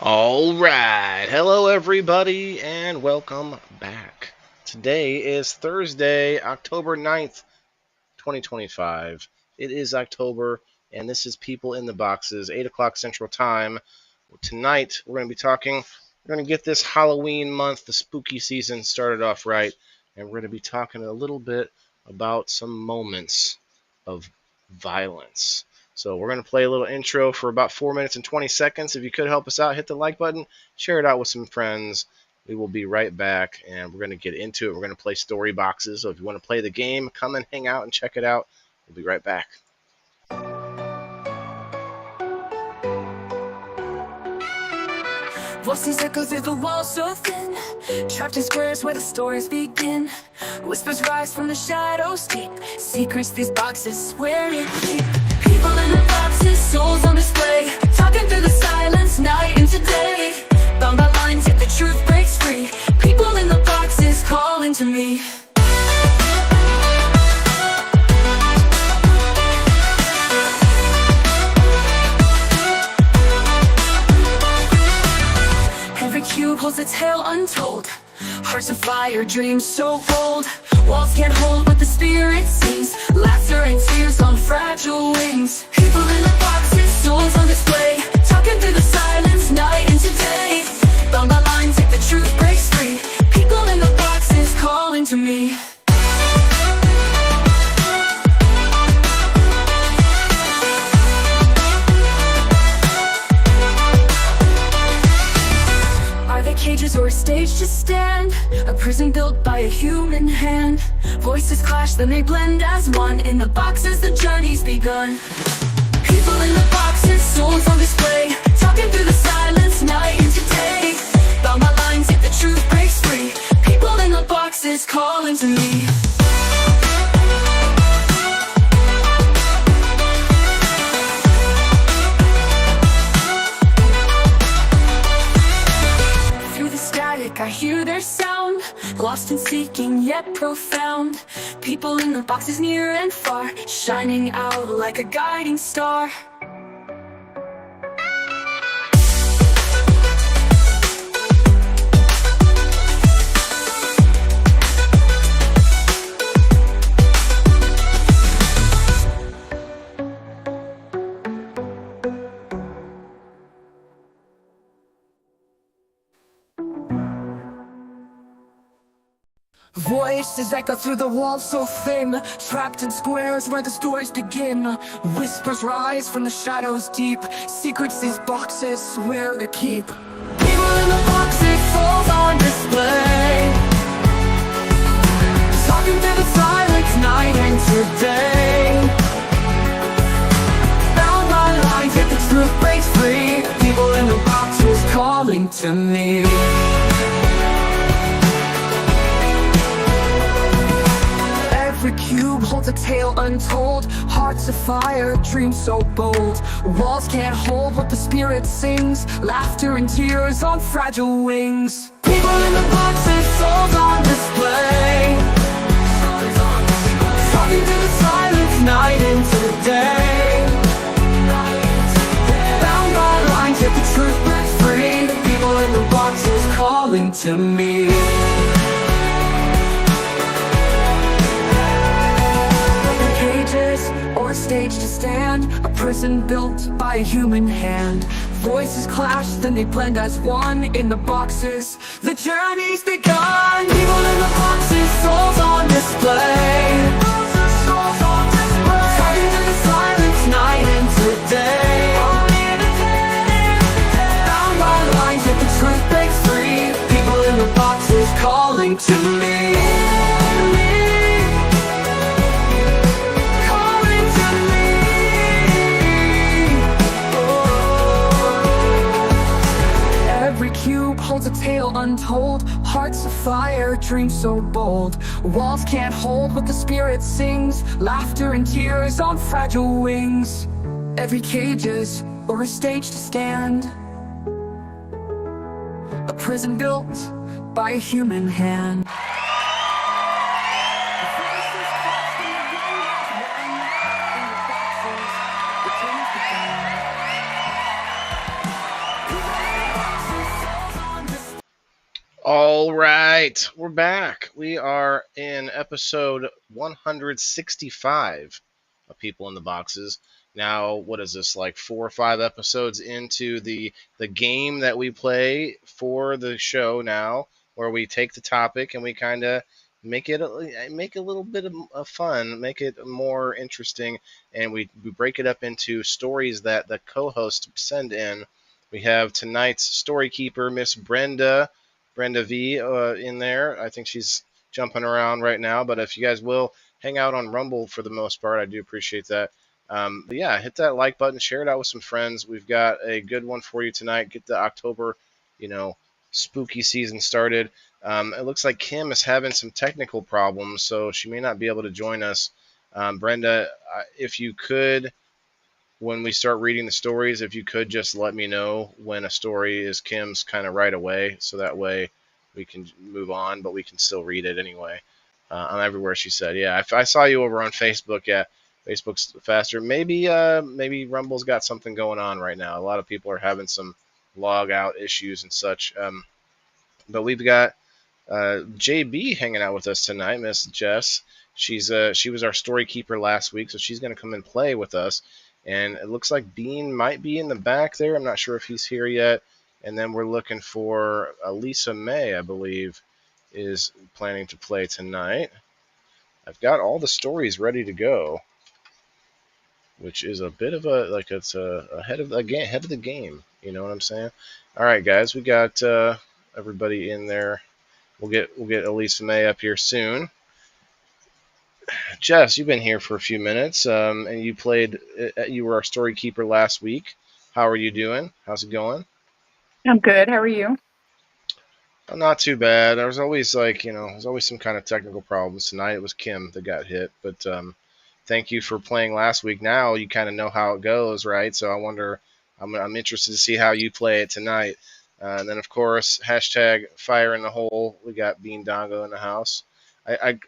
All right. Hello, everybody, and welcome back. Today is Thursday, October 9th, 2025. It is October, and this is People in the Boxes, 8 o'clock Central Time. Tonight, we're going to get this Halloween month, the spooky season, started off right, and we're going to be talking a little bit about some moments of violence. So we're going to play a little intro for about 4 minutes and 20 seconds. If you could help us out, hit the like button, share it out with some friends. We will be right back, and we're going to get into it. We're going to play story boxes. So if you want to play the game, come and hang out and check it out. We'll be right back. Voices echo through the walls so thin, trapped in squares where the stories begin. Whispers rise from the shadows deep, secrets these boxes swear to keep. People in the boxes, souls on display, talking through the silence, night into day. Bound by lines, yet the truth breaks free. People in the boxes calling to me. Every cube holds a tale untold, hearts of fire, dreams so bold. Walls can't hold what the spirit sings, laughter and tears on fragile wings. People in the boxes, souls on display, talking through the silence, night into day. Bound by lines, yet the truth breaks free. People in the boxes calling to me. Cages or a stage to stand, a prison built by a human hand. Voices clash, then they blend as one. In the boxes, the journey's begun. People in the boxes, souls on display, talking through the silence, night into day. Bound by lines, yet the truth breaks free. People in the boxes calling to me. I hear their sound, lost and seeking yet profound. People in the boxes near and far, shining out like a guiding star. Voices echo through the walls so thin, trapped in squares where the stories begin. Whispers rise from the shadows deep, secrets these boxes swear to keep. People in the boxes, souls on display, talking through the silence, night into day. Bound by lines, yet the truth breaks free. People in the boxes calling to me. Every cube holds a tale untold, hearts of fire, dreams so bold. Walls can't hold what the spirit sings, laughter and tears on fragile wings. People in the boxes, souls on display, talking through the silence, night into day. Bound by lines, yet the truth breaks free. People in the boxes calling to me. Or a stage to stand, a prison built by a human hand. Voices clash, then they blend as one. In the boxes, the journey's begun. People in the boxes, souls on display, talking through the silence, night into day. Bound by lines, yet the truth breaks free. People in the boxes calling to me. Holds a tale untold, hearts of fire, dreams so bold. Walls can't hold what the spirit sings, laughter and tears on fragile wings. Every cage is or a stage to stand, a prison built by a human hand. right, we're back. We are in episode 165 of People in the Boxes. Now, what is this, like 4 or 5 episodes into the game that we play for the show now, where we take the topic and we kind of make a little bit of fun, make it more interesting, and we break it up into stories that the co-hosts send in. We have tonight's story keeper, Miss Brenda V in there. I think she's jumping around right now, but if you guys will hang out on Rumble for the most part, I do appreciate that. But yeah, hit that like button, share it out with some friends. We've got a good one for you tonight. Get the October, spooky season started. It looks like Kim is having some technical problems, so she may not be able to join us. Brenda, if you could, when we start reading the stories, if you could just let me know when a story is Kim's kind of right away, so that way we can move on, but we can still read it anyway. I'm everywhere, she said. Yeah, I saw you over on Facebook. Yeah, Facebook's faster. Maybe Rumble's got something going on right now. A lot of people are having some log out issues and such. But we've got JB hanging out with us tonight, Miss Jess. She was our story keeper last week, so she's going to come and play with us. And it looks like Bean might be in the back there. I'm not sure if he's here yet. And then we're looking for Lisa May, I believe, is planning to play tonight. I've got all the stories ready to go, which is a bit of it's ahead of the game. You know what I'm saying? All right, guys, we got everybody in there. We'll get Elisa May up here soon. Jess, you've been here for a few minutes, and you were our story keeper last week. How are you doing? How's it going? I'm good. How are you? Not too bad. There's always there's always some kind of technical problems. Tonight it was Kim that got hit, but thank you for playing last week. Now you kind of know how it goes, right? So I wonder, I'm interested to see how you play it tonight. And then of course, hashtag fire in the hole. We got Bean Dongo in the house.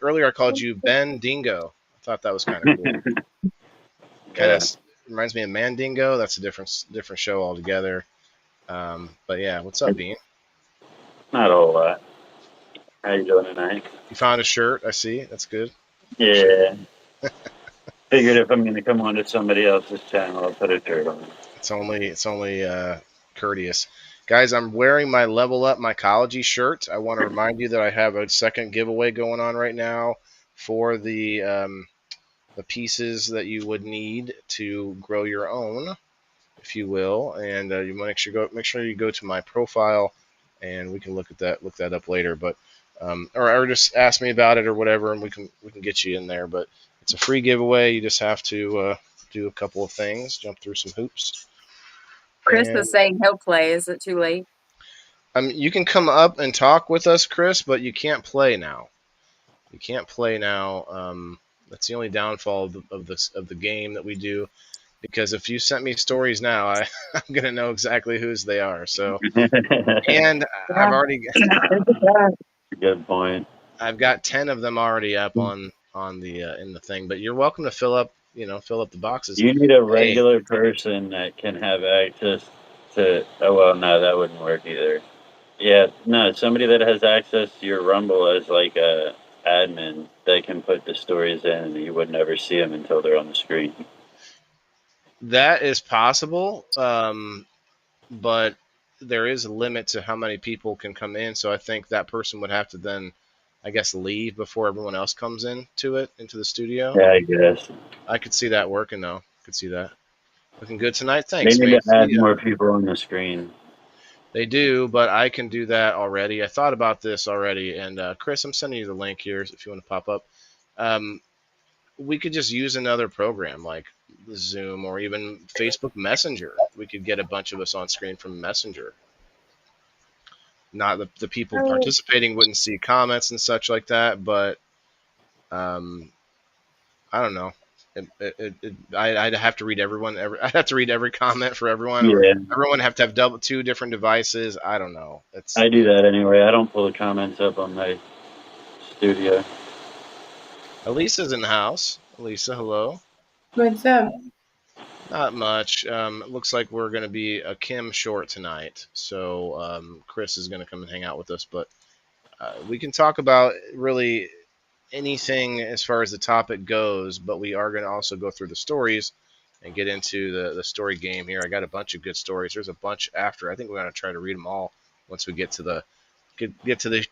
Earlier I called you Ben Dingo. I thought that was kind of cool. Kind of reminds me of Mandingo. That's a different show altogether. But yeah, what's up, Bean? Not a whole lot. How you doing tonight? You found a shirt, I see. That's good. Yeah. Figured if I'm going to come on to somebody else's channel, I'll put a shirt on. It's only courteous. Guys, I'm wearing my Level Up Mycology shirt. I want to remind you that I have a second giveaway going on right now for the pieces that you would need to grow your own, if you will. And you want to make sure you go to my profile, and we can look that up later. But or just ask me about it or whatever, and we can get you in there. But it's a free giveaway. You just have to do a couple of things, jump through some hoops. Chris is saying he'll play. Is it too late? You can come up and talk with us, Chris, but you can't play now. You can't play now. That's the only downfall of the game that we do. Because if you sent me stories now, I'm gonna know exactly whose they are. So, and I've already good point. I've got 10 of them already up on the in the thing. But you're welcome to fill up the boxes. You need a regular person that can have access to. Oh well, no, that wouldn't work either. Yeah, no, somebody that has access to your Rumble as like a admin that can put the stories in, and you would never see them until they're on the screen. That is possible, but there is a limit to how many people can come in. So I think that person would have to then, I guess, leave before everyone else comes into the studio. Yeah, I guess. I could see that working, though. Could see that. Looking good tonight. Thanks, They need to add more people on the screen. They do, but I can do that already. I thought about this already, and Chris, I'm sending you the link here if you want to pop up. We could just use another program like Zoom or even Facebook Messenger. We could get a bunch of us on screen from Messenger. Not the people participating wouldn't see comments and such like that, but I don't know. I'd have to read everyone. I'd have to read every comment for everyone. Yeah. Everyone have to have two different devices. I don't know. I do that anyway. I don't pull the comments up on my studio. Elisa's in the house. Elisa, hello. What's up? Not much. It looks like we're going to be a Kim short tonight, so Chris is going to come and hang out with us. But We can talk about really anything as far as the topic goes, but we are going to also go through the stories and get into the story game here. I got a bunch of good stories. There's a bunch after. I think we're going to try to read them all once we get to the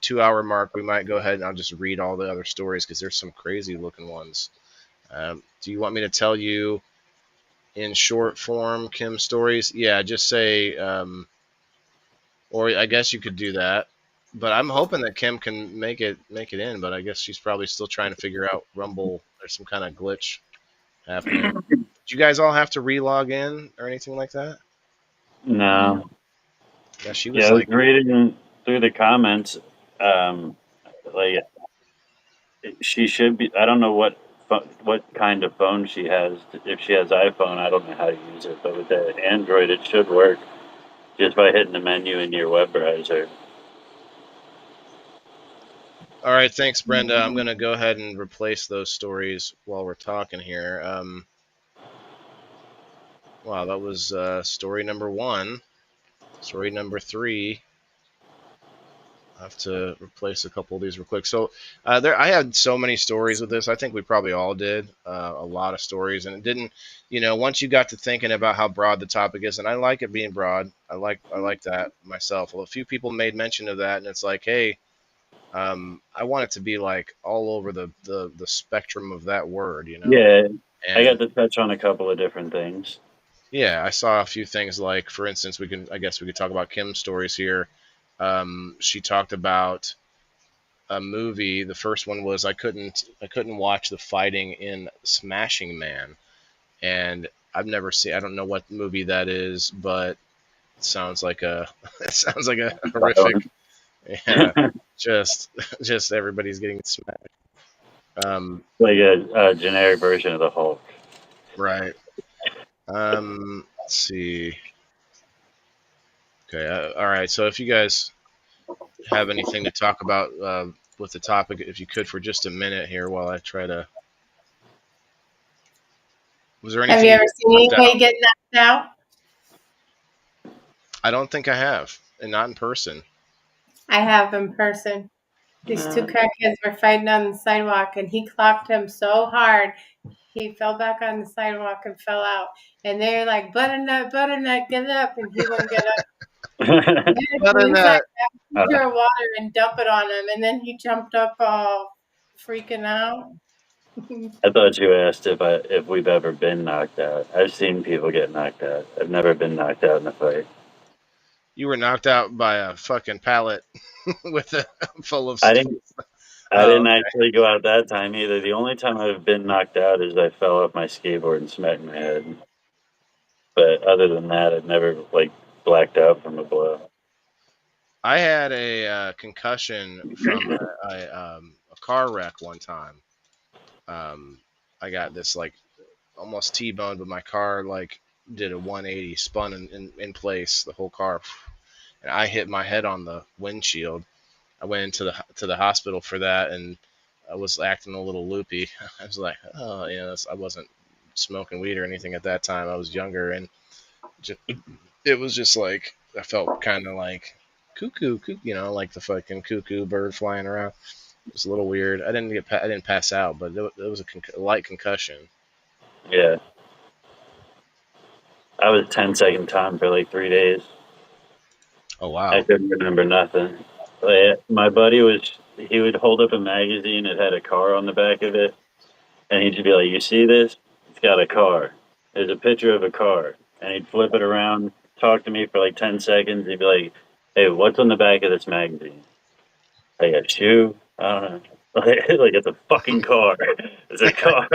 2 hour mark. We might go ahead and I'll just read all the other stories because there's some crazy looking ones. Do you want me to tell you in short form Kim's stories? Yeah, just say, or I guess you could do that. But I'm hoping that Kim can make it in. But I guess she's probably still trying to figure out Rumble. There's some kind of glitch happening. Did you guys all have to re-log in or anything like that? No. Yeah, she was Yeah, I was like, reading through the comments. Like she should be. I don't know what kind of phone she has. If she has iPhone, I don't know how to use it. But with the Android, it should work just by hitting the menu in your web browser. all right, thanks, Brenda. I'm going to go ahead and replace those stories while we're talking here. Wow, that was story number 1. Story number 3. I have to replace a couple of these real quick. So I had so many stories with this. I think we probably all did a lot of stories, and it didn't. Once you got to thinking about how broad the topic is, and I like it being broad. I like that myself. Well, a few people made mention of that, and it's like, hey, I want it to be like all over the spectrum of that word. Yeah, I got And to touch on a couple of different things. yeah, I saw a few things like, for instance, I guess we could talk about Kim's stories here. She talked about a movie. The first one was I couldn't watch the fighting in Smashing Man, and I've never seen. I don't know what movie that is, but it sounds like a it sounds like a horrific. Yeah, just everybody's getting smashed. Like a generic version of the Hulk. Right. Let's see. Okay. All right. So if you guys have anything to talk about with the topic, if you could for just a minute here while I try to. Was there anything? Have you ever seen anybody get knocked out? I don't think I have, and not in person. I have in person. These two crackheads were fighting on the sidewalk, and he clocked him so hard, he fell back on the sidewalk and fell out. And they're like, butternut, get up, and he wouldn't get up. Butternut. Pour water and dump it on him, and then he jumped up all freaking out. I thought you asked if we've ever been knocked out. I've seen people get knocked out. I've never been knocked out in a fight. You were knocked out by a fucking pallet with full of. I didn't actually go out that time either. The only time I've been knocked out is I fell off my skateboard and smacked my head. But other than that, I've never blacked out from a blow. I had a concussion from a car wreck one time. I got this almost T-boned, but my car did a 180, spun in place, the whole car, and I hit my head on the windshield. I went into the hospital for that, and I was acting a little loopy. I was like, oh, I wasn't smoking weed or anything at that time. I was younger, and it was just like I felt kind of like cuckoo, like the fucking cuckoo bird flying around. It was a little weird. I didn't pass out, but it was a light concussion. Yeah. I was 10-second time for 3 days. Oh wow! I couldn't remember nothing. My buddy he would hold up a magazine. It had a car on the back of it, and he'd just be like, "You see this? It's got a car. There's a picture of a car." And he'd flip it around, talk to me for 10 seconds. He'd be like, "Hey, what's on the back of this magazine?" Like a shoe? I don't know. It's a fucking car. It's a car.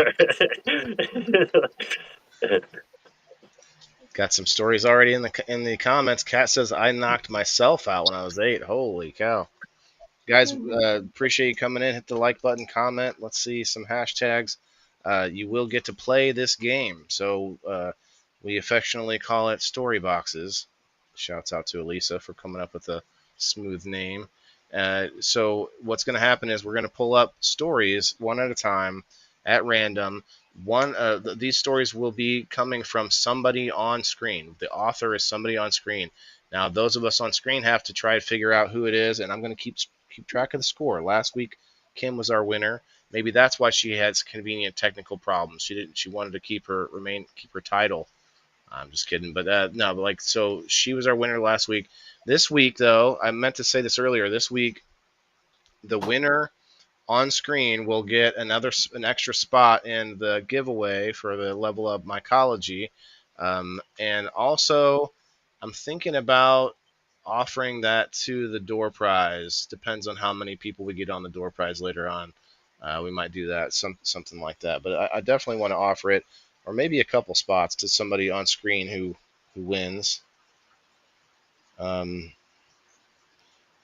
Got some stories already in the comments. Kat says I knocked myself out when I was 8. Holy cow! Guys, appreciate you coming in. Hit the like button, comment. Let's see some hashtags. You will get to play this game. So we affectionately call it Story Boxes. Shouts out to Elisa for coming up with a smooth name. So what's going to happen is we're going to pull up stories one at a time at random. These stories will be coming from somebody on screen. The author is somebody on screen. Now, those of us on screen have to try to figure out who it is, and I'm going to keep track of the score. Last week, Kim was our winner. Maybe that's why she has convenient technical problems. She wanted to keep her title. I'm just kidding, but no, but like so she was our winner last week. This week though, I meant to say this earlier. This week, the winner on screen will get an extra spot in the giveaway for the Level Up Mycology, and also I'm thinking about offering that to the door prize. Depends on how many people we get on the door prize later on. We might do that, something like that. But I definitely want to offer it, or maybe a couple spots to somebody on screen who wins. I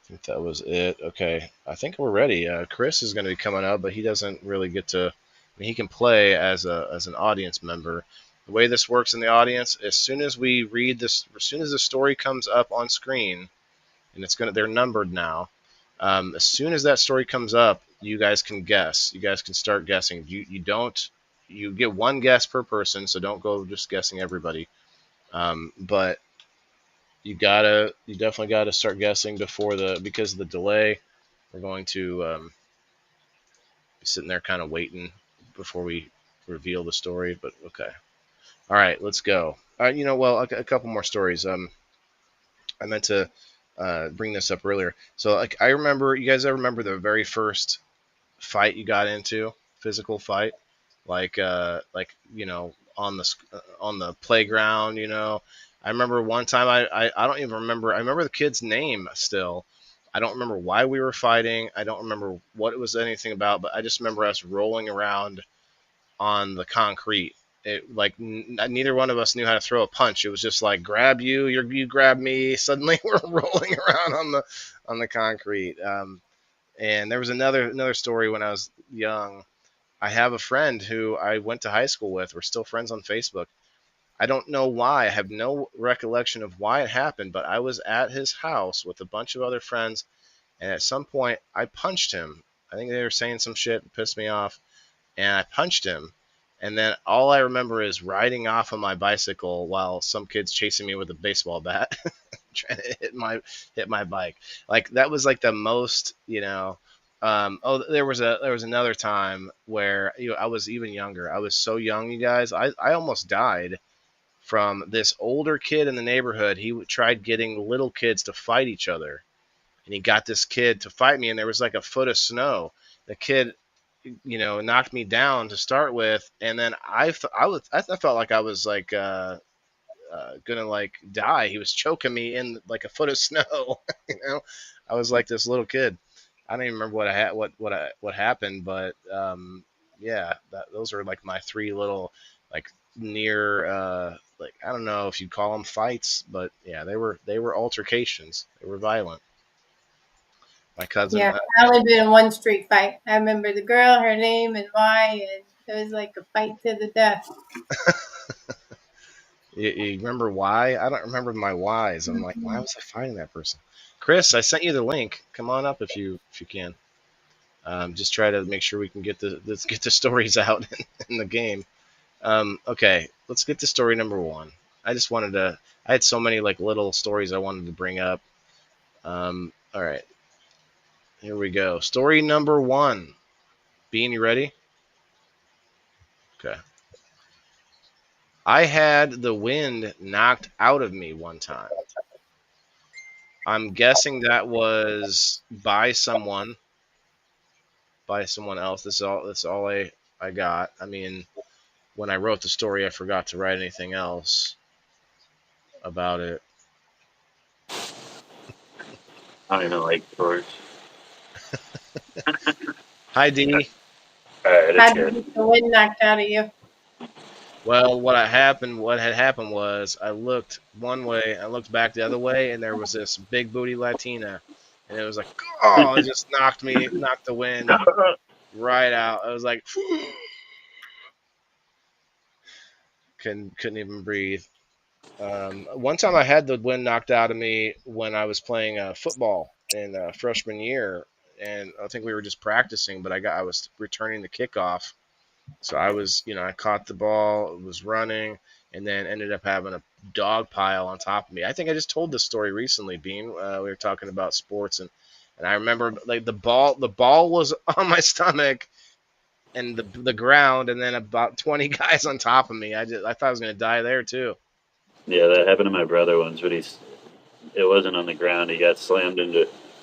think that was it. Okay, I think we're ready. Chris is going to be coming up, but he doesn't really get to. I mean, he can play as an audience member. The way this works in the audience, as soon as we read this, as soon as the story comes up on screen, and they're numbered now. As soon as that story comes up, you guys can guess. You guys can start guessing. You get one guess per person, so don't go just guessing everybody. But you definitely gotta start guessing because of the delay. We're going to be sitting there kind of waiting before we reveal the story. But okay, all right, let's go. A couple more stories. I meant to bring this up earlier. So like I remember, you guys ever remember the very first fight you got into, physical fight, like on the playground, I remember one time I don't even remember. I remember the kid's name still. I don't remember why we were fighting. I don't remember what it was anything about, but I just remember us rolling around on the concrete. Neither one of us knew how to throw a punch. It was just like grab you, you grab me. Suddenly we're rolling around on the concrete. And there was another story when I was young. I have a friend who I went to high school with. We're still friends on Facebook. I don't know why. I have no recollection of why it happened, but I was at his house with a bunch of other friends, and at some point I punched him. I think they were saying some shit that pissed me off, and I punched him. And then all I remember is riding off on my bicycle while some kid's chasing me with a baseball bat, trying to hit my bike. Like that was like the most, there was another time where I was even younger. I was so young, you guys. I almost died from this older kid in the neighborhood. He tried getting little kids to fight each other, and he got this kid to fight me, and there was like a foot of snow. The kid, knocked me down to start with, and then I felt like I was like gonna like die. He was choking me in like a foot of snow. I was like this little kid. I don't even remember what happened, but those are like my three little like near like I don't know if you'd call them fights, but yeah, they were altercations. They were violent. My cousin. Yeah, I only been in one street fight. I remember the girl, her name, and why, and it was like a fight to the death. You remember why? I don't remember my whys. I'm like, why was I fighting that person? Chris, I sent you the link. Come on up if you can. Just try to make sure we can get the stories out in the game. Okay, let's get to story number one. I had so many like little stories I wanted to bring up. All right, here we go. Story number one. Bean, you ready? Okay. I had the wind knocked out of me one time. I'm guessing that was by someone else. That's all I got. I mean, when I wrote the story, I forgot to write anything else about it. I don't even like stories. Hi, Dee. All right, How it's did good. you get the wind knocked out of you? Well, what had happened was I looked one way, I looked back the other way, and there was this big booty Latina, and it was like, oh, it just knocked the wind right out. I was like, couldn't even breathe. One time I had the wind knocked out of me when I was playing football in freshman year, and I think we were just practicing, but I was returning the kickoff. So I was, I caught the ball, was running, and then ended up having a dog pile on top of me. I think I just told this story recently, Bean. We were talking about sports, and And I remember like the ball was on my stomach and the ground, and then about 20 guys on top of me. I thought I was gonna die there too. Yeah, that happened to my brother once, but it wasn't on the ground. He got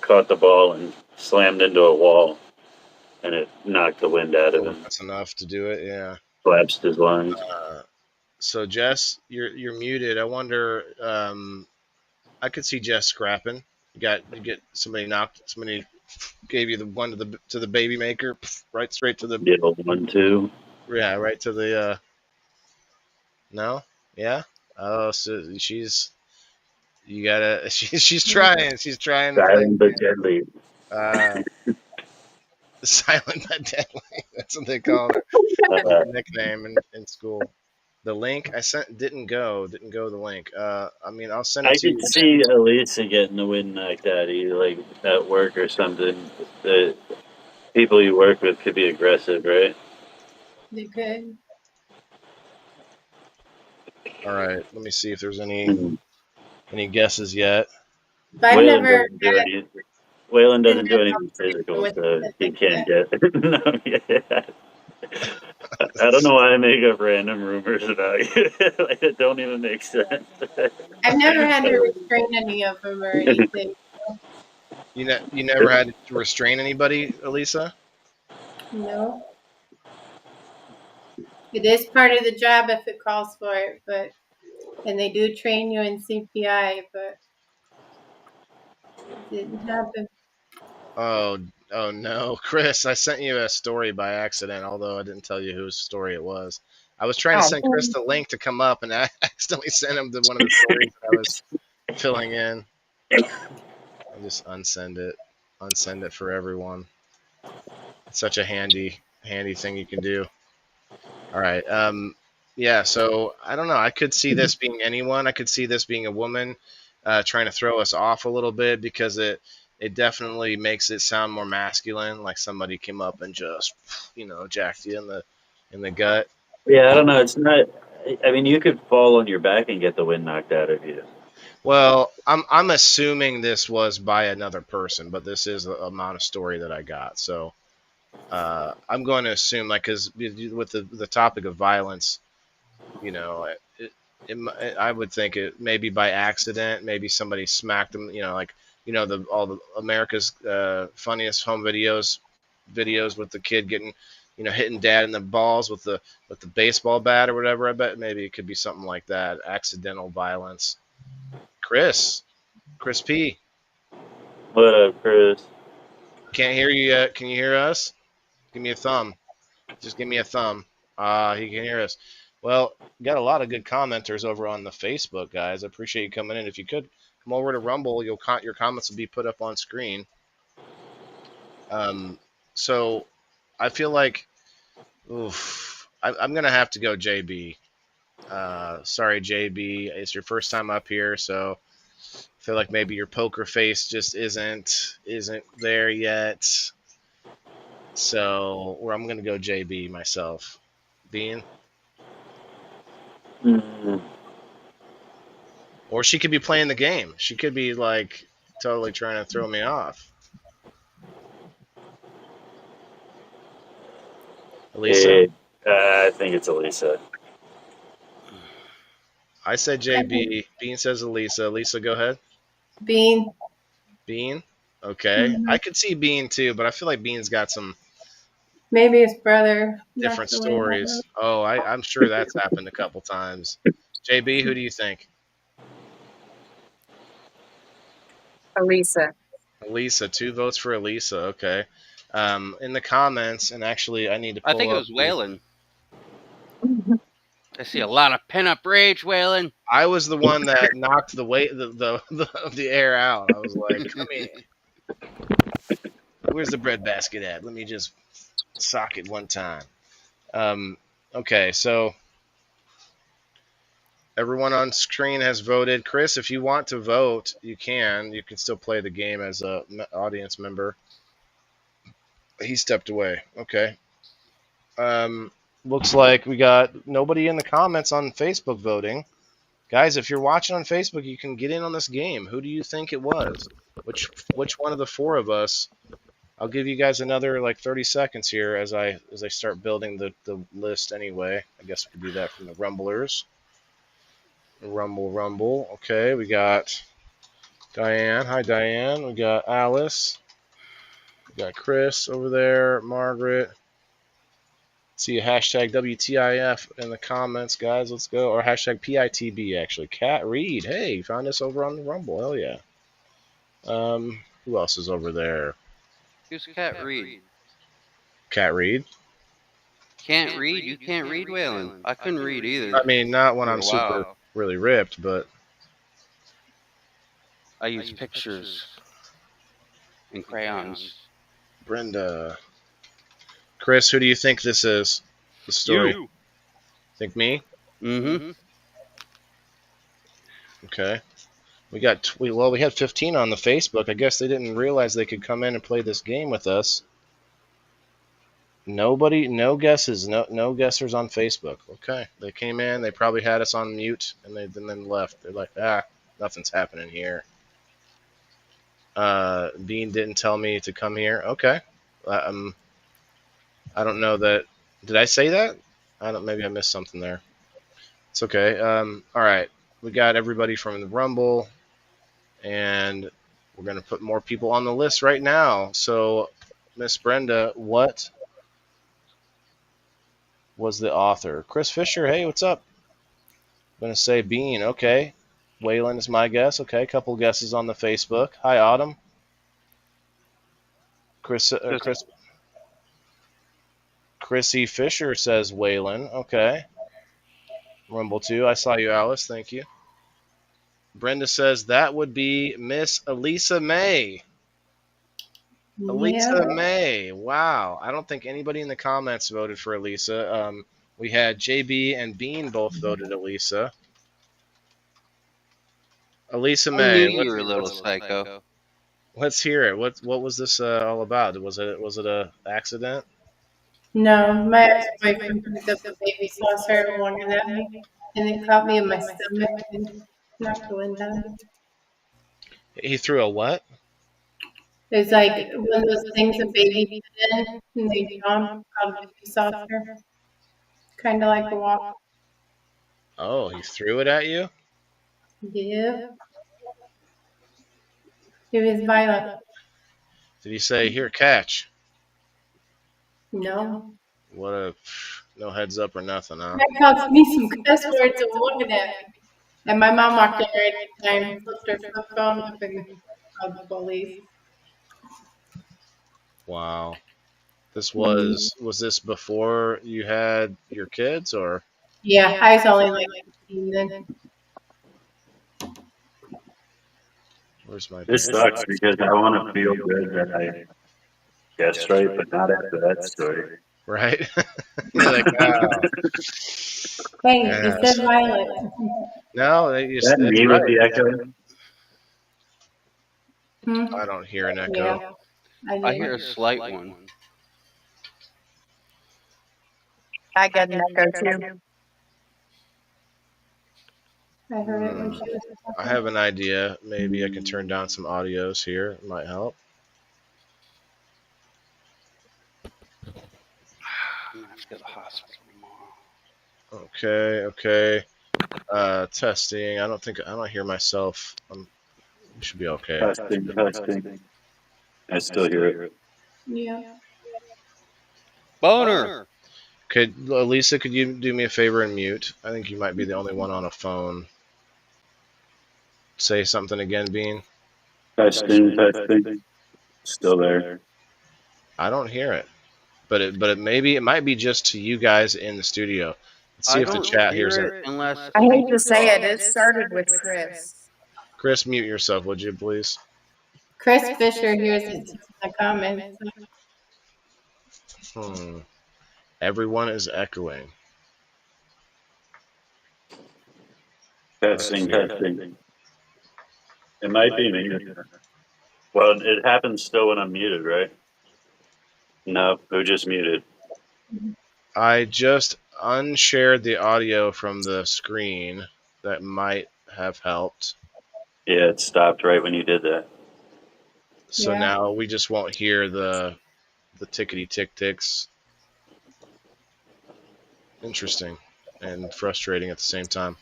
caught the ball and slammed into a wall, and it knocked the wind out of Oh, him, that's enough to do it. Yeah. collapsed his lungs. So Jess, you're muted. I wonder. I could see Jess scrapping. You get somebody gave you the one to the baby maker, right straight to the The old 1-2. yeah, right to the no, yeah. Oh, so you gotta she's trying to play Silent but deadly. uh silent but deadly. That's what they call it. Uh, Nickname in school. The link I sent didn't go the link. I mean I'll send I it to could you. see Elisa getting the wind knocked out of you, like at work or something. The people you work with could be aggressive, right? They could. All right, let me see if there's Mhm. any guesses yet. But I've Waylon never doesn't do any. Waylon been doesn't that do anything comfortable physical, with so it he like can't that. get. No, yeah. I don't know why I make up random rumors about you. Like, it don't even make sense. I've never had to restrain any of them or anything. You never had to restrain anybody, Elisa? No. It is part of the job if it calls for it, and they do train you in CPI, but it didn't happen. Oh no, Chris! I sent you a story by accident, although I didn't tell you whose story it was. I was trying to Oh, send Chris the link to come up, and I accidentally sent him to one of the stories that I was filling in. I'll just unsend it for everyone. It's such a handy thing you can do. All right. Yeah. So I don't know. I could see this being anyone. I could see this being a woman trying to throw us off a little bit because it definitely makes it sound more masculine, like somebody came up and just jacked you in the gut. Yeah, I don't know. It's not. I mean, you could fall on your back and get the wind knocked out of you. Well, I'm assuming this was by another person, but this is the amount of story that I got. So I'm going to assume, like, because with the topic of violence, you know, I would think it maybe by accident, maybe somebody smacked them, like, all the America's funniest home videos with the kid getting, hitting dad in the balls with the baseball bat or whatever. I bet maybe it could be something like that, accidental violence. Chris P, What up, Chris? can't hear you yet. Can you hear us? Give me a thumb. Just give me a thumb. He can hear us. Well, got a lot of good commenters over on the Facebook, guys. I appreciate you coming in. If you could come over to Rumble, your comments will be put up on screen. So I feel like, I'm gonna have to go JB. Sorry, JB, it's your first time up here, so I feel like maybe your poker face just isn't there yet. So, I'm gonna go JB myself. Bean. Mm, Or she could be playing the game. She could be like totally trying to throw me off. Elisa? I think it's Elisa. I said JB. Bean says Elisa. Elisa, go ahead. Bean. Bean? Okay. I could see Bean too, but I feel like Bean's got some Maybe his brother. different That's the way it stories. happened. Oh, I'm sure that's happened a couple times. JB, who do you think? Elisa. Elisa. 2 votes for Elisa. Okay. In the comments, and actually, I need to pull I think it up was Waylon. I see a lot of pin-up rage, Waylon. I was the one that knocked the air out. I was like, come here. Where's the bread basket at? Let me just sock it one time. Okay, so everyone on screen has voted. Chris, if you want to vote, you can. You can still play the game as a audience member. He stepped away. Okay. Looks like we got nobody in the comments on Facebook voting. Guys, if you're watching on Facebook, you can get in on this game. Who do you think it was? Which one of the four of us? I'll give you guys another like 30 seconds here as I start building the list anyway. I guess we could do that from the Rumblers. Rumble. Okay, we got Diane. Hi, Diane. We got Alice. We got Chris over there. Margaret. See a hashtag WTIF in the comments, guys. Let's go. Or hashtag PITB, actually. Cat Reed. Hey, you found us over on the Rumble. Hell yeah. Who else is over there? Who's Cat Reed? Cat Reed. Can't read? You can't read, Waylon? I couldn't read either. I mean, not when for I'm a super while. really ripped, but I use pictures and crayons. Brenda. Chris, who do you think this is? The story. You. Think me? Mm-hmm. Okay. We had 15 on the Facebook. I guess they didn't realize they could come in and play this game with us. Nobody, no guesses, no guessers on Facebook. Okay. They came in, they probably had us on mute, and then left. They're like, nothing's happening here. Bean didn't tell me to come here. Okay. I don't know that. Did I say that? Maybe I missed something there. It's okay. All right. We got everybody from the Rumble, and we're going to put more people on the list right now. So, Miss Brenda, what was the author? Chris Fisher, hey, what's up? I'm going to say Bean. Okay. Waylon is my guess. Okay, a couple guesses on the Facebook. Hi, Autumn. Chrissy Fisher says Waylon. Okay. Rumble 2. I saw you, Alice. Thank you. Brenda says that would be Miss Elisa May. Elisa May. Wow. I don't think anybody in the comments voted for Elisa. We had JB and Bean both voted Elisa. Elisa May. I knew you were a little psycho. Let's hear it. What was this all about? Was it a accident? No, my ex-boyfriend picked up the baby saucer and wanted at me, and it caught me in my stomach and knocked the wind out. He threw a what? It's like one of those things a baby put in, and they jump called a baby saucer. Kind of like a walk. Oh, he threw it at you? Yeah. It was violent. Did he say, here, catch? No. No heads up or nothing, huh? I called me some cuss words and wanted at me. And my mom walked in right at the time, flipped her flip phone up and called the police. Wow. This was this before you had your kids, or? Yeah, I was only like 15 then. Where's my? This sucks because I want to feel good that I guessed right, but not after that story. Right? You're like, wow. Thanks, you said violent. No, Is that me with the echo? I don't hear an echo. Yeah. I hear a slight one. I got an echo too. I heard it when she was I have an idea. Maybe I can turn down some audios here. It might help. I'm gonna have to go to the hospital tomorrow. Okay. Testing. I don't hear myself. We should be okay. Testing. I still hear it. Yeah. Boner! Lisa, could you do me a favor and mute? I think you might be the only one on a phone. Say something again, Bean. Testing. Still there. I don't hear it, but it might be just to you guys in the studio. Let's see if the chat hears it. Unless I hate to say it, it started with Chris. Chris, mute yourself, would you, please? Chris Fisher hears it in the comments. Everyone is echoing. Testing. It might be me. Well, it happens still when I'm muted, right? No, who just muted? I just unshared the audio from the screen that might have helped. Yeah, it stopped right when you did that. So Yeah. now we just won't hear the tickety tick ticks. Interesting and frustrating at the same time.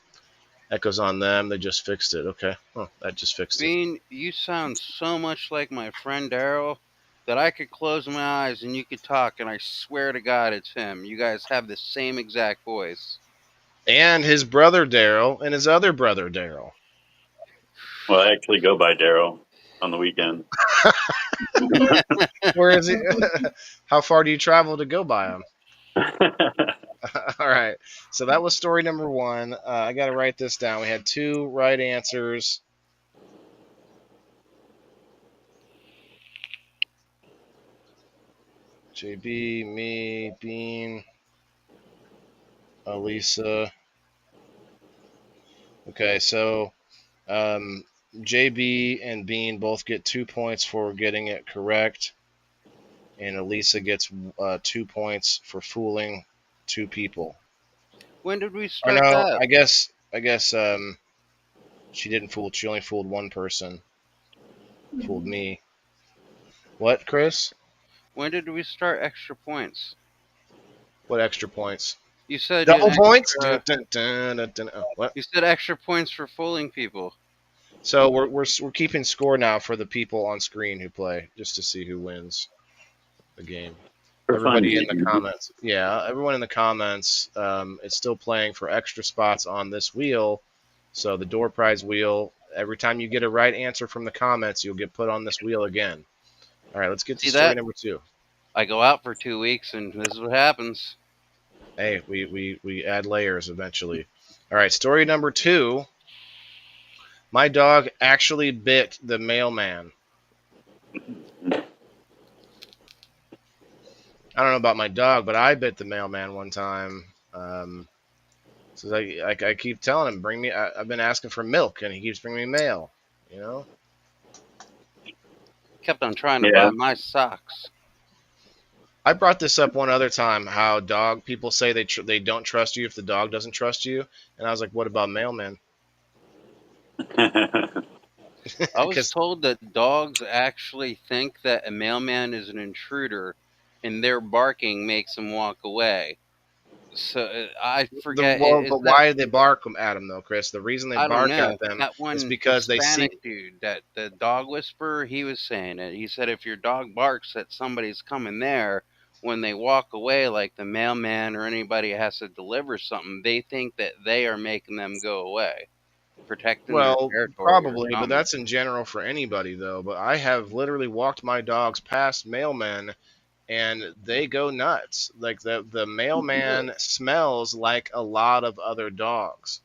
Echoes on them. They just fixed it. Okay. Oh, that just fixed it. Bean, you sound so much like my friend Daryl that I could close my eyes and you could talk, and I swear to God it's him. You guys have the same exact voice. And his brother Daryl and his other brother Daryl. Well, I actually go by Daryl on the weekend. Where is he? How far do you travel to go by him? All right. So that was story number one. I got to write this down. We had 2 right answers. JB, me, Bean, Elisa. Okay, so JB and Bean both get 2 points for getting it correct, and Elisa gets 2 points for fooling 2 people. When did we Or start no, that? I guess she didn't fool. She only fooled one person. Fooled me. What, Chris? When did we start extra points? What extra points? You said Double extra- points? Dun, dun, dun, dun, dun. Oh, what? You said extra points for fooling people. So we're keeping score now for the people on screen who play, just to see who wins the game. For Everybody fun, in the comments. Yeah, everyone in the comments is still playing for extra spots on this wheel. So the door prize wheel, every time you get a right answer from the comments, you'll get put on this wheel again. All right, let's get to See story that? number 2. I go out for 2 weeks, and this is what happens. Hey, we add layers eventually. All right, story number 2. My dog actually bit the mailman. I don't know about my dog, but I bit the mailman one time. So I keep telling him, bring me. I've been asking for milk, and he keeps bringing me mail. You know. Kept on trying to Yeah. buy my socks. I brought this up one other time. How dog people say they don't trust you if the dog doesn't trust you, and I was like, what about mailmen? I was 'Cause- told that dogs actually think that a mailman is an intruder, and their barking makes them walk away. So I forget. but why do they bark at them though, Chris? The reason they I don't bark know. at them That one is because they see. Hispanic dude, that the dog whisperer, he was saying it. He said if your dog barks that somebody's coming there, when they walk away, like the mailman or anybody has to deliver something, they think that they are making them go away, protecting Well, their territory. or probably, but something. that's in general for anybody, though. But I have literally walked my dogs past mailmen, and they go nuts. Like the mailman smells like a lot of other dogs.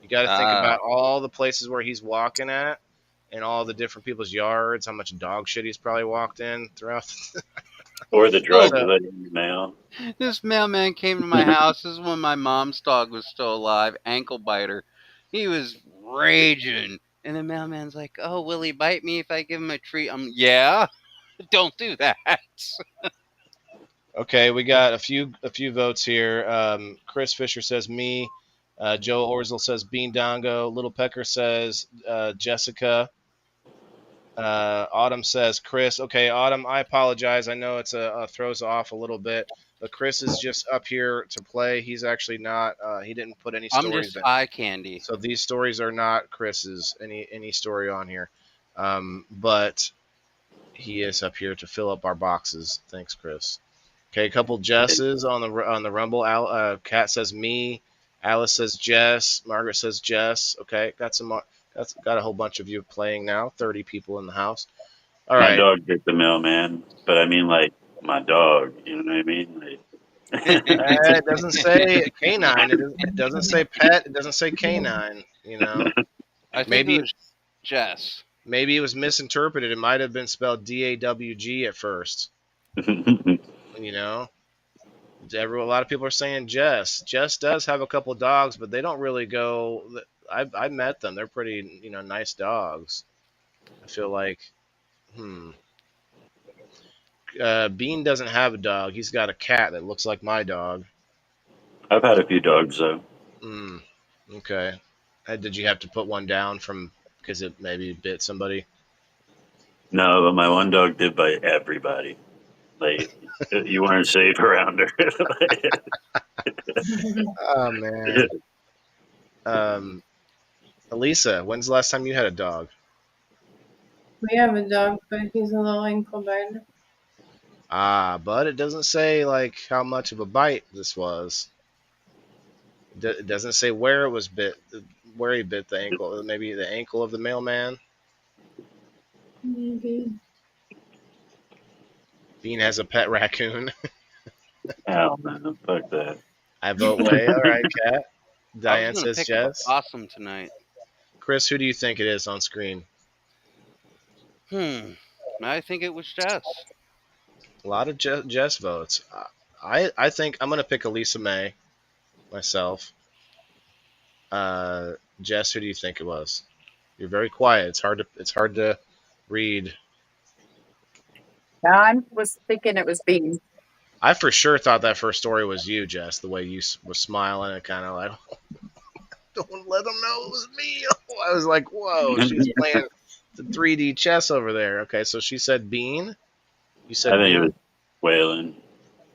You got to think Ah. about all the places where he's walking at, and all the different people's yards. How much dog shit he's probably walked in throughout. Or the drugs Oh. that in the mail. This mailman came to my house. This is when my mom's dog was still alive, ankle biter. He was raging. And the mailman's like, oh, will he bite me if I give him a treat? Yeah, don't do that. Okay, we got a few votes here. Chris Fisher says me. Joe Orzel says Bean Dongo. Little Pecker says Jessica. Autumn says Chris. Okay, Autumn, I apologize. I know it's throws off a little bit, but Chris is just up here to play. He's actually not. He didn't put any I'm stories just in. eye candy. So these stories are not Chris's. Any story on here, but he is up here to fill up our boxes. Thanks, Chris. Okay, a couple Jesses on the Rumble. Kat says me. Alice says Jess. Margaret says Jess. Okay, got a whole bunch of you playing now. 30 people in the house. All My right. dog bit the mailman, but I mean like my dog. You know what I mean? Like, It doesn't say canine. It doesn't say pet. It doesn't say canine. You know, I think Maybe- it was Jess. maybe it was misinterpreted. It might have been spelled DAWG at first. You know, a lot of people are saying Jess. Jess does have a couple dogs, but they don't really go. I met them. They're pretty, nice dogs. I feel like, Bean doesn't have a dog. He's got a cat that looks like my dog. I've had a few dogs though. Okay. Did you have to put one down from because it maybe bit somebody? No, but my one dog did bite everybody. Like you weren't safe around her. Oh man. Elisa, when's the last time you had a dog? We have a dog, but he's a little ankle biter. But it doesn't say like how much of a bite this was. It doesn't say where it was bit, where he bit the ankle. Maybe the ankle of the mailman. Maybe. Bean has a pet raccoon. Oh man, fuck that. I vote way. All right, Kat. I Diane was gonna says pick a Jess. possum tonight. Chris, who do you think it is on screen? I think it was Jess. A lot of Jess votes. I think I'm gonna pick Elisa May myself. Jess, who do you think it was? You're very quiet. It's hard to read. I was thinking it was Bean. I for sure thought that first story was you, Jess. The way you was smiling and kind of like, don't let them know it was me. I was like, whoa, she's playing the 3D chess over there. Okay, so she said Bean. You said I think it Bean. was Waylon.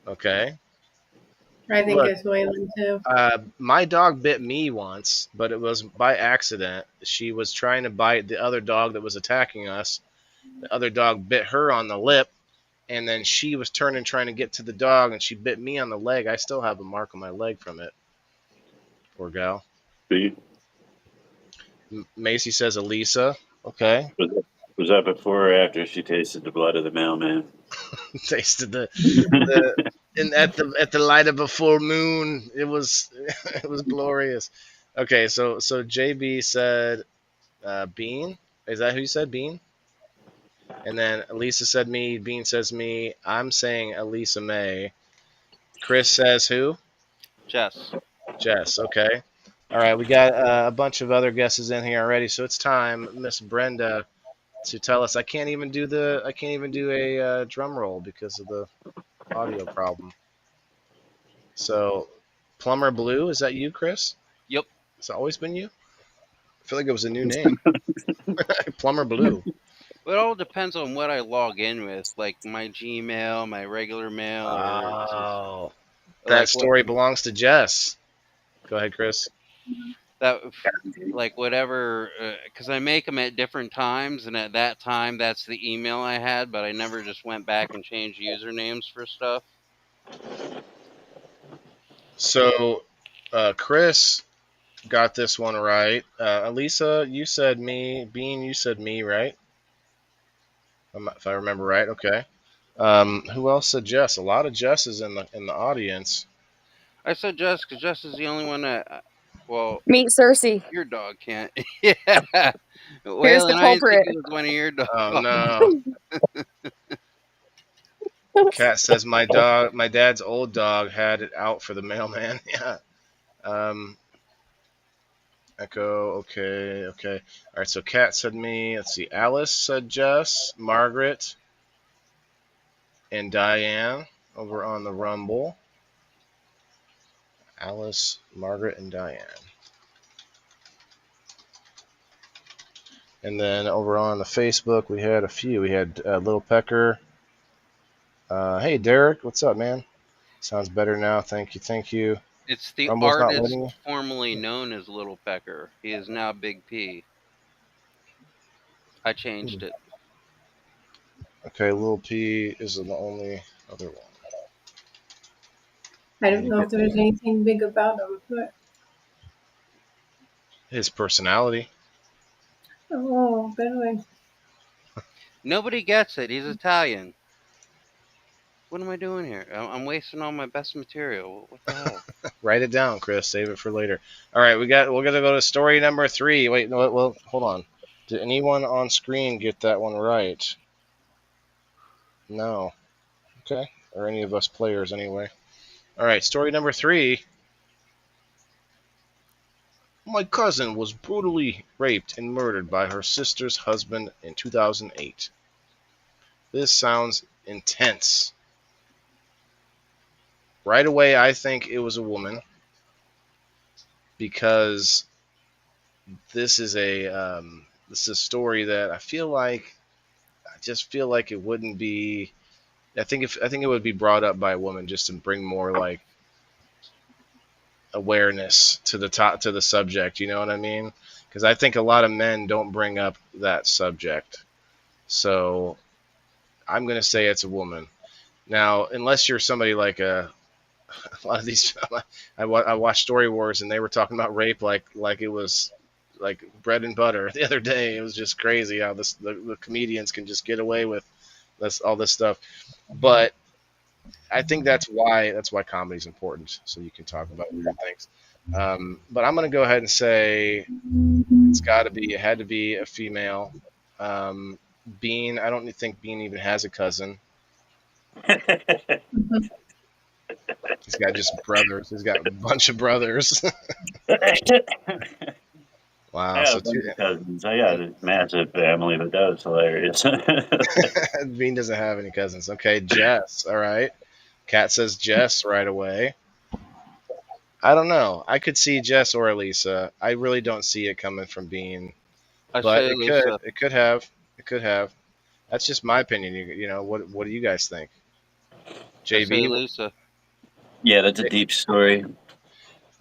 Okay. I think Look. it's Waylon too. My dog bit me once, but it was by accident. She was trying to bite the other dog that was attacking us. The other dog bit her on the lip, and then she was turning trying to get to the dog, and she bit me on the leg. I still have a mark on my leg from it. Poor gal. See? Macy says Elisa. Okay. Was that before or after she tasted the blood of the mailman? Tasted the and at the light of a full moon. It was glorious. Okay, so JB said Bean. Is that who you said? Bean? And then Elisa said me. Bean says me. I'm saying Elisa May. Chris says who? Jess. Jess. Okay. All right. We got a bunch of other guesses in here already, so it's time, Miss Brenda, to tell us. I can't even do a drum roll because of the audio problem. So, Plumber Blue, is that you, Chris? Yep. It's always been you. I feel like it was a new name. Plumber Blue. It all depends on what I log in with, like my Gmail, my regular mail. Oh, or that like story belongs to Jess. Go ahead, Chris. that, like whatever, because I make them at different times, and at that time, that's the email I had, but I never just went back and changed usernames for stuff. So, Chris got this one right. Elisa, you said me. Bean, you said me, right? If I remember right. Okay. Who else said Jess? A lot of Jesses in the audience. I said Jess because Jess is the only one that, well, Meet Cersei. your dog can't. Yeah. Here's the Waylon, I didn't think culprit. it was one of your dogs. Oh no. Cat says my dad's old dog had it out for the mailman. Yeah. Echo. Okay. All right. So Cat said me. Let's see. Alice said Jess. Margaret. And Diane over on the Rumble. Alice, Margaret, and Diane. And then over on the Facebook, we had a few. We had Little Pecker. Hey, Derek, what's up, man? Sounds better now. Thank you. It's the Rumble's not artist letting you? formerly known as Little Pecker. He is now Big P. I changed it. Okay, Little P is the only other one. I don't know if there's anything big about him, but His personality. oh, good one. Nobody gets it. He's Italian. What am I doing here? I'm wasting all my best material. What the hell? Write it down, Chris. Save it for later. All right, we're gonna go to story number 3. Wait, no, well, hold on. Did anyone on screen get that one right? No. Okay, or any of us players anyway. All right, story number 3. My cousin was brutally raped and murdered by her sister's husband in 2008. This sounds intense. Right away, I think it was a woman because this is a story that I just feel like it wouldn't be. I think it would be brought up by a woman just to bring more like awareness to the subject. You know what I mean? Because I think a lot of men don't bring up that subject. So I'm gonna say it's a woman. Now, unless you're somebody like a lot of these, I watched Story Wars and they were talking about rape like it was like bread and butter the other day. It was just crazy how the comedians can just get away with all this stuff. But I think that's why comedy is important, so you can talk about weird things. But I'm gonna go ahead and say it had to be a female. Um, Bean, I don't think Bean even has a cousin. He's got just brothers. He's got a bunch of brothers. Wow. I So got a bunch of cousins. I got a massive family, but that was hilarious. Bean doesn't have any cousins. Okay, Jess. All right. Kat says Jess right away. I don't know. I could see Jess or Elisa. I really don't see it coming from Bean, I but say it Lisa. could. It could have. It could have. That's just my opinion. You know what do you guys think? I say JB. Lisa. Yeah, that's a deep story.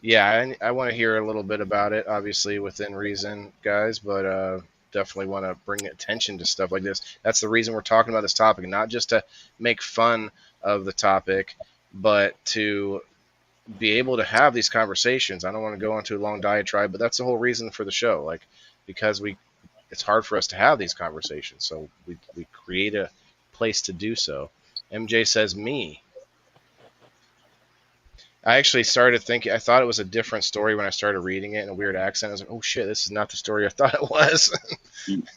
Yeah, I want to hear a little bit about it, obviously within reason, guys, but definitely want to bring attention to stuff like this. That's the reason we're talking about this topic, not just to make fun of the topic, but to be able to have these conversations. I don't want to go into a long diatribe, but that's the whole reason for the show, like because it's hard for us to have these conversations, so we create a place to do so. MJ says me. I actually started thinking, I thought it was a different story when I started reading it in a weird accent. I was like, oh shit, this is not the story I thought it was.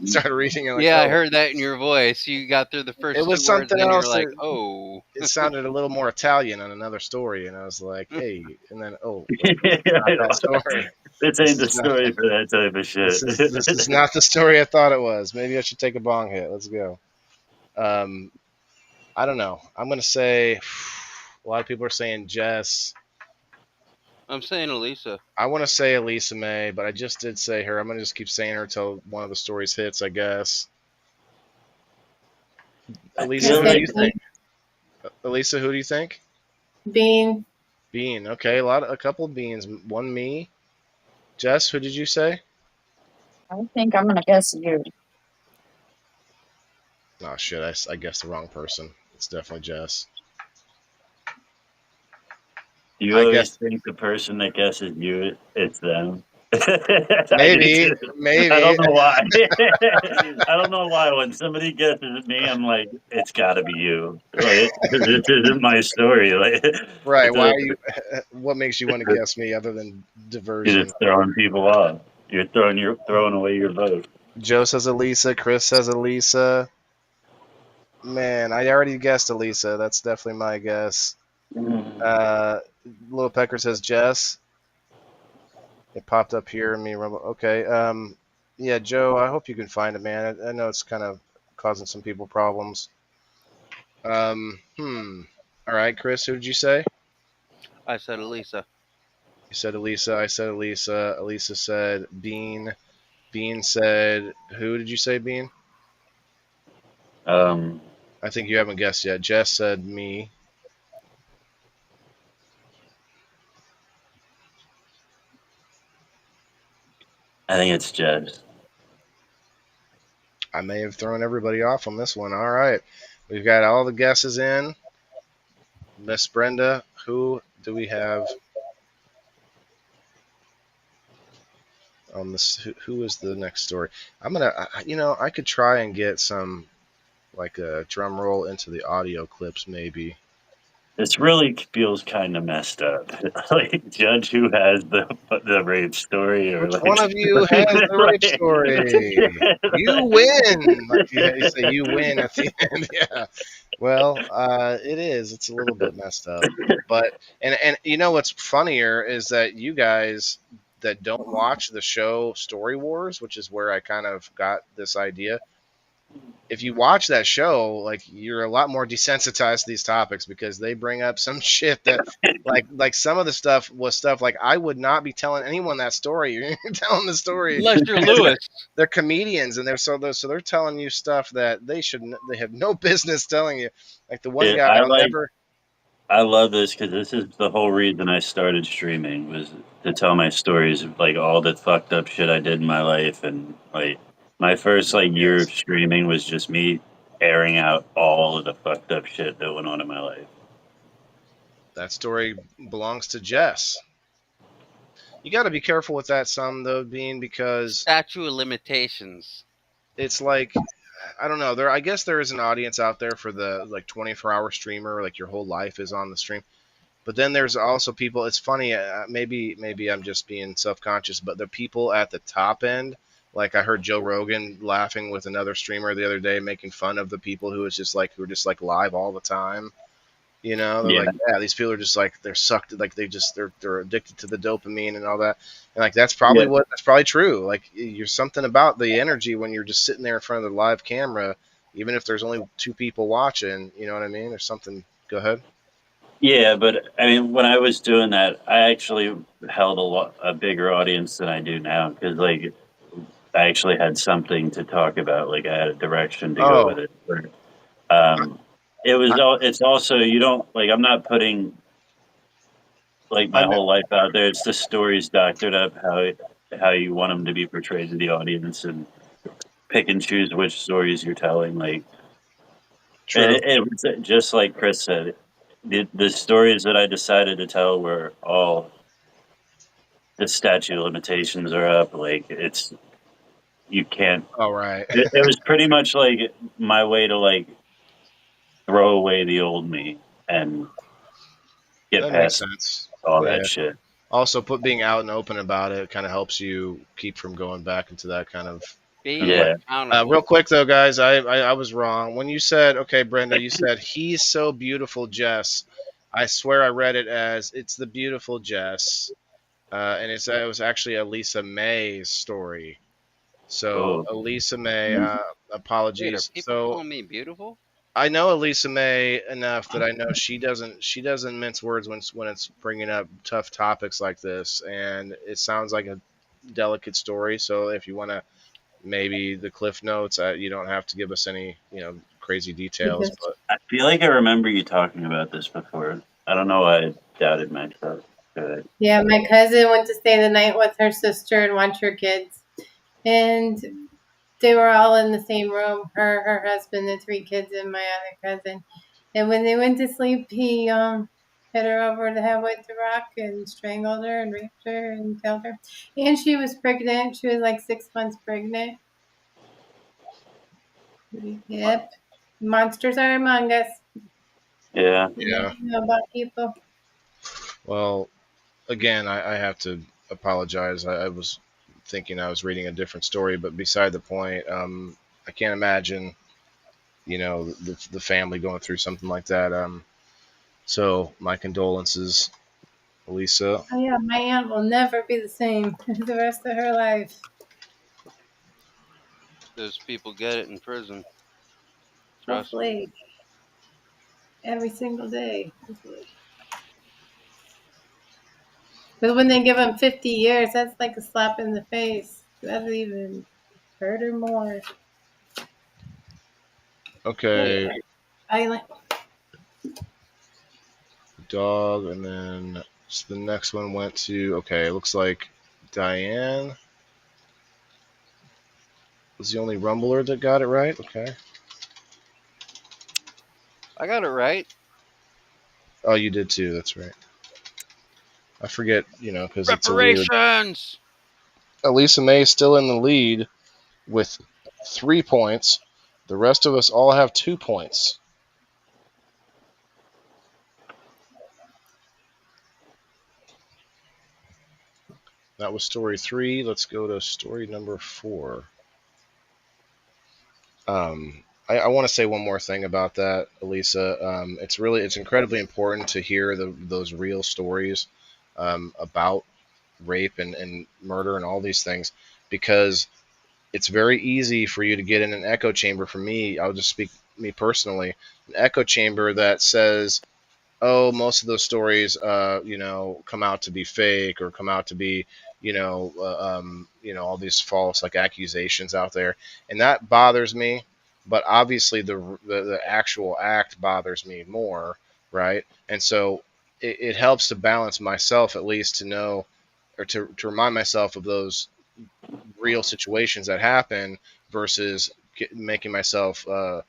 Started reading it. Like, Yeah, I oh. heard that in your voice. You got through the first It two was words something and you're else like, that- oh. It sounded a little more Italian on another story, and I was like, hey, and then, oh, not that story. This ain't the story for that type of shit. This is not the story I thought it was. Maybe I should take a bong hit. Let's go. I don't know. I'm going to say, a lot of people are saying Jess. I'm saying Elisa. I want to say Elisa May, but I just did say her. I'm going to just keep saying her until one of the stories hits, I guess. Elisa, who do you think? Elisa, who do you think? Bean. Bean. Okay, a couple of beans. One me. Jess, who did you say? I think I'm gonna guess you. Oh shit! I guessed the wrong person. It's definitely Jess. You I always guess- think the person that guesses you, it's them. Maybe. I don't know why. I don't know why. When somebody guesses me, I'm like, it's got to be you. Like, this isn't my story. Like, Right. it's Why a- are you? What makes you want to guess me other than You're diversion? just throwing people off. You're throwing away your vote. Joe says Elisa. Chris says Elisa. Man, I already guessed Elisa. That's definitely my guess. Little Pecker says Jess. It popped up here in me. Okay. Yeah, Joe. I hope you can find it, man. I know it's kind of causing some people problems. All right, Chris. Who did you say? I said Elisa. You said Elisa. I said Elisa. Elisa said Bean. Bean said who did you say, Bean? I think you haven't guessed yet. Jess said me. I think it's Jess. I may have thrown everybody off on this one. All right. We've got all the guesses in. Miss Brenda, who do we have on this? Who is the next story? I could try and get some, like a drum roll into the audio clips, maybe. This really feels kind of messed up. Like, judge who has the rape story, or Which like, one of you has the rape story? You win. Like, you say you win at the end. Yeah. Well, it is. It's a little bit messed up. But and you know what's funnier is that you guys that don't watch the show Story Wars, which is where I kind of got this idea, if you watch that show, like you're a lot more desensitized to these topics because they bring up some shit that, like some of the stuff was stuff like I would not be telling anyone that story. You're telling the story Unless you're because Lewis. they're comedians and they're telling you stuff that they have no business telling you. Like the one Yeah, guy, I'll never. I love this because this is the whole reason I started streaming was to tell my stories of like all the fucked up shit I did in my life, and like my first like year of Yes, streaming was just me airing out all of the fucked up shit that went on in my life. that story belongs to Jess. You got to be careful with that, some though, being because Statute of limitations. it's like I don't know. I guess there is an audience out there for the like 24-hour streamer, like your whole life is on the stream. But then there's also people. It's funny. Maybe I'm just being self-conscious, but the people at the top end, like I heard Joe Rogan laughing with another streamer the other day, making fun of the people who are just like live all the time. They're Yeah, like, yeah, these people are just like they're sucked, like they're addicted to the dopamine and all that. And like that's yeah, probably true. Like you're something about the energy when you're just sitting there in front of the live camera, even if there's only two people watching. You know what I mean? There's something. Go ahead. yeah. But I mean, when I was doing that, I actually held a bigger audience than I do now because like I actually had something to talk about. Like I had a direction to go with Oh, it. Um, it was I, all. It's also you don't like. I'm not putting like I my know. whole life out there. It's the stories doctored up how you want them to be portrayed to the audience and pick and choose which stories you're telling. Like True. it was just like Chris said. The stories that I decided to tell were all the statute of limitations are up. Like it's you can't. All right. It was pretty much like my way to like throw away the old me and get That makes past sense. all Yeah. that shit. Also, being out and open about it kind of helps you keep from going back into that kind of Being way. Yeah, accountable. Real quick though, guys, I was wrong when you said, okay, Brenda, you said he's so beautiful, Jess. I swear I read it as it's the beautiful Jess, and it was actually Elisa May's story. So oh, Elisa May, Wait, are apologies. people So calling me beautiful? I know Elisa May enough that I know she doesn't mince words when it's bringing up tough topics like this, and it sounds like a delicate story. So if you want to maybe the cliff notes, you don't have to give us any crazy details, Because, but I feel like I remember you talking about this before. I don't know why I doubted myself. yeah, my cousin went to stay the night with her sister and watch her kids. And they were all in the same room, her husband, the three kids, and my other cousin. And when they went to sleep, he hit her over the head with the rock and strangled her and raped her and killed her. And she was pregnant. She was like 6 months pregnant. Yep. Monsters are among us. Yeah, You yeah. never know about people. Well, again, I have to apologize. I was thinking I was reading a different story, but beside the point, I can't imagine the family going through something like that. So my condolences, Elisa. Oh yeah, my aunt will never be the same the rest of her life. Those people get it in prison. Trust me. Hopefully, every single day. Hopefully. But when they give them 50 years, that's like a slap in the face. That's even hurt her more. Okay, Okay. Violent. dog, and then the next one went to. Okay, it looks like Diane was the only Rumbler that got it right. Okay. I got it right. Oh, you did too. That's right. I forget, because it's a weird. Reparations! Elisa May is still in the lead with 3 points. The rest of us all have 2 points. That was story 3. Let's go to story number 4. I want to say one more thing about that, Elisa. It's incredibly important to hear those real stories about rape and murder and all these things because it's very easy for you to get in an echo chamber. For me, I'll just speak me personally, an echo chamber that says, oh, most of those stories, come out to be fake or come out to be, all these false like accusations out there, and that bothers me. But obviously, the actual act bothers me more, right? And so it helps to balance myself at least to know or to remind myself of those real situations that happen versus making myself a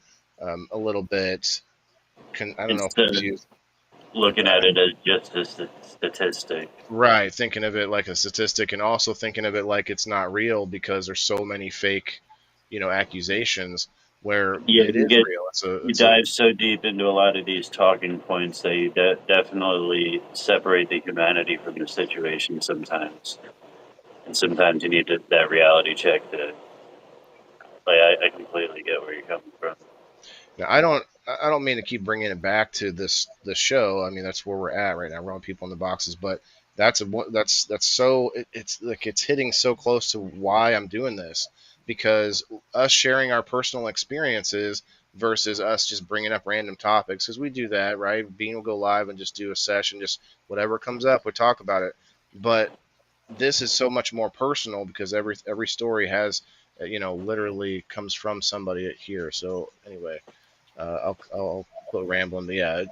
little bit, I don't know, Instead of confused. looking at it as just a statistic. Right, thinking of it like a statistic and also thinking of it like it's not real because there's so many fake, accusations where Yeah, it is real. you dive so deep into a lot of these talking points that you definitely separate the humanity from the situation sometimes, and sometimes you need that reality check to. Like, I completely get where you're coming from. Now, I don't mean to keep bringing it back to this show. I mean, that's where we're at right now. We're on people in the boxes, but that's so it's like it's hitting so close to why I'm doing this, because us sharing our personal experiences versus us just bringing up random topics, because we do that, right? Bean will go live and just do a session, just whatever comes up, we talk about it. But this is so much more personal because every story has, literally comes from somebody here. So anyway, I'll quit rambling. But yeah,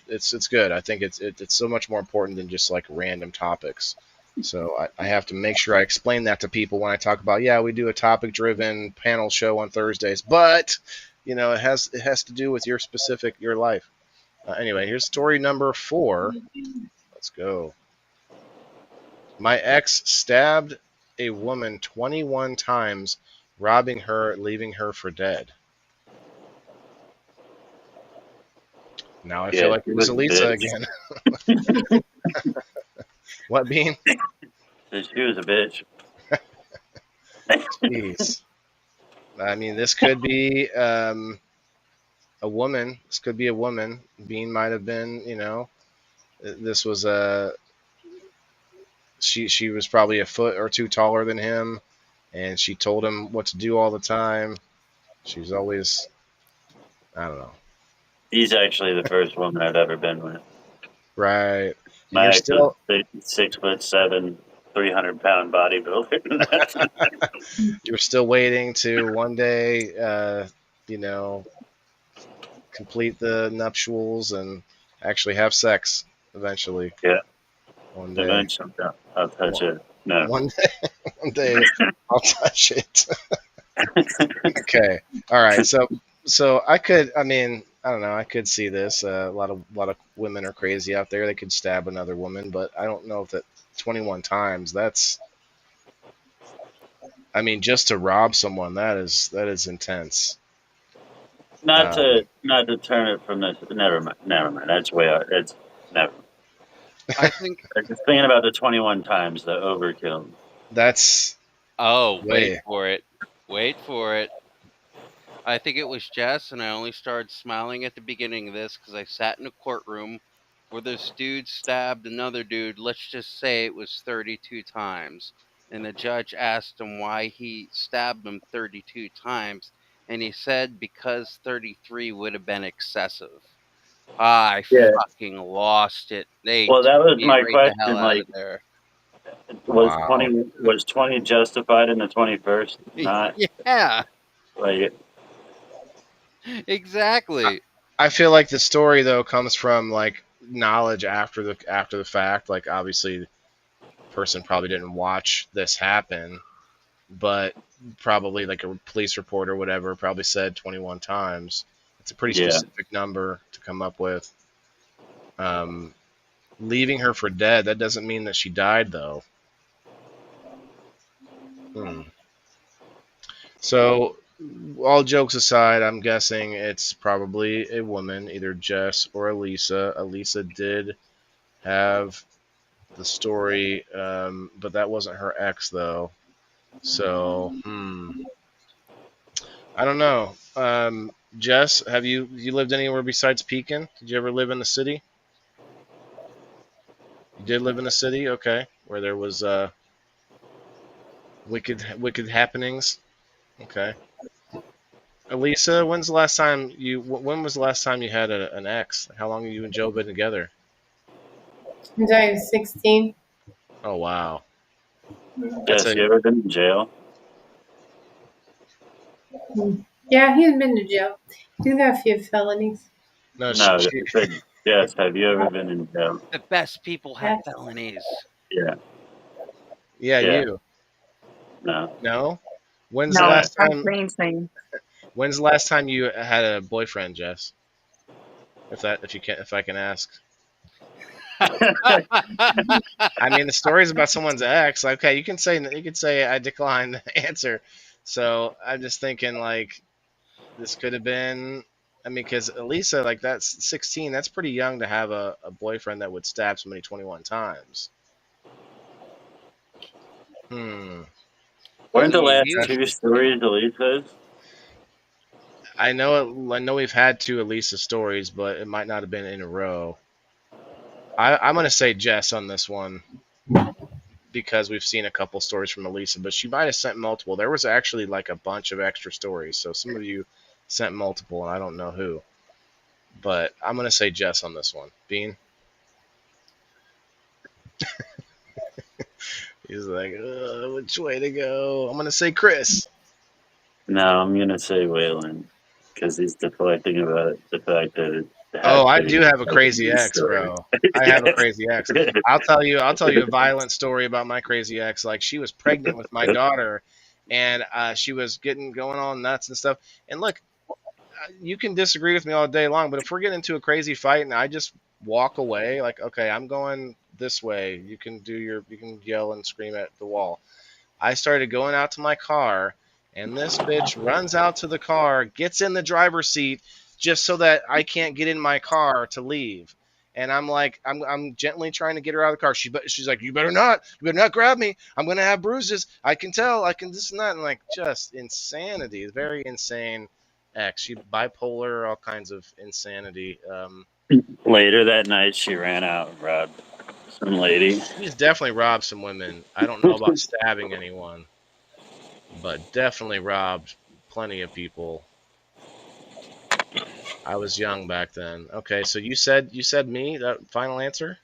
it's good. I think it's so much more important than just like random topics. So I have to make sure I explain that to people when I talk about, yeah, we do a topic driven panel show on Thursdays, but it has to do with your life. Anyway, here's story number 4. Let's go. My ex stabbed a woman 21 times, robbing her, leaving her for dead. Now I feel like it was Elisa again. What, Bean? She was a bitch. Jeez. I mean, this could be a woman. This could be a woman. Bean might have been, this was she was probably a foot or two taller than him, and she told him what to do all the time. She's always, I don't know. He's actually the first woman I've ever been with. Right. My You're ex still was 6'7", 300-pound bodybuilder. you're still waiting to one day, complete the nuptials and actually have sex eventually. Yeah. One day. Eventually, I'll touch it. No. One day I'll touch it. Okay. All right. So I could. I mean, I don't know. I could see this. A lot of women are crazy out there. They could stab another woman, but I don't know if that 21 times. That's. I mean, just to rob someone, that is intense. Not to turn it from this. Never mind. That's way out. It's never. I think. I'm just thinking about the 21 times the overkill. That's. Oh, wait for it. Wait for it. I think it was Jess, and I only started smiling at the beginning of this because I sat in a courtroom where this dude stabbed another dude. Let's just say it was 32 times. And the judge asked him why he stabbed him 32 times. And he said because 33 would have been excessive. I fucking lost it. That was my question. Like, there. Was 20 justified in the 21st? Not. Yeah. Like. Exactly. I feel like the story though comes from like knowledge after the fact. Like obviously, the person probably didn't watch this happen, but probably like a police report or whatever probably said 21 times. It's a pretty specific number to come up with. Leaving her for dead. That doesn't mean that she died though. So. All jokes aside, I'm guessing it's probably a woman, either Jess or Elisa. Elisa did have the story, but that wasn't her ex, though. So, I don't know. Jess, have you lived anywhere besides Pekin? Did you ever live in the city? You did live in the city? Okay. Where there was wicked happenings? Okay. Elisa, when was the last time you had an ex? How long have you and Joe been together? Since I was 16. Oh wow, that's Jess, a you ever been in jail? Yeah, he's been to jail. He's got a few felonies. no. No, I said, Jess, have you ever been in jail? The best people have Yes. felonies. Yeah, Yeah, yeah, you. no. No. When's the No, last I'm time? green thing. When's the last time you had a boyfriend, Jess? If I can ask. I mean, the story's about someone's ex. Okay, you can say I decline the answer. So I'm just thinking like this could have been. I mean, because Elisa, like that's 16. That's pretty young to have a boyfriend that would stab somebody 21 times. Hmm. Weren't the He, last he, two stories Elisa's? I know we've had two Elisa stories, but it might not have been in a row. I'm gonna say Jess on this one because we've seen a couple stories from Elisa, but she might have sent multiple. There was actually like a bunch of extra stories, so some of you sent multiple, and I don't know who. But I'm gonna say Jess on this one. Bean, he's like, which way to go? I'm gonna say Chris. No, I'm gonna say Waylon because he's deflecting about the fact that it Oh, has I to do be have a a crazy news ex, story. bro. I have a crazy ex. I'll tell you a violent story about my crazy ex. Like she was pregnant with my daughter, and she was going all nuts and stuff. And look, you can disagree with me all day long, but if we're getting into a crazy fight and I just walk away, like, okay, I'm going this way. You can yell and scream at the wall. I started going out to my car, and this bitch runs out to the car, gets in the driver's seat just so that I can't get in my car to leave. And I'm like, I'm gently trying to get her out of the car. She's like, you better not grab me. I'm gonna have bruises. I can tell. I can this and that. And like, just insanity. Very insane ex. She bipolar, all kinds of insanity. Later that night, she ran out and robbed some lady. She's definitely robbed some women. I don't know about stabbing anyone, but definitely robbed plenty of people. I was young back then. Okay, so you said me, that final answer?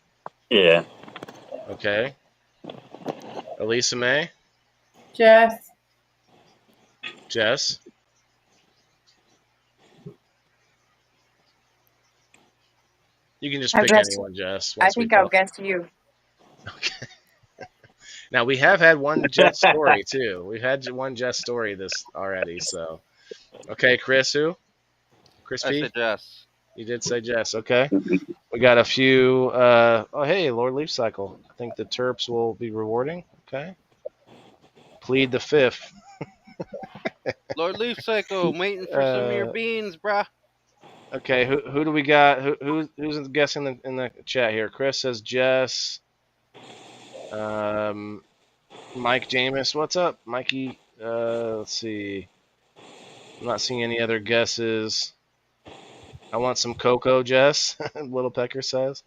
Yeah, Okay. Elisa May? Jess. Jess? You can just I pick guess anyone, Jess, I once we think I'll tell. guess you. Okay. Now we have had one Jess story too. We've had one Jess story this already, so okay, Chris who? Chris I P? said yes. You did say Jess, okay. We got a few oh hey, Lord Leaf Cycle. I think the Terps will be rewarding. Okay. Plead the fifth. Lord Leaf Cycle, I'm waiting for some of your Uh, beans, bruh. Okay, who do we got? Who's guessing in the chat here? Chris says Jess. Um, Mike Jamis, what's up, Mikey? Let's see. I'm not seeing any other guesses. I want some cocoa, Jess. Little Pecker says.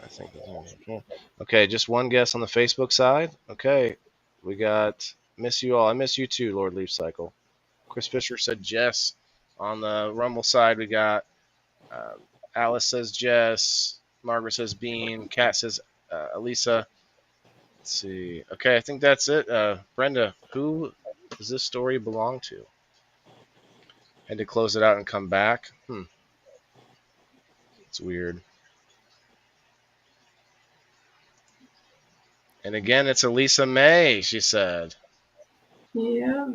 I think. Okay, just one guess on the Facebook side. Okay, we got miss you all. I miss you too, Lord Leaf Cycle. Chris Fisher said Jess. On the Rumble side, we got uh, Alice says Jess. Margaret says Bean. Kat says Elisa. Let's see. Okay, I think that's it. Brenda, who does this story belong to? Had to close it out and come back. It's weird. And again, it's Elisa May, she said. Yeah.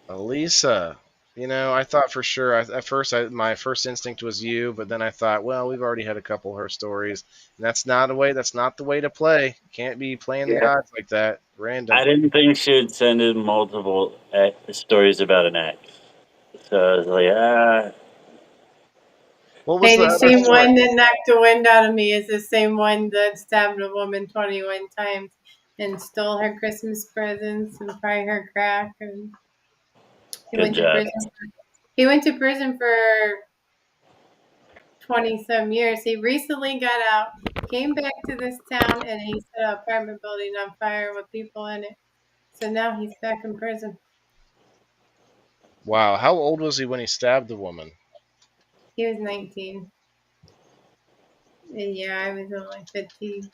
Elisa. You know, I thought for sure. At first, my first instinct was you, but then I thought, well, we've already had a couple of her stories, and that's not the way. That's not the way to play. Can't be playing the odds like that. Random. I didn't think she would send in multiple stories about an ex. So I was like, What was Hey, the the other same story? one that knocked the wind out of me is the same one that stabbed a woman 21 times and stole her Christmas presents and probably her crack. And he good went to job. prison. He went to prison for 20-some years. He recently got out, came back to this town, and he set an apartment building on fire with people in it. So now he's back in prison. Wow. How old was he when he stabbed the woman? He was 19. And yeah, I was only 15.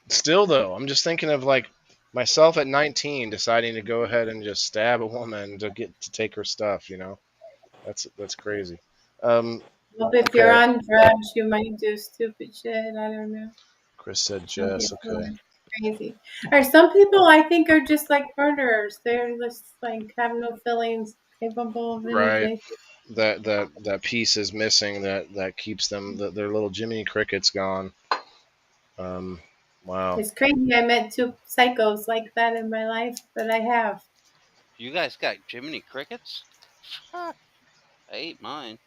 Still, though, I'm just thinking of like myself at 19 deciding to go ahead and just stab a woman to get to take her stuff. You know, that's crazy. Well, if you're on drugs, you might do stupid shit. I don't know. Chris said Some Jess. people Okay. are crazy. Or some people, I think, are just like murderers. They're just like have no feelings, capable of Right. anything. That piece is missing that keeps them their little Jiminy Cricket's gone. Wow. It's crazy. I met 2 psychos like that in my life, but I have. You guys got Jiminy Crickets? I ate mine.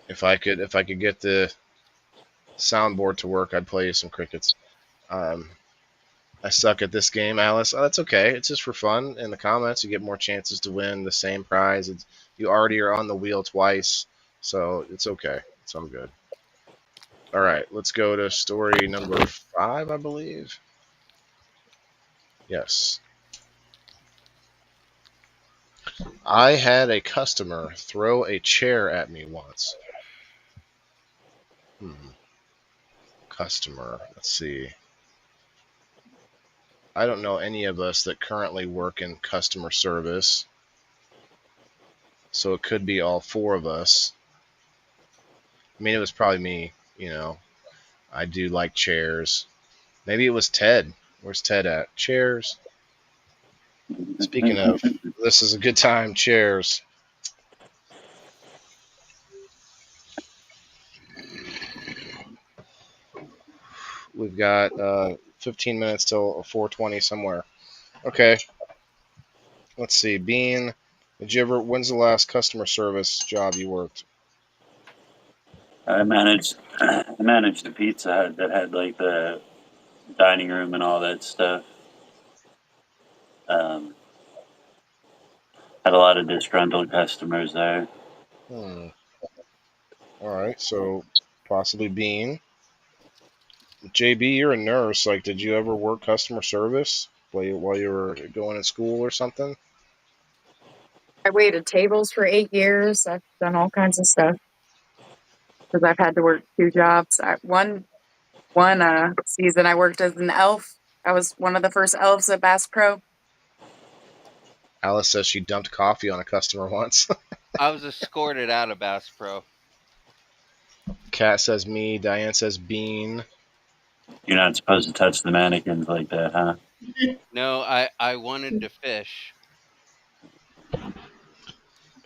If I could get the soundboard to work, I'd play you some crickets. I suck at this game, Alice. Oh, that's okay. It's just for fun. In the comments, you get more chances to win the same prize. You already are on the wheel twice, so it's okay. So I'm good. All right, let's go to story number 5, I believe. Yes. I had a customer throw a chair at me once. Customer. Let's see. I don't know any of us that currently work in customer service, so it could be all 4 of us. I mean, it was probably me, you know. I do like chairs. Maybe it was Ted. Where's Ted at? Chairs. Speaking of, this is a good time. Chairs. We've got 15 minutes till 4:20 somewhere. Okay. Let's see. Bean, when's the last customer service job you worked? I managed a Pizza Hut that had like the dining room and all that stuff. Had a lot of disgruntled customers there. All right, so possibly Bean. JB, you're a nurse. Like, did you ever work customer service while you were going to school or something? I waited tables for 8 years. I've done all kinds of stuff because I've had to work 2 jobs. One season I worked as an elf. I was one of the first elves at Bass Pro. Alice says she dumped coffee on a customer once. I was escorted out of Bass Pro. Kat says me. Diane says Bean. You're not supposed to touch the mannequins like that, huh? No, I wanted to fish.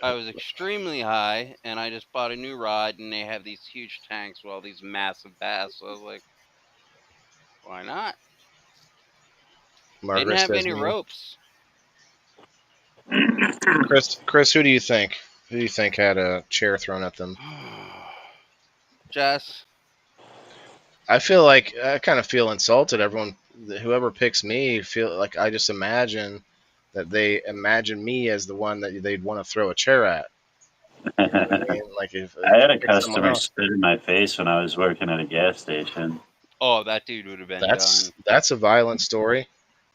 I was extremely high, and I just bought a new rod, and they have these huge tanks with all these massive bass. So I was like, why not? Margaret Didn't have says any me. ropes. Chris, who do you think? Who do you think had a chair thrown at them? Jess. I feel like I kind of feel insulted. Whoever picks me, feel like I just imagine that they imagine me as the one that they'd want to throw a chair at. You know what I mean? Like if I had a pick someone customer else. spit in my face when I was working at a gas station. Oh, that dude would have been done. That's a violent story.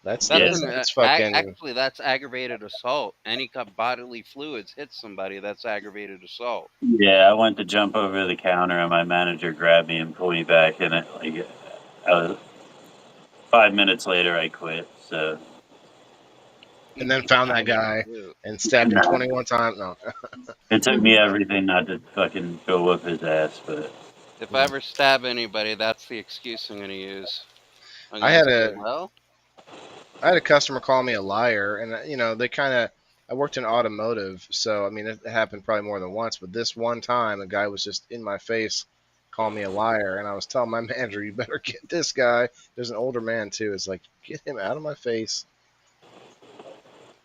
That's fucking. Actually, that's aggravated assault. Any bodily fluids hit somebody, that's aggravated assault. Yeah, I went to jump over the counter, and my manager grabbed me and pulled me back. And I was 5 minutes later, I quit. So. And then found that guy and stabbed him 21 times. No. It took me everything not to fucking go whoop his ass, but. If I ever stab anybody, that's the excuse I'm going to use. I had a customer call me a liar, and you know I worked in automotive, so I mean it happened probably more than once, but this one time a guy was just in my face calling me a liar, and I was telling my manager, you better get this guy. There's an older man too. It's like, get him out of my face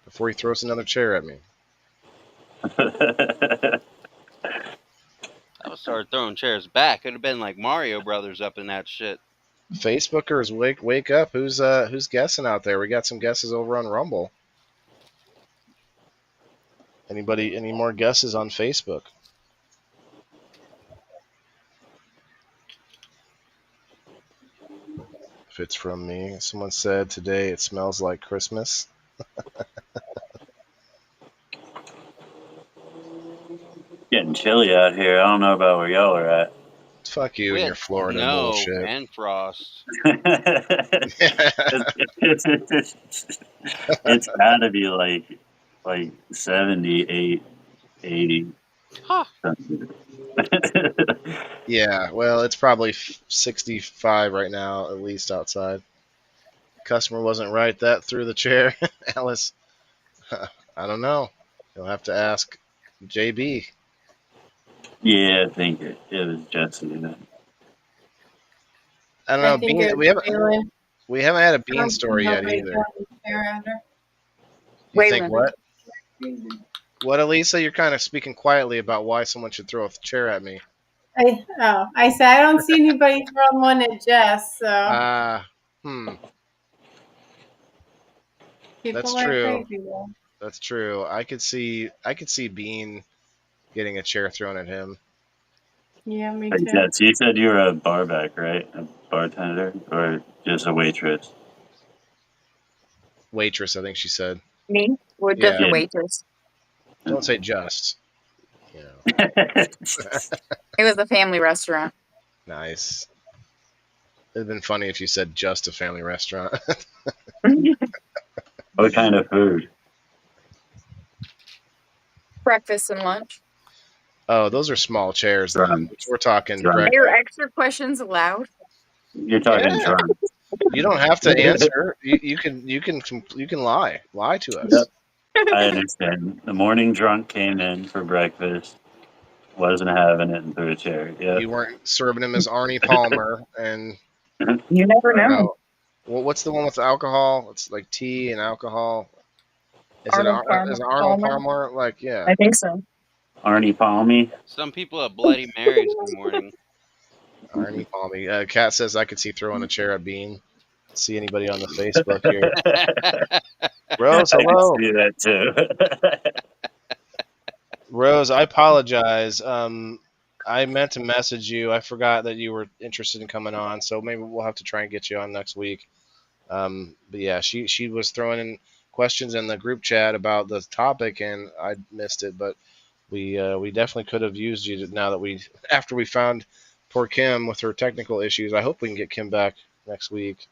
before he throws another chair at me. I would start throwing chairs back. It'd have been like Mario Brothers up in that shit. Facebookers, wake up! Who's guessing out there? We got some guesses over on Rumble. Anybody? Any more guesses on Facebook? if it's from me. Someone said today it smells like Christmas. Getting chilly out here. I don't know about where y'all are at. Fuck you We and had your Florida snow bullshit. and frost. It's gotta be like 78, 80. Huh. Yeah, well, it's probably 65 right now, at least outside. Customer wasn't right. That threw the chair. Alice, I don't know. You'll have to ask JB. Yeah, I think it was Jesse. I don't I know. think Bean, it was Waylon. we haven't had a I Bean don't story see yet nobody either. throwing a chair at her. You think Waylon. what? What, Elisa? You're kind of speaking quietly about why someone should throw a chair at me. I said I don't see anybody throwing one at Jess, so people That's are true. crazy though. That's true. I could see Bean getting a chair thrown at him. Yeah, me Hey, too. Jess, you said you were a barback, right? A bartender or just a waitress? Waitress, I think she said. Me? We're just Yeah. a waitress. Don't say just. You know. It was a family restaurant. Nice. It'd been funny if you said just a family restaurant. What kind of food? Breakfast and lunch. Oh, those are small chairs then. Drunk. We're talking Drunk. breakfast. Are extra questions allowed? You're talking Yeah. drunk. You don't have to answer. You can lie to us. Yep. I understand. The morning drunk came in for breakfast, wasn't having it, and threw a chair. Yeah. You weren't serving him as Arnie Palmer and You never I don't know. know. Well, what's the one with alcohol? It's like tea and alcohol. Is Arnold it Palmer. Arnold Palmer? Like, yeah. I think so. Arnie Palmy. Some people have Bloody Marys in the morning. Arnie Palmy. Kat says I could see throwing a chair at Bean. See anybody on the Facebook here? Rose, hello. I can see that too. Rose, I apologize. I meant to message you. I forgot that you were interested in coming on, so maybe we'll have to try and get you on next week. But yeah, she was throwing in questions in the group chat about the topic, and I missed it. But we definitely could have used you now that after we found poor Kim with her technical issues. I hope we can get Kim back next week.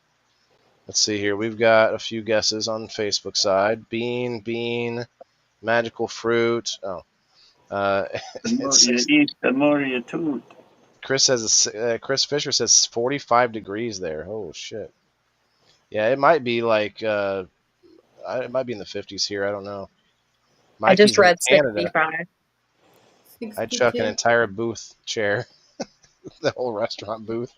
Let's see here. We've got a few guesses on the Facebook side. Bean, magical fruit. Oh. The more you eat, the more you toot. Chris Fisher says 45 degrees there. Oh shit. Yeah, it might be like it might be in the 50s here. I don't know. I just read Canada. 65. I'd chuck an entire booth chair, the whole restaurant booth.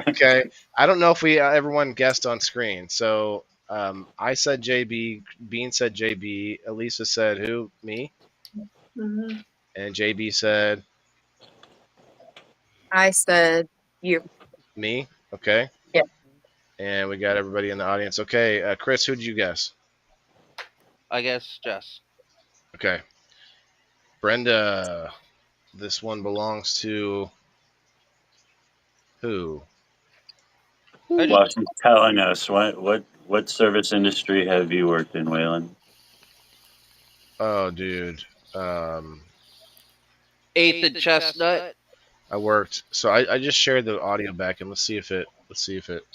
Okay, I don't know if everyone guessed on screen. So I said JB, Bean said JB, Elisa said who? Me. Mhm. And JB said I said you. me. Okay. Yeah. And we got everybody in the audience. Okay, Chris, who did you guess? I guess Jess. Okay. Brenda, this one belongs to who? While she's telling us, what service industry have you worked in, Waylon? Oh, dude. Ate the chestnut. I worked. So I just shared the audio back, and let's see if it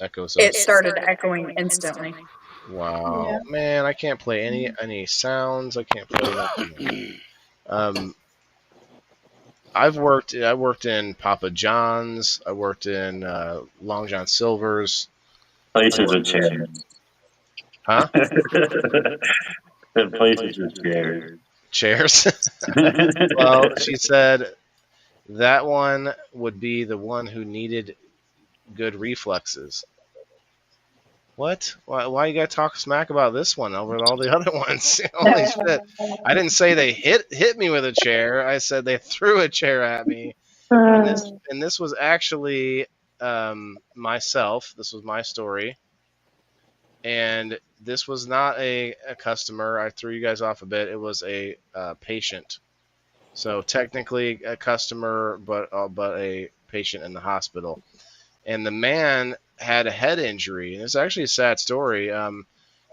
echoes. It Up. started echoing instantly. Wow, Yeah. man, I can't play any sounds. I can't play nothing. I worked in Papa John's. I worked in Long John Silver's. Places with chairs. Huh? The places with chairs. Chairs. Well, she said that one would be the one who needed good reflexes. What? Why you gotta talk smack about this one over all the other ones? Holy shit! I didn't say they hit me with a chair. I said they threw a chair at me, and this was actually myself. This was my story, and this was not a customer. I threw you guys off a bit. It was a patient. So technically a customer, but a patient in the hospital. And the man had a head injury, and it's actually a sad story.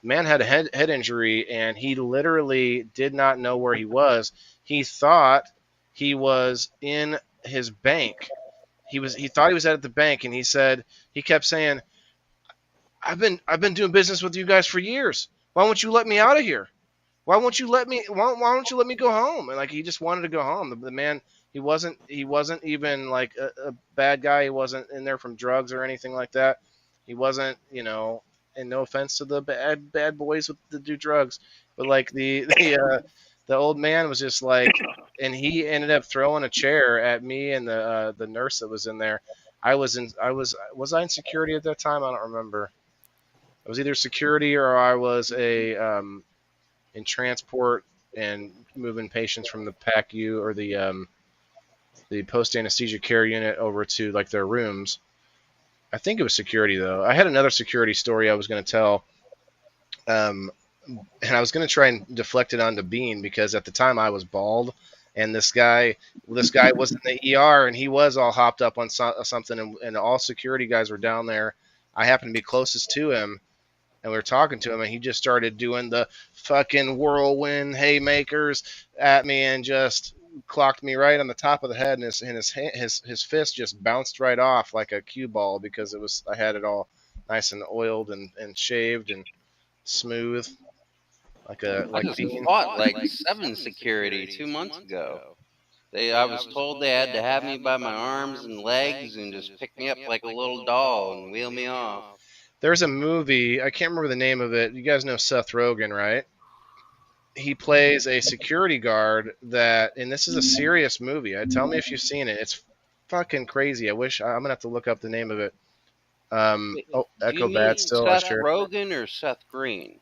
Man had a head injury, and he literally did not know where he was. He thought he was in his bank. He thought he was at the bank, and he kept saying, I've been doing business with you guys for years. Why won't you let me out of here? Why don't you let me go home? And like he just wanted to go home. The man, he wasn't even like a bad guy. He wasn't in there from drugs or anything like that. He wasn't, and no offense to the bad boys that do drugs, but like the old man was just like, and he ended up throwing a chair at me and the nurse that was in there. Was I in security at that time? I don't remember. I was either security or I was in transport and moving patients from the PACU or the post anesthesia care unit over to like their rooms. I think it was security though. I had another security story I was going to tell, and I was going to try and deflect it onto Bean because at the time I was bald, and this guy was in the ER and he was all hopped up on something, and all security guys were down there. I happened to be closest to him, and we were talking to him, and he just started doing the fucking whirlwind haymakers at me and just clocked me right on the top of the head, and his fist just bounced right off like a cue ball because I had it all nice and oiled and shaved and smooth like I just Bean. fought like 7 security 2 months ago. I was told they had to have me by my arms and legs and just pick me up like a little doll and wheel me off. There's a movie, I can't remember the name of it. You guys know Seth Rogen, right? He plays a security guard and this is a serious movie. Tell me if you've seen it. It's fucking crazy. I'm gonna have to look up the name of it. Echo bad still. Seth Rogen or Seth Green?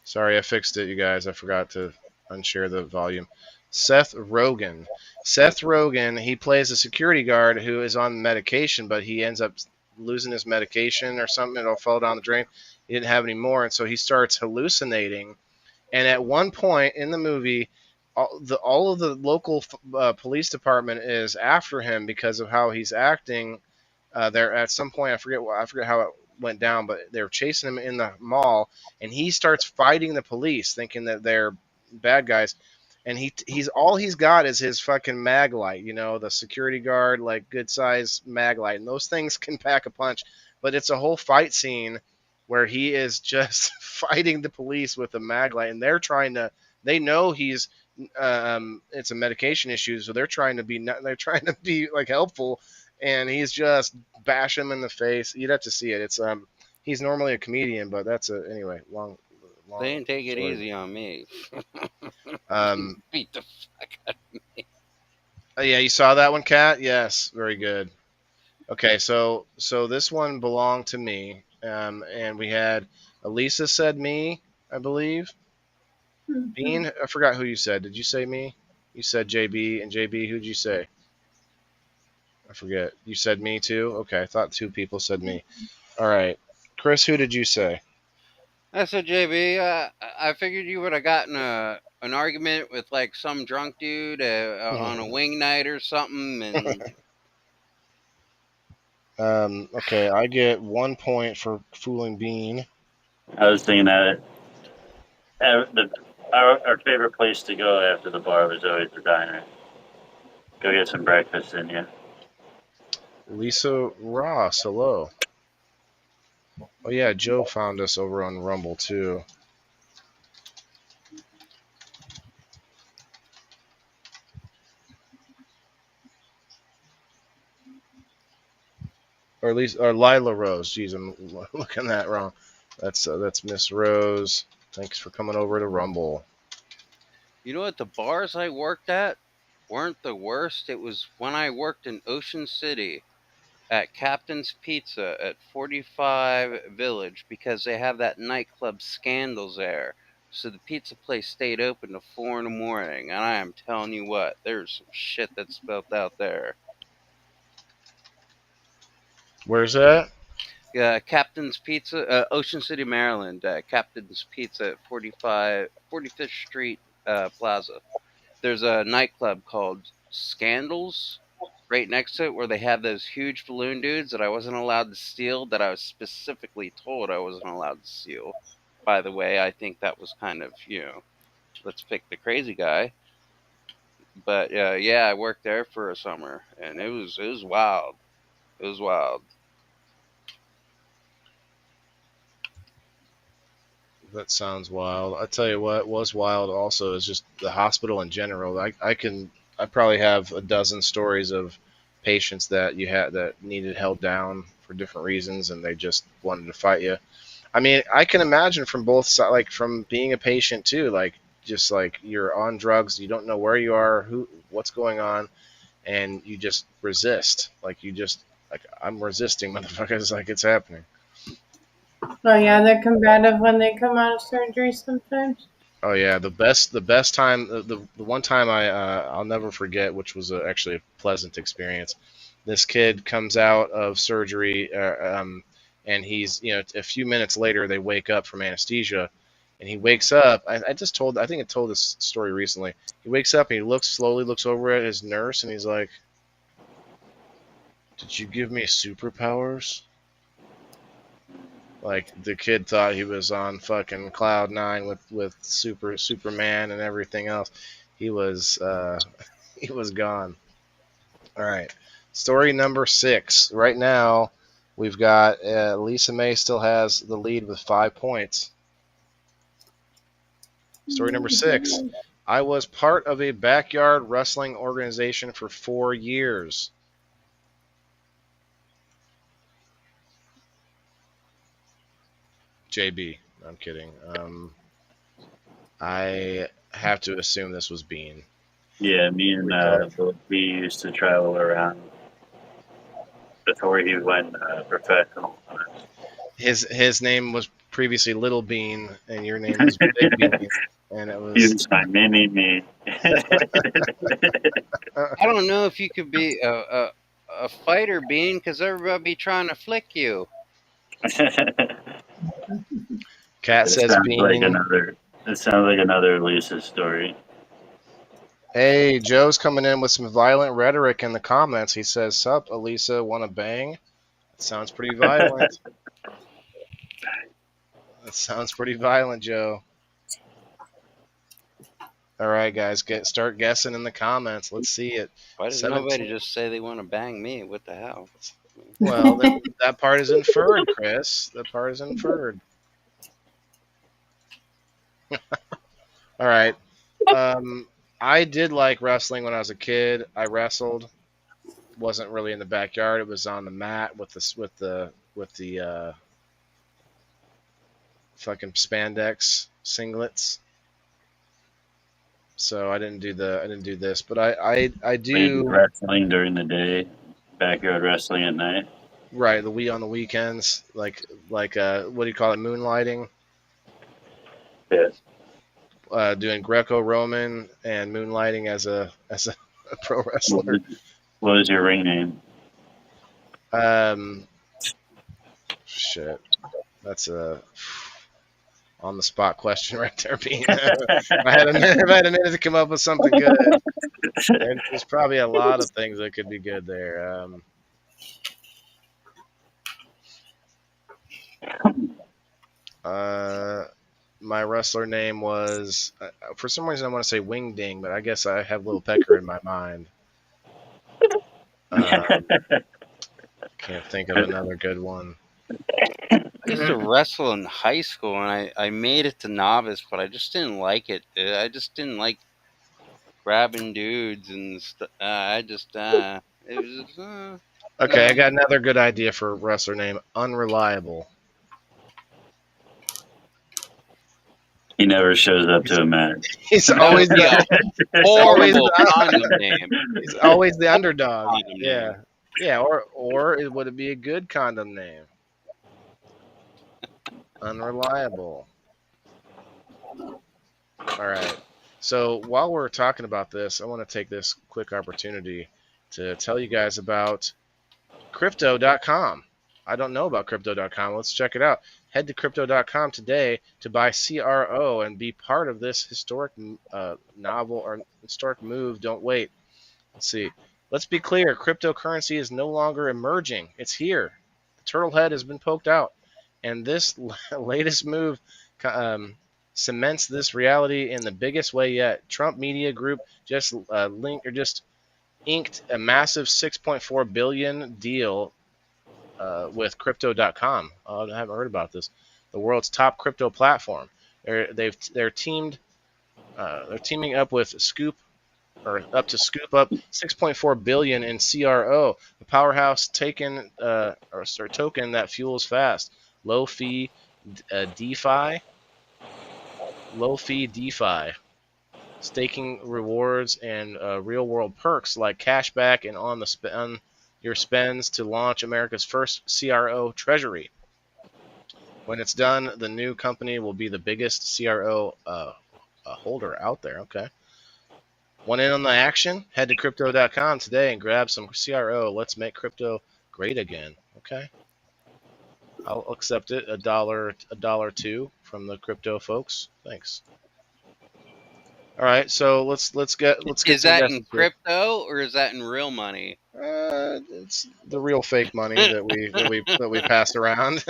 Sorry, I fixed it, you guys. I forgot to unshare the volume. Seth Rogen. Seth Rogen, he plays a security guard who is on medication, but he ends up losing his medication or something. It all fell down the drain. He didn't have any more, and so he starts hallucinating. And at one point in the movie, all of the local police department is after him because of how he's acting. There at some point, I forget how it went down, but they were chasing him in the mall, and he starts fighting the police, thinking that they're bad guys. And he's got is his fucking mag light, the security guard, like good size mag light. And those things can pack a punch, but it's a whole fight scene where he is just fighting the police with a mag light, and they know he's, it's a medication issue. So they're trying to be like helpful, and he's just bashing him in the face. You'd have to see it. It's, he's normally a comedian, but anyway, long. They didn't take it easy on me. Beat the fuck out of me. Yeah, you saw that one, Kat? Yes, very good. Okay, so this one belonged to me, and we had Elisa said me, I believe. Mm-hmm. Bean, I forgot who you said. Did you say me? You said JB, and JB, who'd you say? I forget. You said me too? Okay, I thought 2 people said me. All right. Chris, who did you say? I said, JB, I figured you would have gotten an argument with like some drunk dude on a wing night or something. And okay, I get 1 point for fooling Bean. I was thinking that our favorite place to go after the bar was always the diner. Go get some breakfast in you. Lisa Ross, hello. Oh yeah, Joe found us over on Rumble too. Or at least, or Lila Rose. Jeez, I'm looking at that wrong. That's Miss Rose. Thanks for coming over to Rumble. You know what? The bars I worked at weren't the worst. It was when I worked in Ocean City at Captain's Pizza at 45 Village, because they have that nightclub Scandals there. So the pizza place stayed open to 4 in the morning. And I am telling you what, there's some shit that's spelt out there. Where's that? Captain's Pizza, Ocean City, Maryland. Captain's Pizza at 45th Street Plaza. There's a nightclub called Scandals. right next to it where they had those huge balloon dudes that I wasn't allowed to steal, that I was specifically told I wasn't allowed to steal. By the way, I think that was kind of, let's pick the crazy guy. But yeah, I worked there for a summer, and it was wild. It was wild. That sounds wild. I tell you what was wild also is just the hospital in general. I probably have a dozen stories of patients that you had that needed held down for different reasons and they just wanted to fight you. I mean, I can imagine from both sides, like from being a patient too, like just like you're on drugs, you don't know where you are, what's going on, and you just resist. Like you just like I'm resisting, motherfuckers, like it's happening. Oh yeah, they're combative when they come out of surgery sometimes. Oh yeah, the best time the one time I'll never forget, which was actually a pleasant experience. This kid comes out of surgery, and he's a few minutes later they wake up from anesthesia, and he wakes up. I think I told this story recently. He wakes up and he slowly looks over at his nurse and he's like, "Did you give me superpowers?" Like the kid thought he was on fucking cloud nine with Superman and everything else. He was he was gone. All right, story number 6. Right now, we've got Lisa May still has the lead with 5 points. Story number 6. I was part of a backyard wrestling organization for 4 years. JB. I'm kidding. I have to assume this was Bean. Yeah, me and we used to travel around before he went professional. His name was previously Little Bean, and your name was Big Bean, and it He was. was my mini me. I don't know if you could be a fighter, Bean, because everybody be trying to flick you. Cat says Bean. It sounds like another Lisa story. Hey, Joe's coming in with some violent rhetoric in the comments. He says, "Sup, Elisa, wanna bang?" That sounds pretty violent. That sounds pretty violent, Joe. All right, guys, start guessing in the comments. Let's see it. Why does 17 nobody just say they want to bang me? What the hell? Well, that part is inferred, Chris. That part is inferred. All right. I did like wrestling when I was a kid. I wrestled. Wasn't really in the backyard. It was on the mat with the fucking spandex singlets. So I didn't do this, but I do wrestling during the day, backyard wrestling at night. Right, on the weekends, like what do you call it, moonlighting? Yeah. Doing Greco-Roman and moonlighting as a pro wrestler. What was your ring name? Shit, that's a on the spot question right there, Bean. If I had a minute to come up with something good. There's probably a lot of things that could be good there. My wrestler name was, for some reason I want to say Wing Ding, but I guess I have Little Pecker in my mind. Can't think of another good one. I used to wrestle in high school, and I made it to novice, but I just didn't like it. I just didn't like grabbing dudes and stuff. It was just, Okay, I got another good idea for a wrestler name. Unreliable. He never shows up to a match. He's always horrible condom name. He's always the underdog. Condom Yeah. name. Yeah, or would it be a good condom name? Unreliable. All right. So while we're talking about this, I want to take this quick opportunity to tell you guys about Crypto.com. I don't know about Crypto.com. Let's check it out. Head to Crypto.com today to buy CRO and be part of this historic novel or historic move. Don't wait. Let's see. Let's be clear, cryptocurrency is no longer emerging. It's here. The turtle head has been poked out. And this latest move cements this reality in the biggest way yet. Trump Media Group just inked a massive $6.4 billion deal with Crypto.com. I haven't heard about this. The world's top crypto platform. They're teaming up with Scoop up 6.4 billion in CRO, the powerhouse token that fuels fast, low fee DeFi, staking rewards and real world perks like cashback and on your spends to launch America's first CRO treasury. When it's done, the new company will be the biggest CRO holder out there. Okay. Want in on the action? Head to crypto.com today and grab some CRO. Let's make crypto great again. Okay. I'll accept it. $1 from the crypto folks. Thanks. All right, so let's get. Is that in crypto or is that in real money? It's the real fake money that we pass around.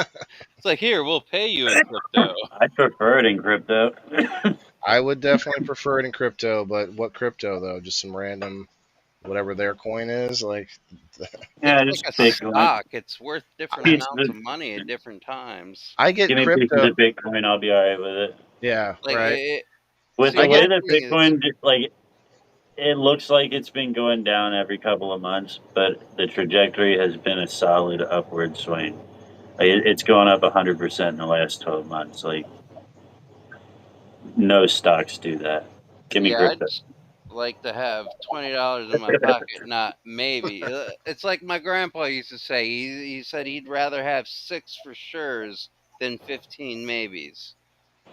It's like, here, we'll pay you in crypto. I prefer it in crypto. I would definitely prefer it in crypto, but what crypto though? Just some random, whatever their coin is, like. Yeah, It's just like a Bitcoin. stock. It's worth different amounts of money at different times. I get Give me crypto. pieces of Bitcoin, I'll be alright with it. Yeah, Like, right. With see, the way one that thing is- Bitcoin, like, it looks like it's been going down every couple of months, but the trajectory has been a solid upward swing. Like, it's gone up 100% in the last 12 months. Like, no stocks do that. Give me yeah, I'd crypto. just like to have $20 in my pocket, not maybe. It's like my grandpa used to say. He said he'd rather have 6 for sures than 15 maybes.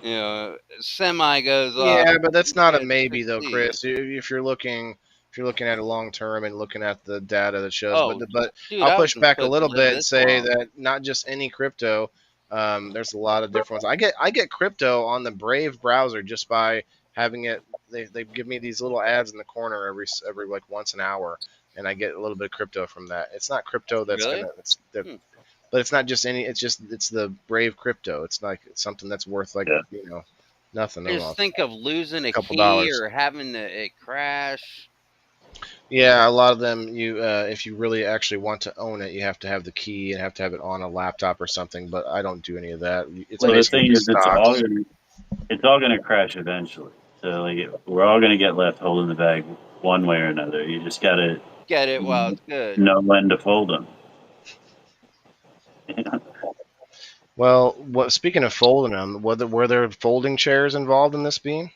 You know, semi goes off. Yeah, but that's not a It's maybe though, 15. Chris. If you're looking at it long term and looking at the data that shows, but Dude, I'll I push wasn't back a supposed to little live bit and this say long. that not just any crypto. There's a lot of different ones. I get crypto on the Brave browser just by having it. They give me these little ads in the corner every like once an hour, and I get a little bit of crypto from that. It's not crypto that's Really? but it's not just any. It's the Brave crypto. It's like something that's worth like Yeah. nothing. Just think of losing a couple key dollars. or having it crash. Yeah, a lot of them if you really actually want to own it, you have to have the key and have to have it on a laptop or something. But I don't do any of that. It's Well, the basically thing is, just stocks. it's all gonna crash eventually. So, like, we're all gonna get left holding the bag one way or another. You just gotta Get it while it's good. know when to fold them. Well, speaking of folding them, were there folding chairs involved in this beam?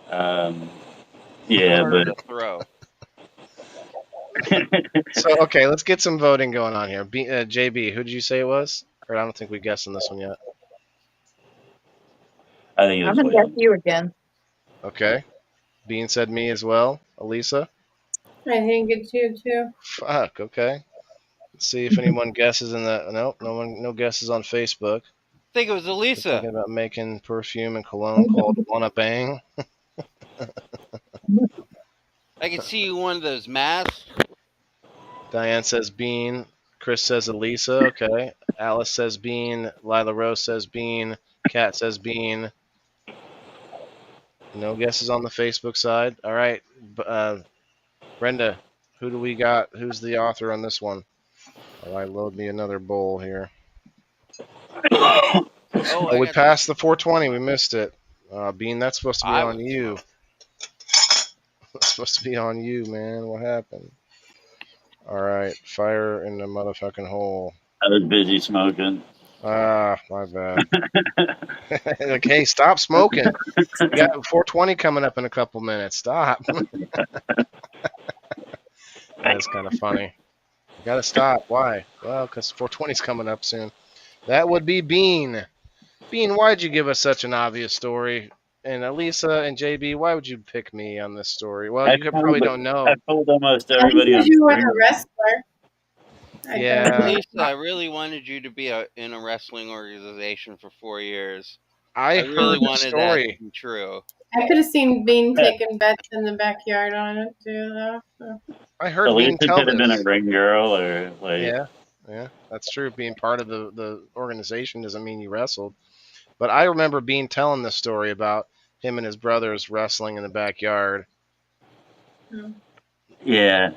Yeah, Hard but to throw. So okay, let's get some voting going on here. JB, who did you say it was? Or I don't think we guessed on this one yet. I think I'm it's gonna guess you again. Okay, Bean said me as well. Elisa, I think it's you too. fuck. Okay, let's see if anyone guesses in the. Nope, no guesses on Facebook. I think it was We're Elisa. thinking about making perfume and cologne called Wanna Bang. I can see you one of those masks. Diane says Bean. Chris says Elisa. Okay. Alice says Bean. Lila Rose says Bean. Kat says Bean. No guesses on the Facebook side. All right. Brenda, who do we got? Who's the author on this one? All right, load me another bowl here. Oh, we passed the 420. We missed it. Bean, that's supposed to be on you. That's supposed to be on you, man. What happened? All right, fire in the motherfucking hole. I was busy smoking. Ah, my bad. Like, hey, stop smoking. We got 420 coming up in a couple minutes. Stop. That's kind of funny. You gotta stop. Why? Well, because 420's coming up soon. That would be Bean. Bean, why'd you give us such an obvious story? And Elisa and JB, why would you pick me on this story? Well, you probably don't know. I told almost everybody on You were stream. a wrestler. Yeah. Lisa, I really wanted you to be in a wrestling organization for 4 years. I really heard the wanted that story. to be true. I could have seen Bean Yeah. taking bets in the backyard on it too, though. So. I heard At Bean least it tell could have been a this. ring girl or like. Yeah, that's true. Being part of the organization doesn't mean you wrestled. But I remember Bean telling this story about him and his brothers wrestling in the backyard. Yeah.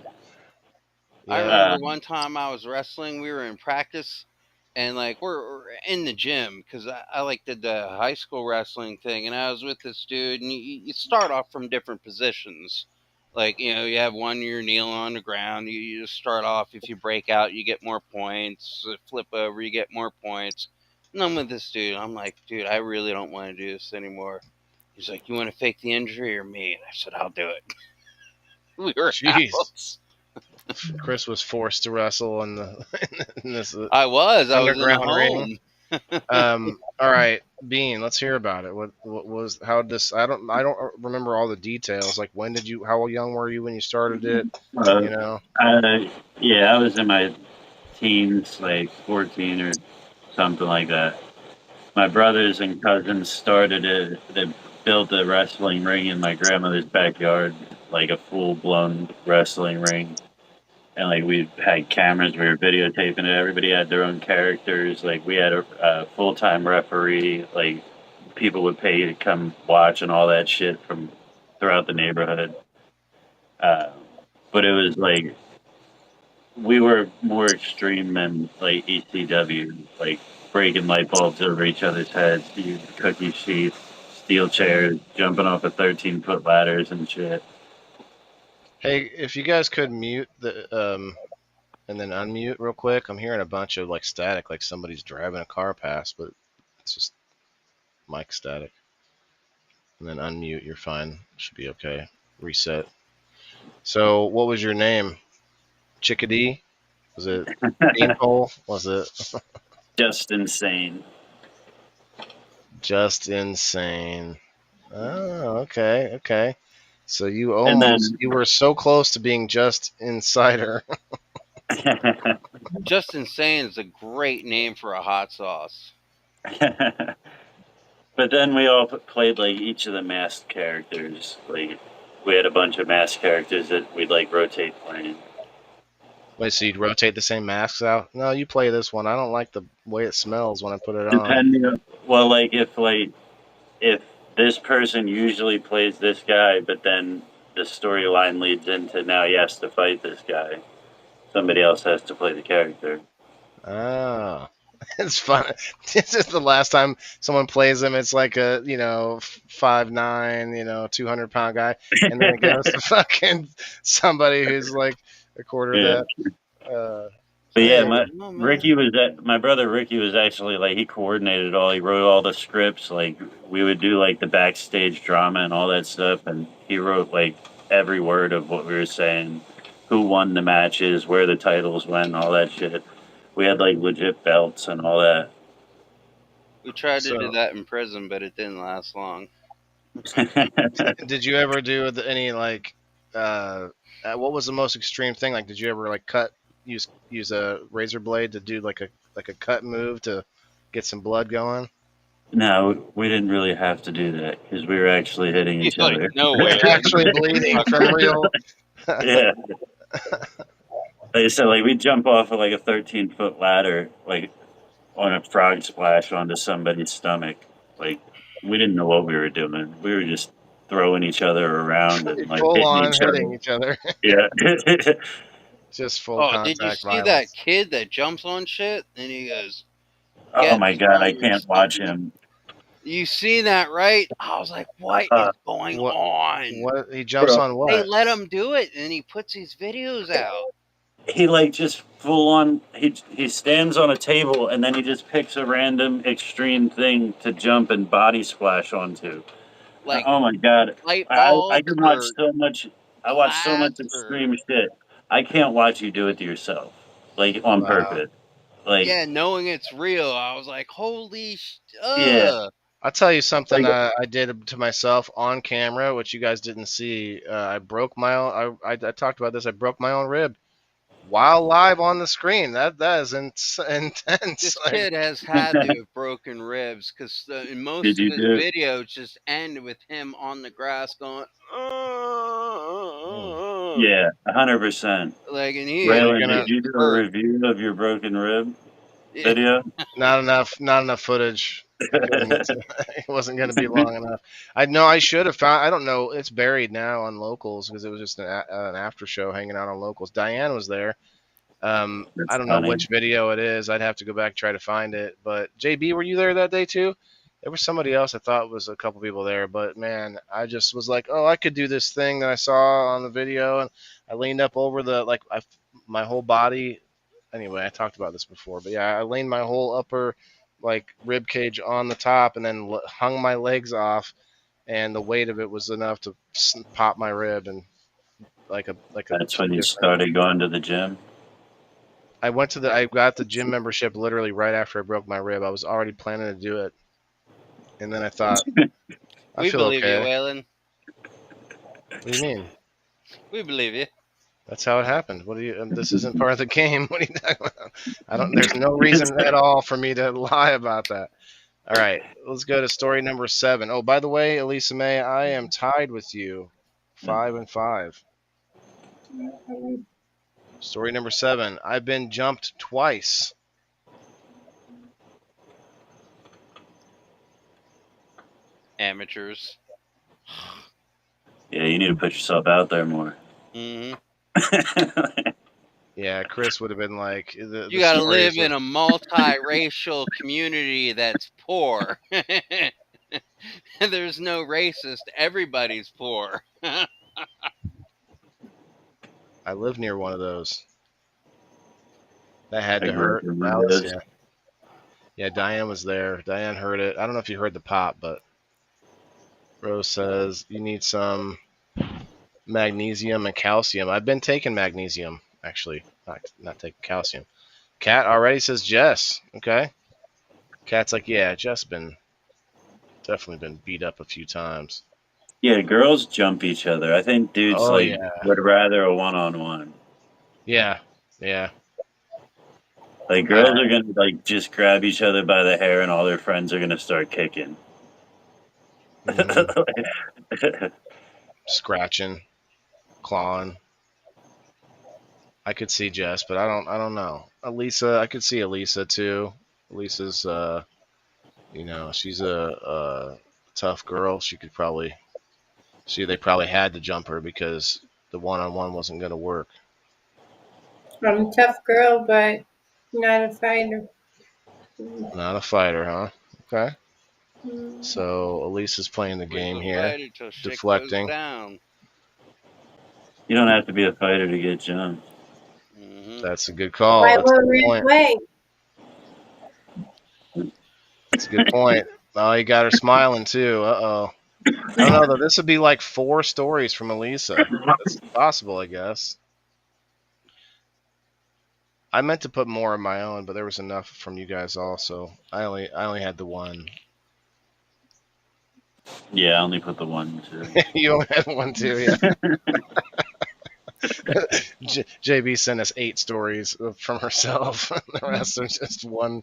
I Yeah. remember one time I was wrestling. We were in practice, and like we're in the gym because I like did the high school wrestling thing, and I was with this dude, and you start off from different positions. Like you have one you're kneeling on the ground. You just start off. If you break out, you get more points. Flip over, you get more points. And I'm with this dude. I'm like, dude, I really don't want to do this anymore. He's like, you want to fake the injury or me? And I said, I'll do it. We were Jeez. out. Chris was forced to wrestle in this I was in the underground home. ring. All right, Bean, let's hear about it. What was how this? I don't remember all the details. Like when did you? How young were you when you started it? You know. Yeah, I was in my teens, like 14 or something like that. My brothers and cousins started it. They built a wrestling ring in my grandmother's backyard, like a full blown wrestling ring. And like we had cameras, we were videotaping it. Everybody had their own characters. Like we had a full time referee. Like people would pay to come watch and all that shit from throughout the neighborhood. Uh, but it was like we were more extreme than like ECW, like breaking light bulbs over each other's heads, using cookie sheets, steel chairs, jumping off of 13-foot ladders and shit. Hey, if you guys could mute the and then unmute real quick. I'm hearing a bunch of like static, like somebody's driving a car past, but it's just mic static. And then unmute, you're fine. Should be okay. Reset. So, what was your name? Chickadee? Was it Beanpole? Was it Just insane. Just Insane? Oh, okay. So you And then- you were so close to being Just Insider. Just Insane is a great name for a hot sauce. But then we all played like each of the masked characters. Like we had a bunch of masked characters that we'd like rotate playing. Wait, so you'd rotate the same masks out? No, you play this one. I don't like the way it smells when I put it on. Depending on, well, like if this person usually plays this guy, but then the storyline leads into now he has to fight this guy. Somebody else has to play the character. Oh, it's fun. This is the last time someone plays him. It's like a 5'9", 200-pound guy, and then it goes to fucking somebody who's like a quarter of that. But yeah, Oh, man. my brother Ricky was actually like he coordinated all. He wrote all the scripts. Like we would do like the backstage drama and all that stuff, and he wrote like every word of what we were saying, who won the matches, where the titles went, all that shit. We had like legit belts and all that. We tried to So- do that in prison, but it didn't last long. Did you ever do any like? What was the most extreme thing? Like, did you ever like use a razor blade to do like a cut move to get some blood going? No, we didn't really have to do that because we were actually hitting each Like, other. no We're way. actually bleeding from real. Yeah. Like I said, like we jump off of like a 13-foot ladder, like on a frog splash onto somebody's stomach. Like we didn't know what we were doing. We were just throwing each other around and like Full on hitting hitting each other. Yeah. Just full Oh, contact did you see violence. that kid that jumps on shit and he goes, Oh my god, I can't watch him. "You see that, right?" I was like, "What is going what- on?" What he jumps Bro, on what? They let him do it, and he puts these videos out. He like just full on. He stands on a table and then he just picks a random extreme thing to jump and body splash onto. Like Oh my god, light I bulbs can watch or so much. I watch so much flats or- extreme shit. I can't watch you do it to yourself, like on Wow. purpose. Like yeah, knowing it's real, I was like, "Holy Yeah. I'll tell you something Like- I did to myself on camera, which you guys didn't see. I broke my own. I talked about this. I broke my own rib. while live on the screen. That is intense. This Like, kid has had to have broken ribs because most Did of you his do it? videos just end with him on the grass going, Yeah, 100%. like, and he yeah, is you're Raylan, gonna did you getting do a hurt. review of your broken rib Yeah. video? not enough footage. I couldn't. It wasn't going to be long enough. I know I should have found. I don't know. It's buried now on Locals because it was just an after show hanging out on Locals. Diane was there. I That's don't know funny. which video it is. I'd have to go back and try to find it. But JB, were you there that day too? There was somebody else I thought was a couple people there, but man, I just was like, oh, I could do this thing that I saw on the video, and I leaned up over my whole body. Anyway, I talked about this before, but yeah, I leaned my whole upper like rib cage on the top, and then hung my legs off, and the weight of it was enough to pop my rib and like a That's two when you different. started going to the gym. I got the gym membership literally right after I broke my rib. I was already planning to do it, and then I thought, I We feel believe you, okay. Waylon. What do you mean? We believe you. That's how it happened. What do you? This isn't part of the game. What are you talking about? I don't. There's no reason at all for me to lie about that. All right, let's go to story number 7. Oh, by the way, Elisa May, I am tied with you, 5-5. Story number 7. I've been jumped twice. Amateurs. Yeah, you need to put yourself out there more. Hmm. Yeah, Chris would have been like, You got to live in a multiracial community that's poor. There's no racist. Everybody's poor. I live near one of those. That had I to grew up hurt. in one of Alice, those. yeah. Yeah, Diane was there. Diane heard it. I don't know if you heard the pop, but Rose says you need some magnesium and calcium. I've been taking magnesium, actually, not taking calcium. Kat already says Jess. Okay. Kat's like, yeah, Jess definitely been beat up a few times. Yeah, girls jump each other. I think dudes Oh yeah, would rather a one-on-one. yeah. Like girls are gonna just grab each other by the hair, and all their friends are gonna start kicking. Mhm. Scratching, clawing. I could see Jess, but I don't know. Elisa, I could see Elisa too. Elisa's she's a tough girl. They probably had to jump her because the one-on-one wasn't going to work. I'm a tough girl, but not a fighter. Not a fighter, huh? Okay. So Elisa's playing the game here, deflecting. Down. You don't have to be a fighter to get jumped. Mm-hmm. That's a good call. Why That's a will good we point. play? That's a good point. Oh, you got her smiling too. Uh-oh. I don't know though. This would be like 4 stories from Elisa. That's possible, I guess. I meant to put more of my own, but there was enough from you guys also. I only had the one. Yeah, I only put the one too. You only had one too, yeah. JB sent us 8 stories from herself. The rest are just one.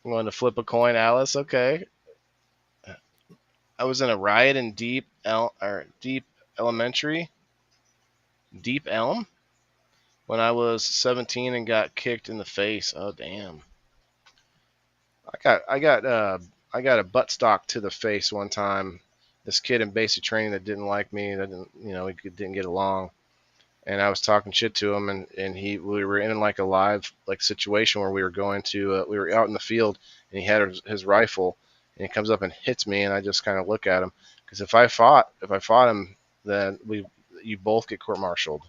Want to flip a coin, Alice? Okay. I was in a riot in Deep Elementary. Deep Elm? When I was 17 and got kicked in the face. Oh damn. I got a buttstock to the face one time. This kid in basic training that didn't like me, that we didn't get along, and I was talking shit to him, and we were in like a live situation where we were going to we were out in the field, and he had his rifle, and he comes up and hits me, and I just kind of look at him because if I fought him, then you both get court-martialed.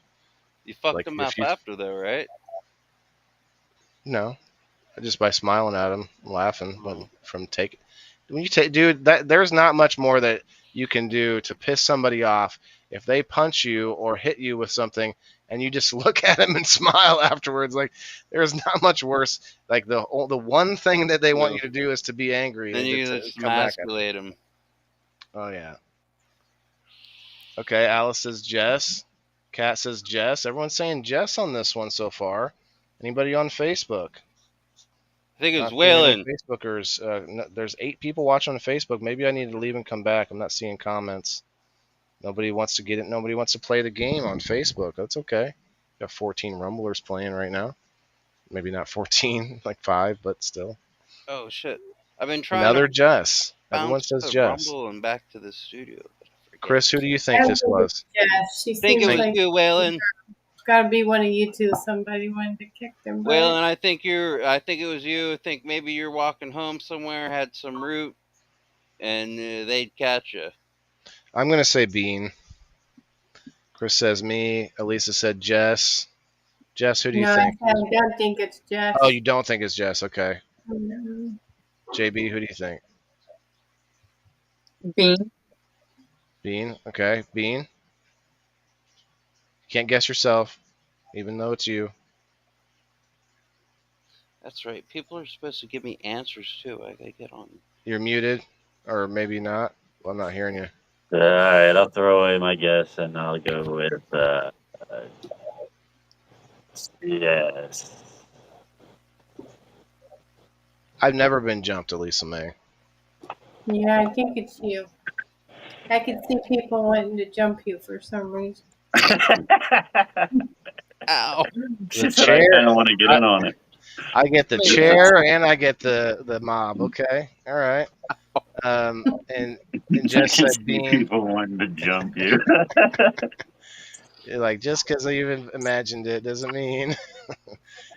You fucked him up after though, right? No, just by smiling at him, laughing from taking. When you take, dude, there's not much more that you can do to piss somebody off if they punch you or hit you with something, and you just look at them and smile afterwards. Like there's not much worse. Like the one thing that they want you to do is to be angry. Then you just emasculate them. Oh yeah. Okay, Alice says Jess. Kat says Jess. Everyone's saying Jess on this one so far. Anybody on Facebook? I think it was Not seeing any Waylon. Facebookers. No, there's 8 people watching on Facebook. Maybe I need to leave and come back. I'm not seeing comments. Nobody wants to get it. Nobody wants to play the game on Facebook. That's okay. Got 14 Rumblers playing right now. Maybe not 14, like 5, but still. Oh shit! I've been trying Another to Jess. Everyone bounce says the Jess. Rumble and back to the studio. But I forget. Chris, who do you think this was? Yes, she I think seems it was like you, Waylon. it's got to be one of you two. Somebody wanted to kick them. Waylon, I think it was you. I think maybe you're walking home somewhere, had some root, and they'd catch you. I'm going to say Bean. Chris says me. Elisa said Jess. Jess, who do you No, think? I don't think it's Jess. Oh, you don't think it's Jess? Okay. No. JB, who do you think? Bean. Bean. Okay. Bean. Can't guess yourself, even though it's you. That's right. People are supposed to give me answers too. I gotta get on. You're muted, or maybe not. Well, I'm not hearing you. All right, I'll throw away my guess and I'll go with yes. I've never been jumped, Elisa May. Yeah, I think it's you. I could see people wanting to jump you for some reason. Ow! She The said I chair. kind of want to get in on it. I get the chair and I get the mob. Okay. All right. And Jess I can said see Bean. people wanting to jump you. Like, just because I even imagined it doesn't mean.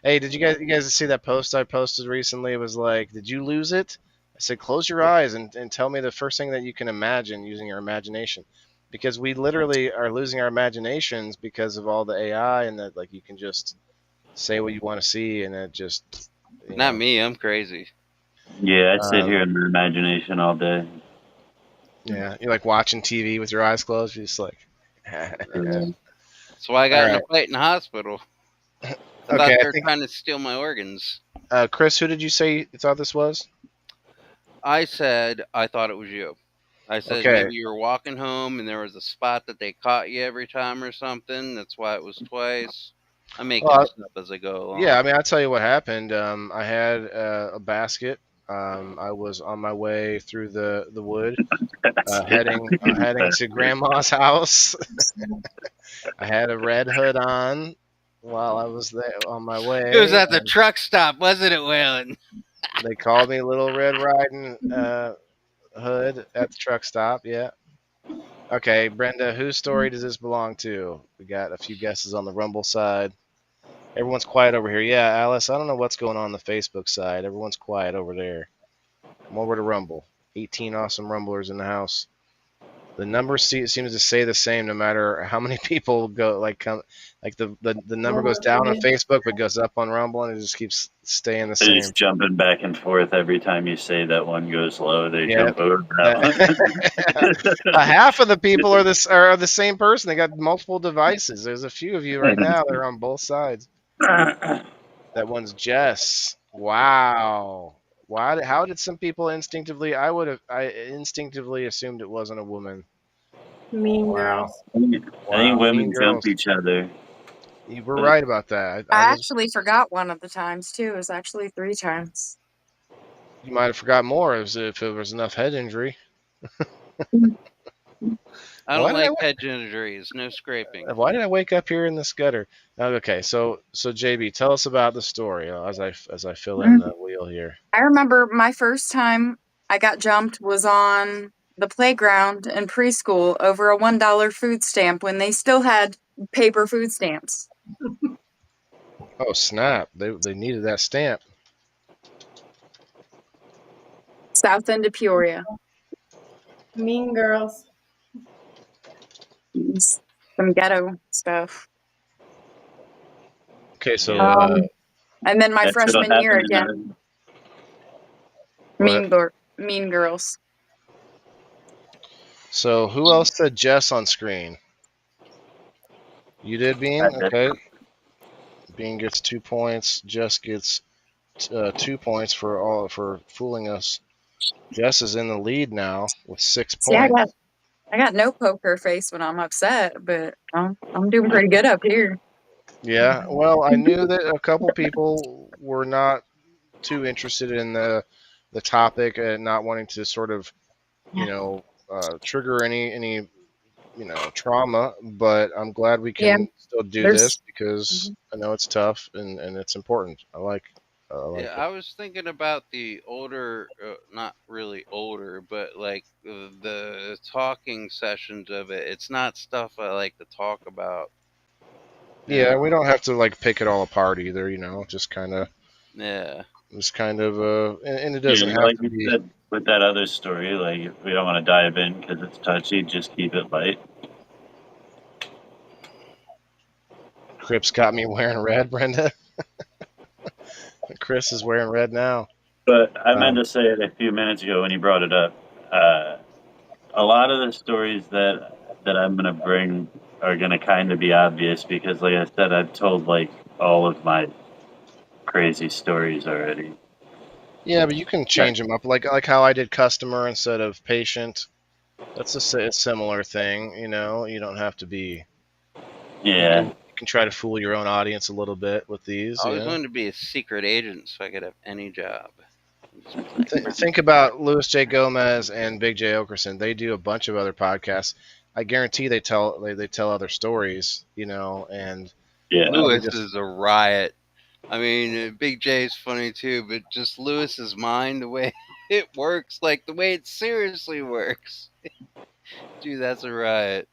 Hey, did you guys see that post I posted recently? It was like, did you lose it? I said, close your eyes and tell me the first thing that you can imagine using your imagination. Because we literally are losing our imaginations because of all the AI, and that, like, you can just say what you want to see and it just. Not me. I'm crazy. Yeah, I sit here in my imagination all day. Yeah, you're like watching TV with your eyes closed. You're just like. That's why I got in a fight in the hospital. I thought Okay, they were trying to steal my organs. Chris, who did you say you thought this was? I said I thought it was you. I said Okay. maybe you were walking home and there was a spot that they caught you every time or something. That's why it was twice. I'm making this up as I go along. Yeah, I mean, I'll tell you what happened. I had a basket. I was on my way through the wood, heading to Grandma's house. I had a red hood on while I was there on my way. It was at the truck stop, wasn't it, Waylon? They called me Little Red Riding Hood at the truck stop. Yeah. Okay, Brenda, whose story does this belong to? We got a few guesses on the Rumble side. Everyone's quiet over here. Yeah, Alice, I don't know what's going on the Facebook side. Everyone's quiet over there. I'm over to Rumble. 18 awesome Rumblers in the house. The number seems to stay the same no matter how many people go. The number goes down on Facebook, but goes up on Rumble, and it just keeps staying the They're same. just jumping back and forth every time you say that one goes low. They Yeah. jump over that one. Half of the people are the same person. They got multiple devices. There's a few of you right now that are on both sides. That one's Jess. Wow. How did some people instinctively? I instinctively assumed it wasn't a woman. Mean Wow. girls. I think Wow, women mean jump girls. each other. You were right about that. I actually forgot one of the times too. It was actually 3 times. You might have forgot more if there was enough head injury. I Why don't did like head injuries. No scraping. Why did I wake up here in this gutter? Okay, so JB, tell us about the story as I fill in the wheel here. I remember my first time I got jumped was on the playground in preschool over a $1 food stamp when they still had paper food stamps. Oh snap! They needed that stamp. South End of Peoria. Mean girls. Some ghetto stuff. Okay, so And then my That's what'll freshman year happen in again. Mean Girls. So who else said Jess on screen? You did, Bean? I did. Okay. Bean gets 2 points. Jess gets 2 points for fooling us. Jess is in the lead now with 6 Yeah, I points. got I got no poker face when I'm upset, but I'm doing pretty good up here. Yeah, well, I knew that a couple people were not too interested in the topic and not wanting to sort of, you know, trigger any trauma. But I'm glad we Yeah, can still do this there's because I know it's tough and it's important. I like Yeah, it. I was thinking about the older, not really older, but like the talking sessions of it. It's not stuff I like to talk about. Yeah, we don't have to like pick it all apart either. Just kind of, Yeah. and it doesn't Yeah, have like to you be. said with that other story, like if we don't want to dive in because it's touchy, just keep it light. Crip's got me wearing red, Brenda. Chris is wearing red now. But I meant to say it a few minutes ago when you brought it up. A lot of the stories that I'm gonna bring are gonna kind of be obvious because, like I said, I've told like all of my crazy stories already. Yeah, but you can change them up, like how I did customer instead of patient. That's a similar thing. You don't have to be. Yeah, You can try to fool your own audience a little bit with these. I always wanted to be a secret agent so I could have any job. Think about Louis J. Gomez and Big J. Okerson. They do a bunch of other podcasts. I guarantee they tell other stories. And yeah. Lewis is a riot. I mean, Big J is funny too, but just Lewis's mind, the way it works, like the way it seriously works. Dude, that's a riot.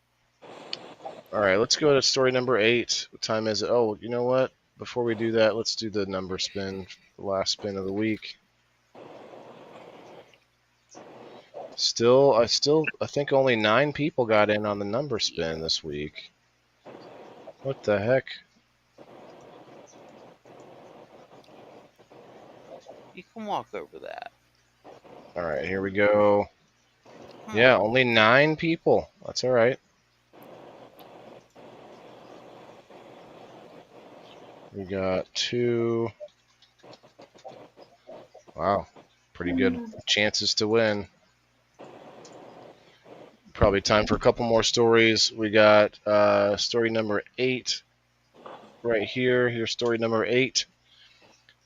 All right, let's go to story number 8. What time is it? Oh, you know what? Before we do that, let's do the number spin, the last spin of the week. I think only 9 people got in on the number spin this week. What the heck? You can walk over that. All right, here we go. Yeah, only 9 people. That's all right. We got 2. Wow, pretty good chances to win. Probably time for a couple more stories. We got story number 8 right here. Here's story number 8.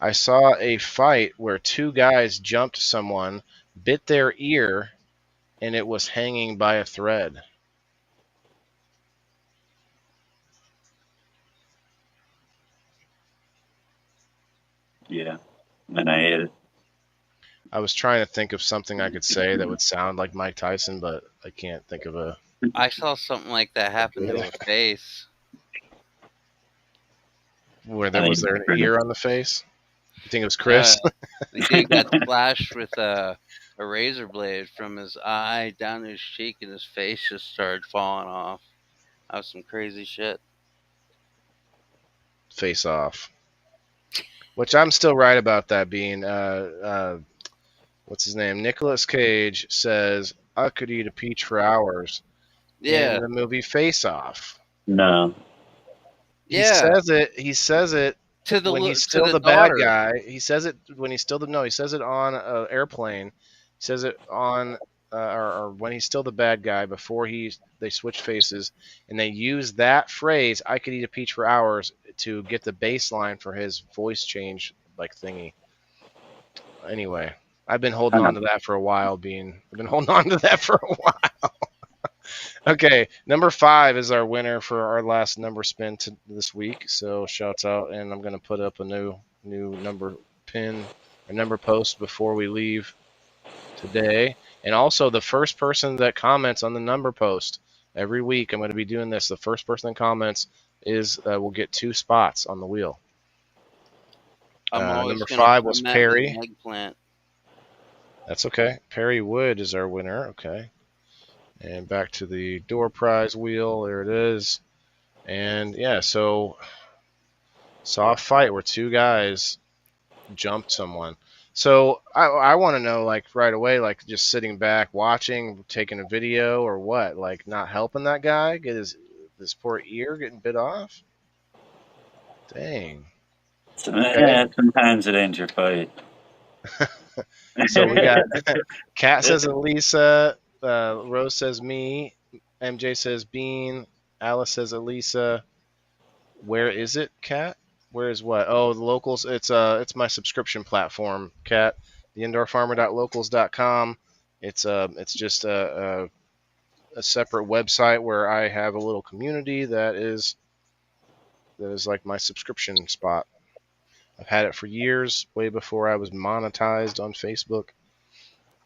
I saw a fight where 2 guys jumped someone, bit their ear, and it was hanging by a thread. Yeah, and I hate it. I was trying to think of something I could say that would sound like Mike Tyson, but I can't think of a. I saw something like that happen to a face. Where there was an ear on the face? You think it was Chris? The dude got splashed with a razor blade from his eye down his cheek, and his face just started falling off. That was some crazy shit. Face Off. Which I'm still right about that being. What's his name? Nicolas Cage says, I could eat a peach for hours. Yeah. In the movie Face Off. No. Yeah. He says it to the when he's still the bad guy. He says it when he's still he says it on an airplane. He says it on or when he's still the bad guy before they switch faces, and they use that phrase, I could eat a peach for hours, to get the baseline for his voice change like thingy. Anyway, I've been holding on to that for a while. Okay, number 5 is our winner for our last number spin this week. So shouts out, and I'm going to put up a new number pin or number post before we leave today. And also the first person that comments on the number post every week, I'm going to be doing this. The first person that comments will get 2 spots on the wheel. Number 5 was Perry. Eggplant. That's okay. Perry Wood is our winner. Okay. And back to the door prize wheel. There it is. And yeah, so saw a fight where 2 guys jumped someone. So I want to know, like, right away, like, just sitting back, watching, taking a video, or what? Like, not helping that guy get his poor ear getting bit off? Dang. Sometimes it ends your fight. So we got Kat says Elisa, Rose says me. MJ says Bean. Alice says Elisa. Where is it, Kat? Where is what? Oh, the locals. It's my subscription platform, Kat. The indoorfarmer.locals.com. It's just a separate website where I have a little community that is like my subscription spot. I've had it for years, way before I was monetized on Facebook.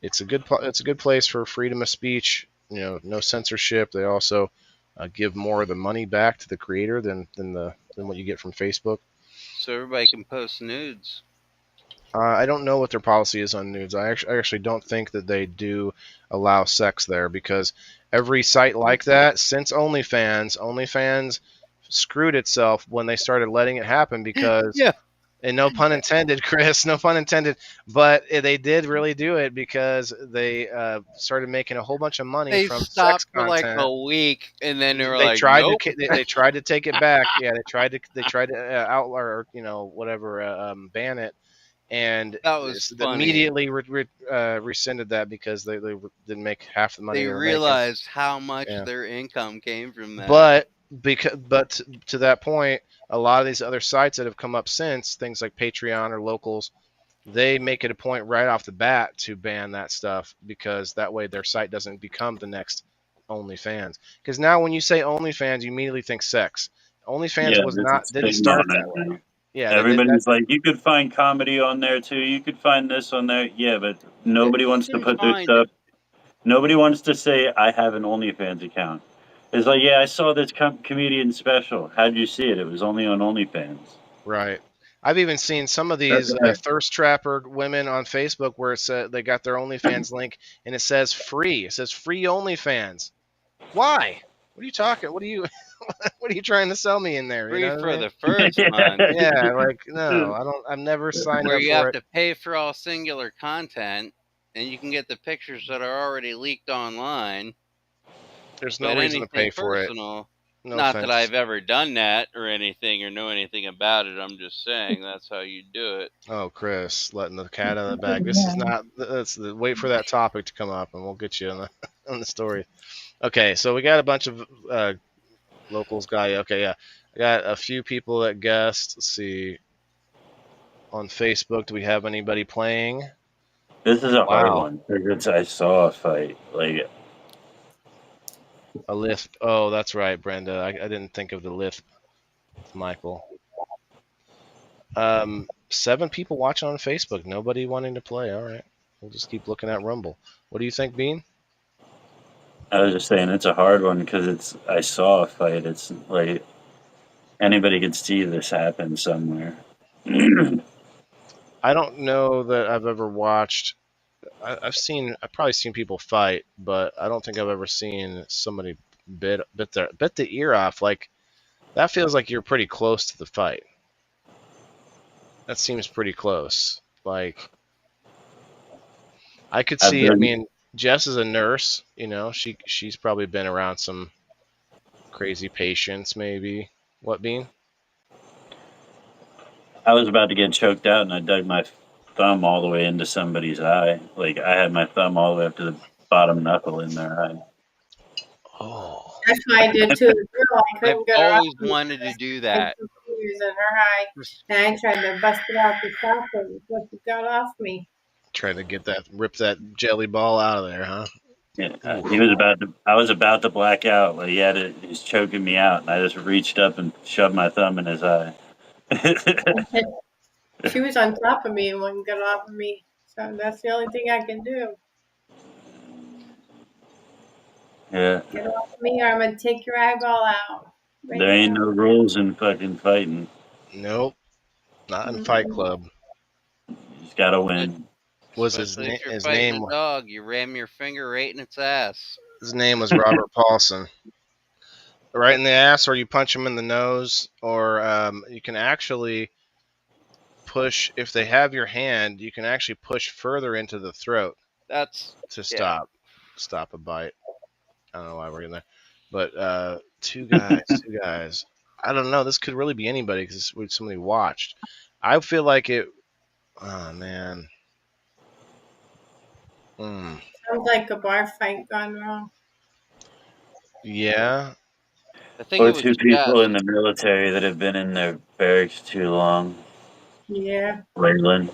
It's a good place for freedom of speech. No censorship. They also give more of the money back to the creator than what you get from Facebook. So everybody can post nudes. I don't know what their policy is on nudes. I actually don't think that they do allow sex there, because every site like that, since OnlyFans screwed itself when they started letting it happen, because Yeah. and no pun intended, Chris, no pun intended, but they did really do it because they started making a whole bunch of money They from stopped sex for like content. a week, and then they were They like, tried nope. they tried to take it back. Yeah, they tried to outlaw, or whatever, ban it, and That was funny. immediately rescinded that because they didn't make half the money They they were making. realized how much Yeah. their income came from that. But to that point, a lot of these other sites that have come up since, things like Patreon or Locals, they make it a point right off the bat to ban that stuff, because that way their site doesn't become the next OnlyFans. Because now when you say OnlyFans, you immediately think sex. OnlyFans didn't start that way. Yeah, Everybody's like, you could find comedy on there too. You could find this on there. Yeah, but nobody wants to can put their find stuff. Nobody wants to say, I have an OnlyFans account. It's like, yeah, I saw this comedian special. How'd you see it? It was only on OnlyFans. Right. I've even seen some of these thirst trapper women on Facebook where they got their OnlyFans link and it says free. It says free OnlyFans. Why? What are you talking? What are you trying to sell me in there? free You know for what I mean? the first month, Yeah, like no, I don't. I've never signed where up you for have it. to pay for all singular content, and you can get the pictures that are already leaked online. There's no But reason to pay anything for it. personal, No not offense. that I've ever done that or anything or know anything about it. I'm just saying that's how you do it. Oh, Chris, letting the cat out of the bag. This is not. Wait for that topic to come up, and we'll get you on the story. Okay, so we got a bunch of locals guy. Okay, yeah, I got a few people that guessed. Let's see. On Facebook, do we have anybody playing? This is a hard Wow. one. Because I saw a fight. Like, A lisp. Oh, that's right, Brenda. I didn't think of the lisp, Michael. 7 people watching on Facebook. Nobody wanting to play. All right. We'll just keep looking at Rumble. What do you think, Bean? I was just saying, it's a hard one because I saw a fight. It's like anybody could see this happen somewhere. I don't know that I've ever watched. I've probably seen people fight, but I don't think I've ever seen somebody bit the ear off. Like, that feels like you're pretty close to the fight. That seems pretty close. Like, I could see. I mean, Jess is a nurse. She's probably been around some crazy patients, maybe. What, Bean? I was about to get choked out, and I dug my thumb all the way into somebody's eye. Like, I had my thumb all the way up to the bottom knuckle in their eye. Oh. That's what I did too. The girl, I I've couldn't get her always off. wanted to do that. In her eye, and I tried to bust it out the socket before she got off me. Trying to rip that jelly ball out of there, huh? Yeah, I was about to black out. Like, he was choking me out, and I just reached up and shoved my thumb in his eye. She was on top of me and wouldn't get off of me. So that's the only thing I can do. Yeah. Get off of me or I'm going to take your eyeball out. Right There ain't now. no rules in fucking fighting. Nope. Not in Fight Club. You just gotta win. Was Especially if you're his fighting name? a dog, you ram your finger right in its ass. His name was Robert Paulson. Right in the ass, or you punch him in the nose, or you can actually push. If they have your hand, you can actually push further into the throat That's to stop a bite. I don't know why we're in there, but two guys. I don't know. This could really be anybody because somebody watched. I feel like it. Oh man. Mm. Sounds like a bar fight gone wrong. Yeah. I think it Or was two Jess. people in the military that have been in their barracks too long. Yeah, Leyland.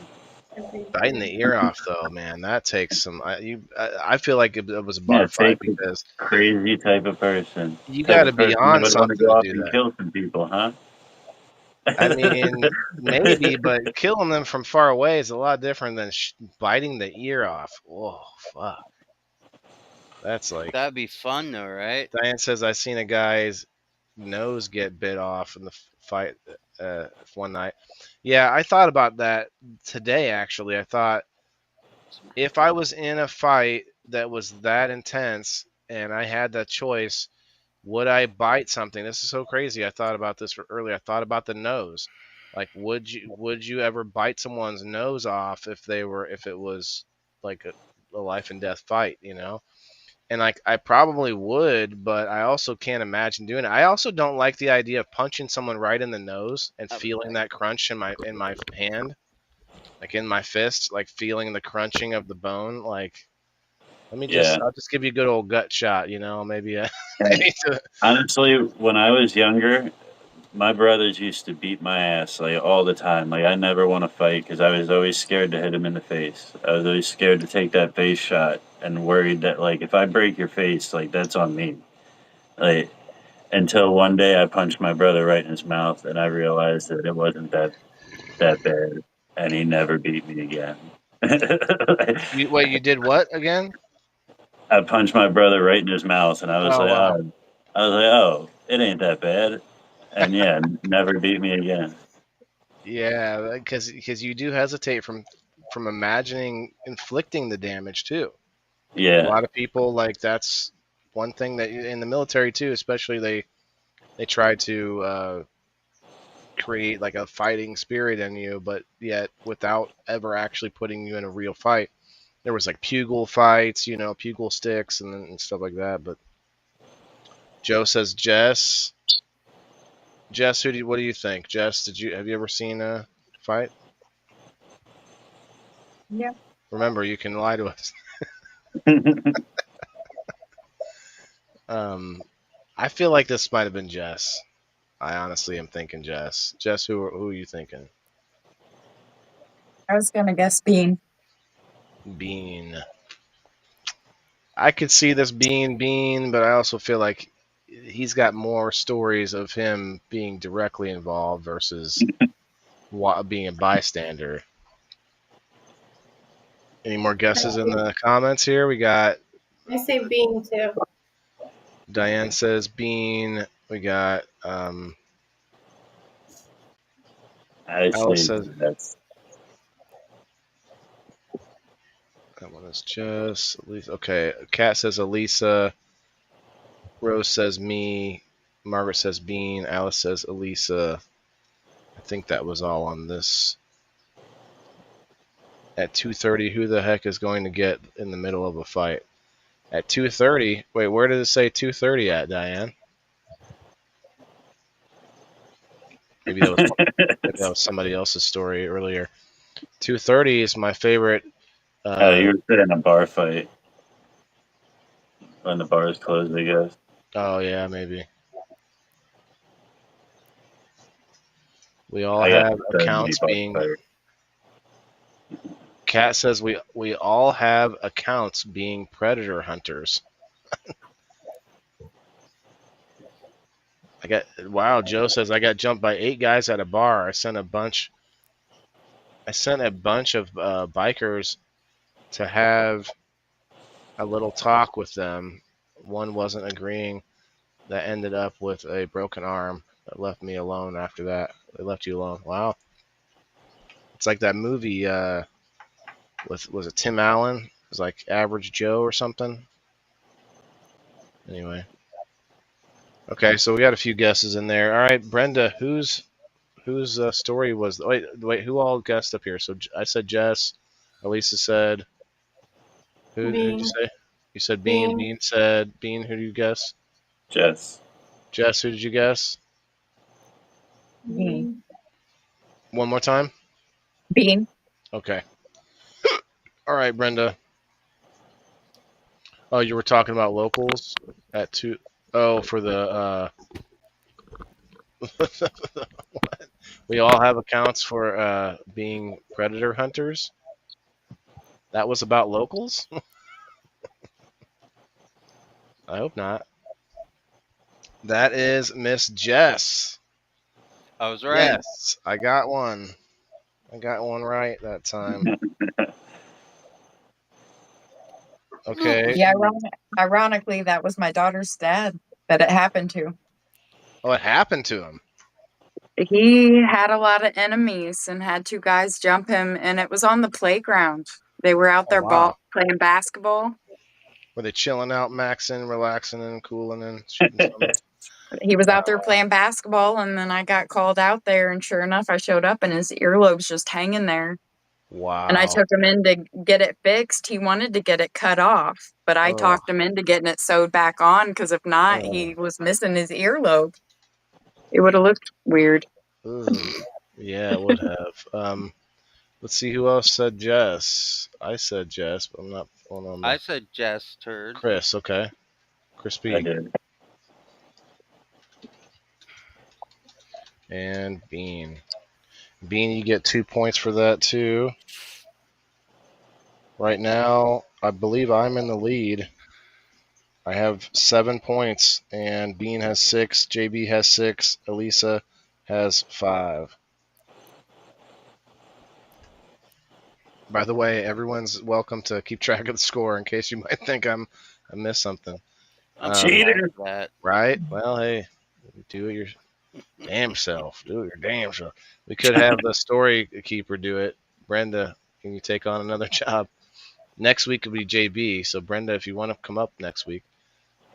I think Biting too. the ear off, though, man, that takes some. I feel like it was a Yeah, bar it fight takes a because crazy type of person. you Type got to of be person that on would want to something go to off do and that. kill some people, huh? I mean, maybe, but killing them from far away is a lot different than biting the ear off. Whoa, fuck. That's like That'd be fun, though, right? Diane says. I seen a guy's nose get bit off in the fight one night. Yeah, I thought about that today. Actually, I thought if I was in a fight that was that intense and I had that choice, would I bite something? This is so crazy. I thought about this earlier. I thought about the nose. Like, would you ever bite someone's nose off if it was like a life and death fight, you know? And like I probably would, but I also can't imagine doing it. I also don't like the idea of punching someone right in the nose and feeling that crunch in my hand, like in my fist, like feeling the crunching of the bone. Like, Yeah. I'll just give you a good old gut shot, you know, maybe. And honestly, when I was younger, my brothers used to beat my ass like all the time. Like I never want to fight because I was always scared to hit him in the face. I was always scared to take that face shot and worried that like if I break your face, like that's on me. Like until one day I punched my brother right in his mouth and I realized that it wasn't that bad, and he never beat me again. Wait, you did what again? I punched my brother right in his mouth, and Oh wow. oh, it ain't that bad, and yeah, never beat me again. Yeah, because you do hesitate from imagining inflicting the damage too. A Yeah, lot of people like that's one thing that in the military too, especially they try to create like a fighting spirit in you, but yet without ever actually putting you in a real fight. There was like pugil fights, you know, pugil sticks and stuff like that. But Joe says Jess. Jess, what do you think? Jess, have you ever seen a fight? Yeah. Remember, you can lie to us. Um, I feel like this might have been Jess. I honestly am thinking Jess. Jess, who are you thinking? I was gonna guess Bean. Bean. I could see this being Bean, but I also feel like he's got more stories of him being directly involved versus being a bystander. Any more guesses in the comments here? We got I say Bean too. Diane says Bean. We got Alice actually, says that's that one is Jess. Elisa. Okay, Kat says Elisa. Rose says me. Margaret says Bean. Alice says Elisa. I think that was all on this. At 2:30, who the heck is going to get in the middle of a fight? At 2:30? Wait, where did it say 2:30 at, Diane? Maybe that was somebody else's story earlier. 2:30 is my favorite. oh, you were in a bar fight when the bars closed, I guess. Oh yeah, maybe. We all I got have so many accounts bar being. fights. Kat says we all have accounts being predator hunters. Wow. Joe says I got jumped by 8 guys at a bar. I sent a bunch of bikers to have a little talk with them. One wasn't agreeing. That ended up with a broken arm. That left me alone after that. They left you alone. Wow. It's like that movie was it Tim Allen? It was like Average Joe or something. Anyway. Okay, so we got a few guesses in there. All right, Brenda, whose story was? Wait, who all guessed up here? So I said Jess. Elisa said. Who did you Bean. say? You said Bean. Bean said Bean. Who do you guess? Jess. Jess, who did you guess? Bean. One more time. Bean. Okay. All right, Brenda. Oh, you were talking about locals at 2. Oh, for the what? We all have accounts for being predator hunters. That was about locals? I hope not. That is Miss Jess. I was right. Yes, I got one. I got one right that time. Okay. Yeah, ironically, that was my daughter's dad that it happened to. What happened to him? He had a lot of enemies and had two guys jump him, and it was on the playground. They were out Oh, there wow. playing basketball. Were they chilling out, maxing, relaxing, and cooling and shooting something? He was out there playing basketball, and then I got called out there, and sure enough, I showed up, and his earlobe's just hanging there. Wow. And I took him in to get it fixed. He wanted to get it cut off, but I Ugh. talked him into getting it sewed back on because if not, Ugh. he was missing his earlobe. It would have looked weird. Ugh. Yeah, it would have. Let's see who else said Jess. I said Jess, but I'm not pulling on I said Jess turd. Chris. Okay, Chris I B did. and Bean. Bean, you get 2 points for that too. Right now, I believe I'm in the lead. I have 7 points, and Bean has 6. JB has 6. Elisa has 5. By the way, everyone's welcome to keep track of the score in case you might think I missed something. Cheater. That Right? Well, hey, do it your damn self. Do it your damn self. We could have the story keeper do it. Brenda, can you take on another job? Next week will be JB. So Brenda, if you want to come up next week.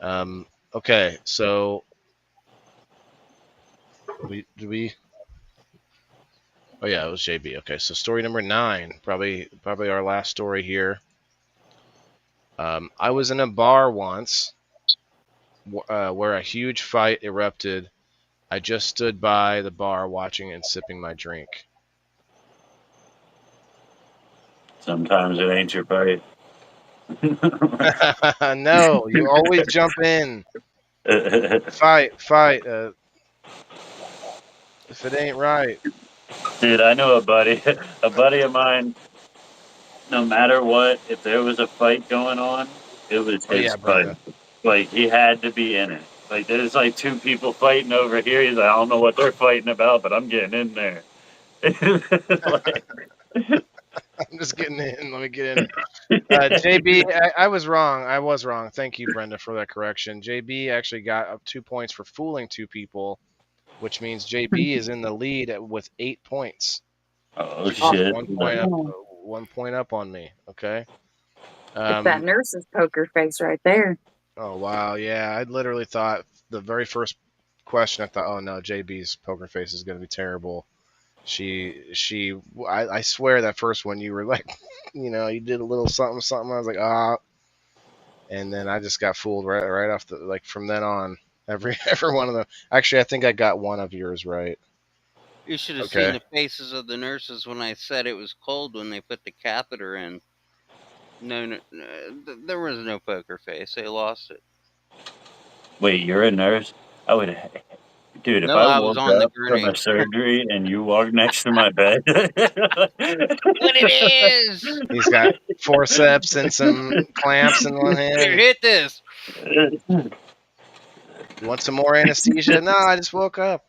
Okay, so do we? Oh yeah, it was JB. Okay, so story number 9, probably our last story here. I was in a bar once where a huge fight erupted. I just stood by the bar watching and sipping my drink. Sometimes it ain't your fight. No, you always jump in. Fight. If it ain't right. Dude, I know a buddy of mine. No matter what, if there was a fight going on, it was Oh, his yeah, fight. Brenda. Like he had to be in it. Like there's like 2 people fighting over here. He's like, I don't know what they're fighting about, but I'm getting in there. Like, I'm just getting in. Let me get in. JB, I was wrong. I was wrong. Thank you, Brenda, for that correction. JB actually got up 2 points for fooling 2 people, which means JB is in the lead with 8 points. oh She's just shit! 1 point up on me. Okay. It's that nurse's poker face right there. Oh wow, yeah. I literally thought the very first question. I thought, oh no, JB's poker face is going to be terrible. I swear that first one you were like, you did a little something. I was like, ah, and then I just got fooled right off the like from then on. Every one of them. Actually, I think I got one of yours right. you should have Okay. seen the faces of the nurses when I said it was cold when they put the catheter in. No, there was no poker face. They lost it. Wait, you're a nurse? I would, dude. If No, I I was woke on the up from gurney. a surgery and you walked next to my bed, What it is? He's got forceps and some clamps in one Here, hand. hit this. You want some more anesthesia? No, I just woke up.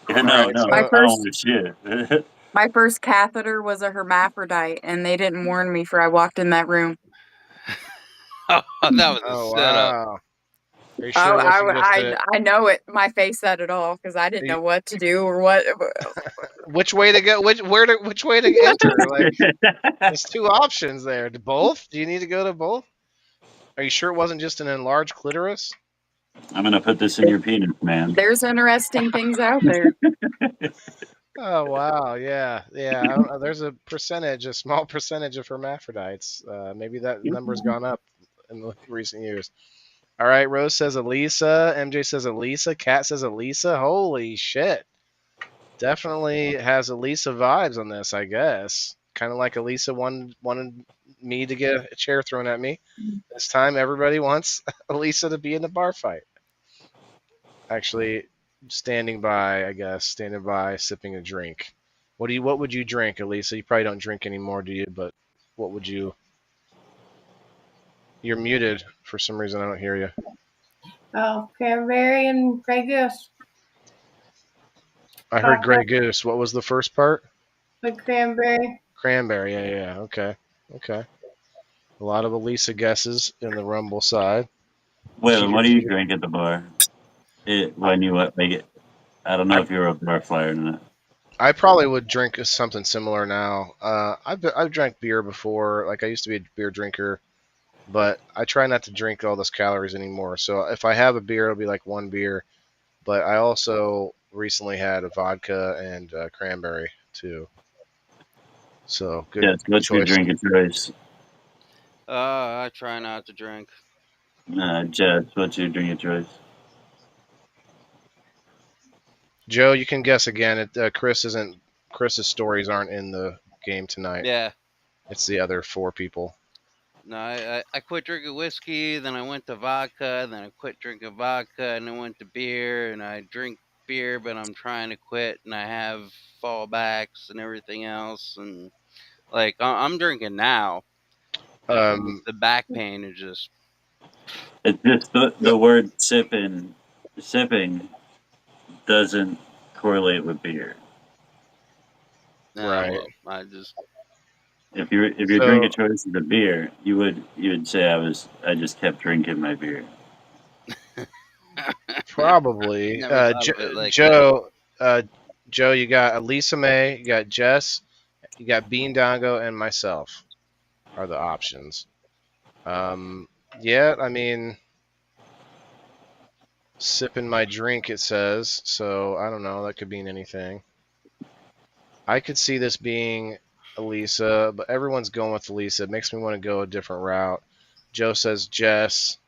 no, Alright, no, so- I don't want shit. My first catheter was a hermaphrodite, and they didn't warn me before I walked in that room. Oh, that was a Oh setup. wow. Are you sure it wasn't just I know it. My face said it all because I didn't know what to do or what. which way to go? Which way to enter? Like, there's 2 options there. Both? Do you need to go to both? Are you sure it wasn't just an enlarged clitoris? I'm gonna put this in your penis, man. There's interesting things out there. Oh wow, yeah. There's a small percentage of hermaphrodites. Maybe that number's gone up in the recent years. All right, Rose says Elisa. MJ says Elisa. Kat says Elisa. Holy shit! Definitely has Elisa vibes on this, I guess. Kind of like Elisa wanted me to get a chair thrown at me. This time, everybody wants Elisa to be in the bar fight. Actually, standing by, I guess, standing by, sipping a drink. What would you drink, Elisa? You probably don't drink anymore, do you? But what would you? You're muted for some reason. I don't hear you. Oh, cranberry and Grey Goose. I heard Grey Goose. What was the first part? With cranberry. Cranberry. Yeah. Okay. A lot of Elisa guesses in the Rumble side. Waylon, what do you drink at the bar? When you make it, I don't know if you're a bar flyer or not. I probably would drink something similar now. I've drank beer before. Like I used to be a beer drinker, but I try not to drink all those calories anymore. So if I have a beer, it'll be like one beer. But I also recently had a vodka and cranberry too. So good. Yeah, what's your drink of choice? I try not to drink. Jess, what's your drink of choice? Joe, you can guess again. Chris's stories aren't in the game tonight. Yeah. It's the other 4 people. No, I quit drinking whiskey, then I went to vodka, then I quit drinking vodka, and I went to beer, and I drink beer, but I'm trying to quit, and I have fallbacks and everything else, and like I'm drinking now. The back pain is just. It's just the word sipping doesn't correlate with beer. No, Right. well, I just. If your drink of choice is a beer, you would say I just kept drinking my beer. Probably. Never thought of it like Joe, Joe, you got Elisa May, you got Jess, you got Bean Dongo, and myself are the options. Yeah, I mean, sipping my drink, it says. So I don't know. That could mean anything. I could see this being Elisa, but everyone's going with Elisa. It makes me want to go a different route. Joe says Jess.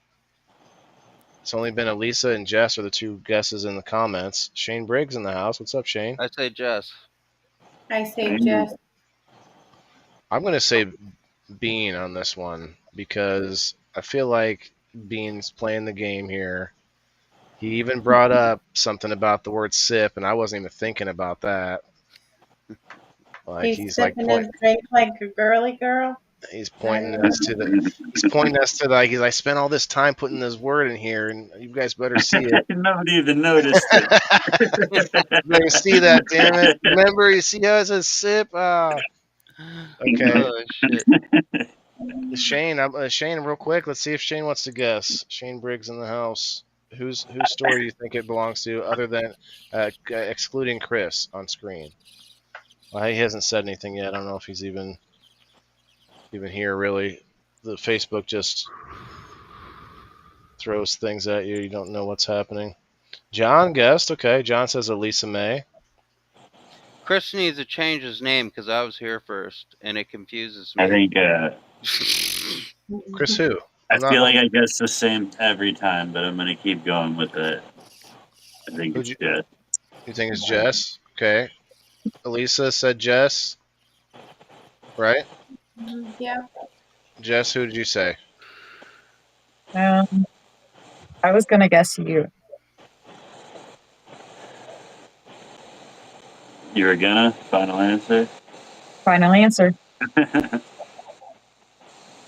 It's only been Elisa and Jess are the 2 guesses in the comments. Shane Briggs in the house. What's up, Shane? I say Jess. I say Jess. I'm going to say Bean on this one because I feel like Bean's playing the game here. He even brought up something about the word sip, and I wasn't even thinking about that. Like He's sipping his drink like a girly girl. He's pointing us to like I spent all this time putting this word in here, and you guys better see it. Nobody even noticed it. Better see that, damn it! Remember, you see how it says sip? Okay. Oh, shit. Shane, real quick. Let's see if Shane wants to guess. Shane Briggs in the house. Whose story do you think it belongs to, other than excluding Chris on screen? Well, he hasn't said anything yet. I don't know if he's even here. Really, the Facebook just throws things at you. You don't know what's happening. John guessed. Okay, John says Elisa May. Chris needs to change his name because I was here first, and it confuses me. I think. Chris who? I feel like I guess the same every time, but I'm gonna keep going with it. I think it's Jess. You think it's Jess? Okay. Elisa said Jess. Right? Yeah. Jess, who did you say? I was gonna guess you. You were gonna? Final answer? Final answer.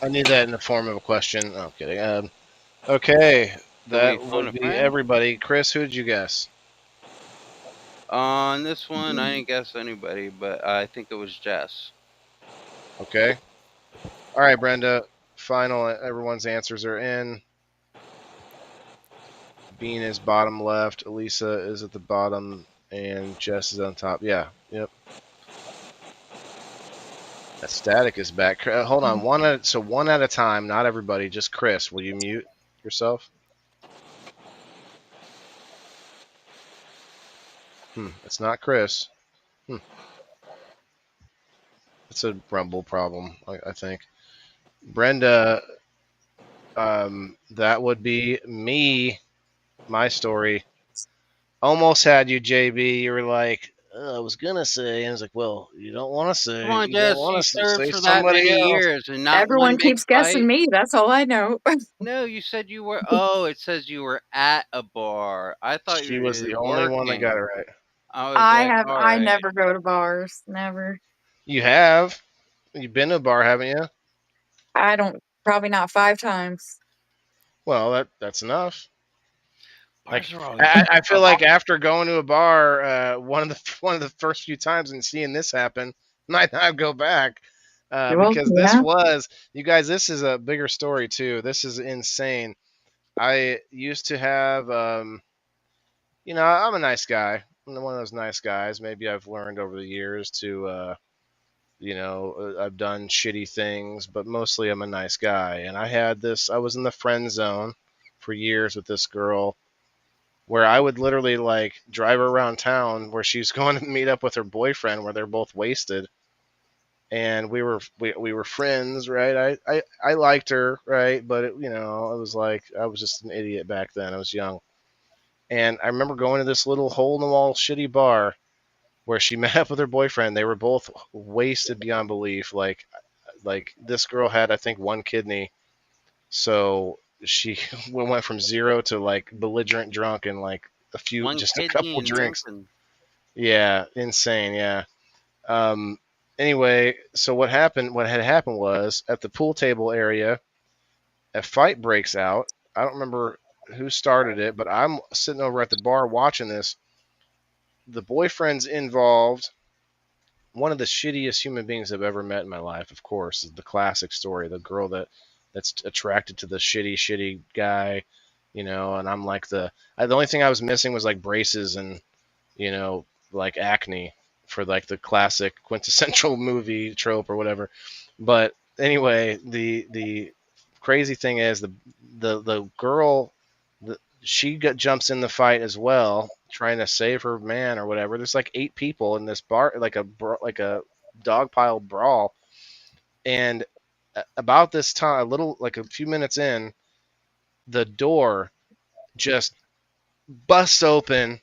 I need that in the form of a question. Oh, kidding. Okay, that would be everybody. Chris, who did you guess? On this one, I didn't guess anybody, but I think it was Jess. Okay. All right, Brenda. Final. Everyone's answers are in. Bean is bottom left. Elisa is at the bottom, and Jess is on top. Yeah. Yep. That static is back. Hold on. One at a time. Not everybody. Just Chris. Will you mute yourself? It's not Chris. It's a Rumble problem, I think. Brenda, that would be me. My story. Almost had you, JB. You were like, I was gonna say, and I was like, well, you don't want to say, Come on, you don't Jess. want You to served say for that somebody many else. years and not one Everyone big keeps guessing fight. me. That's all I know. No, you said you were. Oh, it says you were at a bar. I thought She you was the were only one that got working. it right. I was like, all I right. never go to bars. Never. You have. You've been to a bar, haven't you? I don't, probably not 5 times. Well, that's enough. Like, Bars are always I feel trouble. like after going to a bar, one of the first few times and seeing this happen, might not go back. Well, Because yeah. you guys, this is a bigger story too. This is insane. I used to have, I'm a nice guy. I'm one of those nice guys. Maybe I've learned over the years to, I've done shitty things, but mostly I'm a nice guy. And I was in the friend zone for years with this girl where I would literally like drive her around town where she's going to meet up with her boyfriend where they're both wasted. And we were friends, right? I liked her, right? But it was like I was just an idiot back then. I was young. And I remember going to this little hole in the wall shitty bar where she met up with her boyfriend. They were both wasted beyond belief. Like this girl had, I think, one kidney, so she went from zero to like belligerent drunk in like One just a kidney couple and drinks. nothing. Yeah, insane. Yeah. Um. Anyway, so what had happened was at the pool table area, a fight breaks out. I don't remember who started it, but I'm sitting over at the bar watching this. The boyfriend's involved. One of the shittiest human beings I've ever met in my life, of course, is the classic story. The girl that's attracted to the shitty guy, and I'm like the only thing I was missing was like braces and, like acne for like the classic quintessential movie trope or whatever. But anyway, the crazy thing is the girl, jumps in the fight as well, trying to save her man or whatever. There's like 8 people in this bar, like a dog pile brawl, and about this time, a little like a few minutes in, the door just busts open.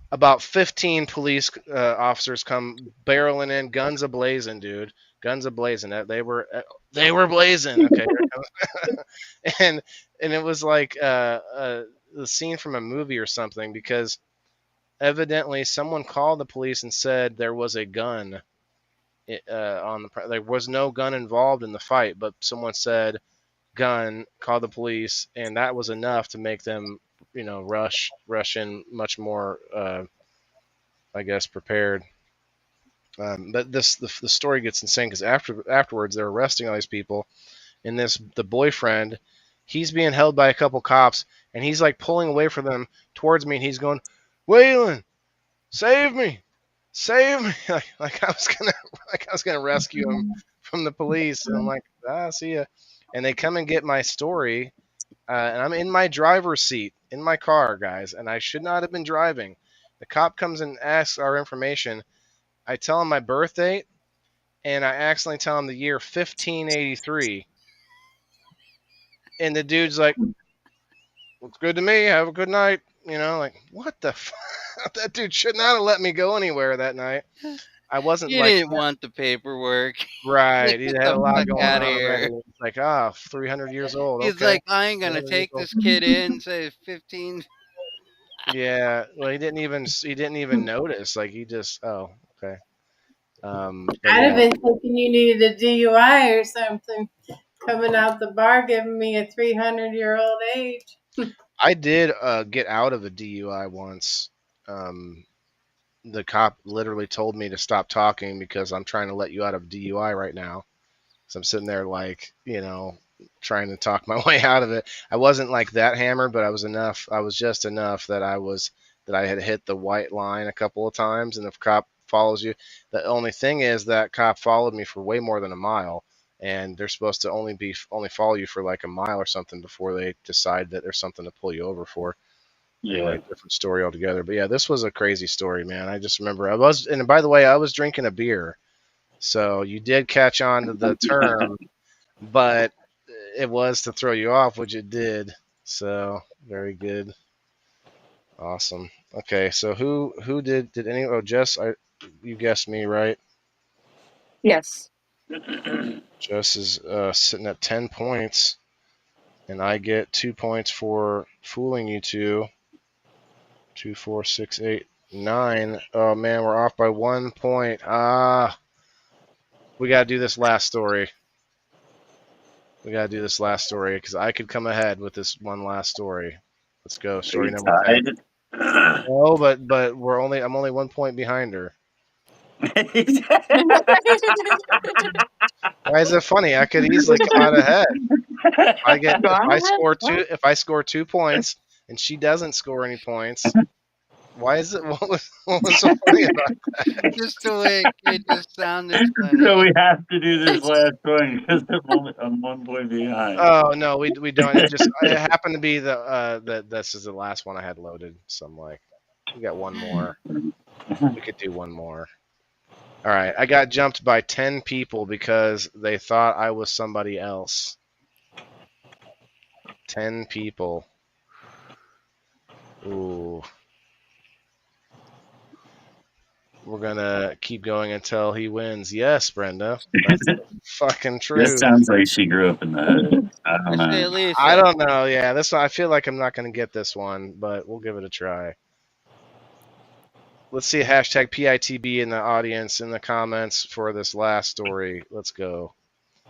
About 15 police officers come barreling in, guns ablazing, dude, guns ablazing. They were blazing. Okay, and it was like the scene from a movie or something because evidently someone called the police and said there was a gun there was no gun involved in the fight, but someone said gun, called the police, and that was enough to make them rush in much more I guess prepared. But the story gets insane because afterwards they're arresting all these people, and the boyfriend, he's being held by a couple cops, and he's like pulling away from them towards me, and he's going, Waylon, save me, save me, like I was gonna rescue him from the police, and I'm like, see ya, and they come and get my story, and I'm in my driver's seat in my car, guys, and I should not have been driving. The cop comes and asks our information. I tell him my birth date, and I accidentally tell him the year 1583. And the dude's like, looks good to me. Have a good night. Like, what the fuck? That dude should not have let me go anywhere that night. I wasn't You like, didn't want the paperwork. right. Like, He get had a the lot fuck going out on of here. already. It's like, 300 years old. He's Okay. like, I ain't gonna 300 years take old. this kid in. Say 15. Yeah. Well, he didn't even notice. Like, he just, oh, okay. But I'd have yeah. been thinking you needed a DUI or something. Coming out the bar giving me a 300-year-old age. I did get out of a DUI once. The cop literally told me to stop talking because I'm trying to let you out of DUI right now. So I'm sitting there like, trying to talk my way out of it. I wasn't like that hammered, but I was enough. I was just enough that I had hit the white line a couple of times. And if cop follows you, the only thing is that cop followed me for way more than a mile. And they're supposed to only follow you for like a mile or something before they decide that there's something to pull you over for. Anyway, different story altogether. But yeah, this was a crazy story, man. I just remember and by the way, I was drinking a beer. So you did catch on to the term, but it was to throw you off, which it did. So very good. Awesome. Okay, so who did any? Oh, Jess, you guessed me right. Yes. Jess is sitting at 10 points, and I get 2 points for fooling you two. 2, 4, 6, 8, 9. Oh man, we're off by 1 point. We gotta do this last story. Because I could come ahead with this one last story. Let's go. Story number 10. No, but I'm only 1 point behind her. Why is it funny? I could easily come out ahead. If I score 2 points and she doesn't score any points, why is it? What was so funny about that? Just the way it just sounded funny. So we have to do this last one because I'm 1 point behind. Oh no, we don't. It happened to be that this is the last one I had loaded. So I'm like, we got one more. We could do one more. All right, I got jumped by 10 people because they thought I was somebody else. 10 people. Ooh. We're gonna keep going until he wins. Yes, Brenda. That's fucking true. This sounds like she grew up in the. I don't I say know. Lisa. I don't know. Yeah, this one, I feel like I'm not gonna get this one, but we'll give it a try. Let's see a hashtag PITB in the audience in the comments for this last story. Let's go.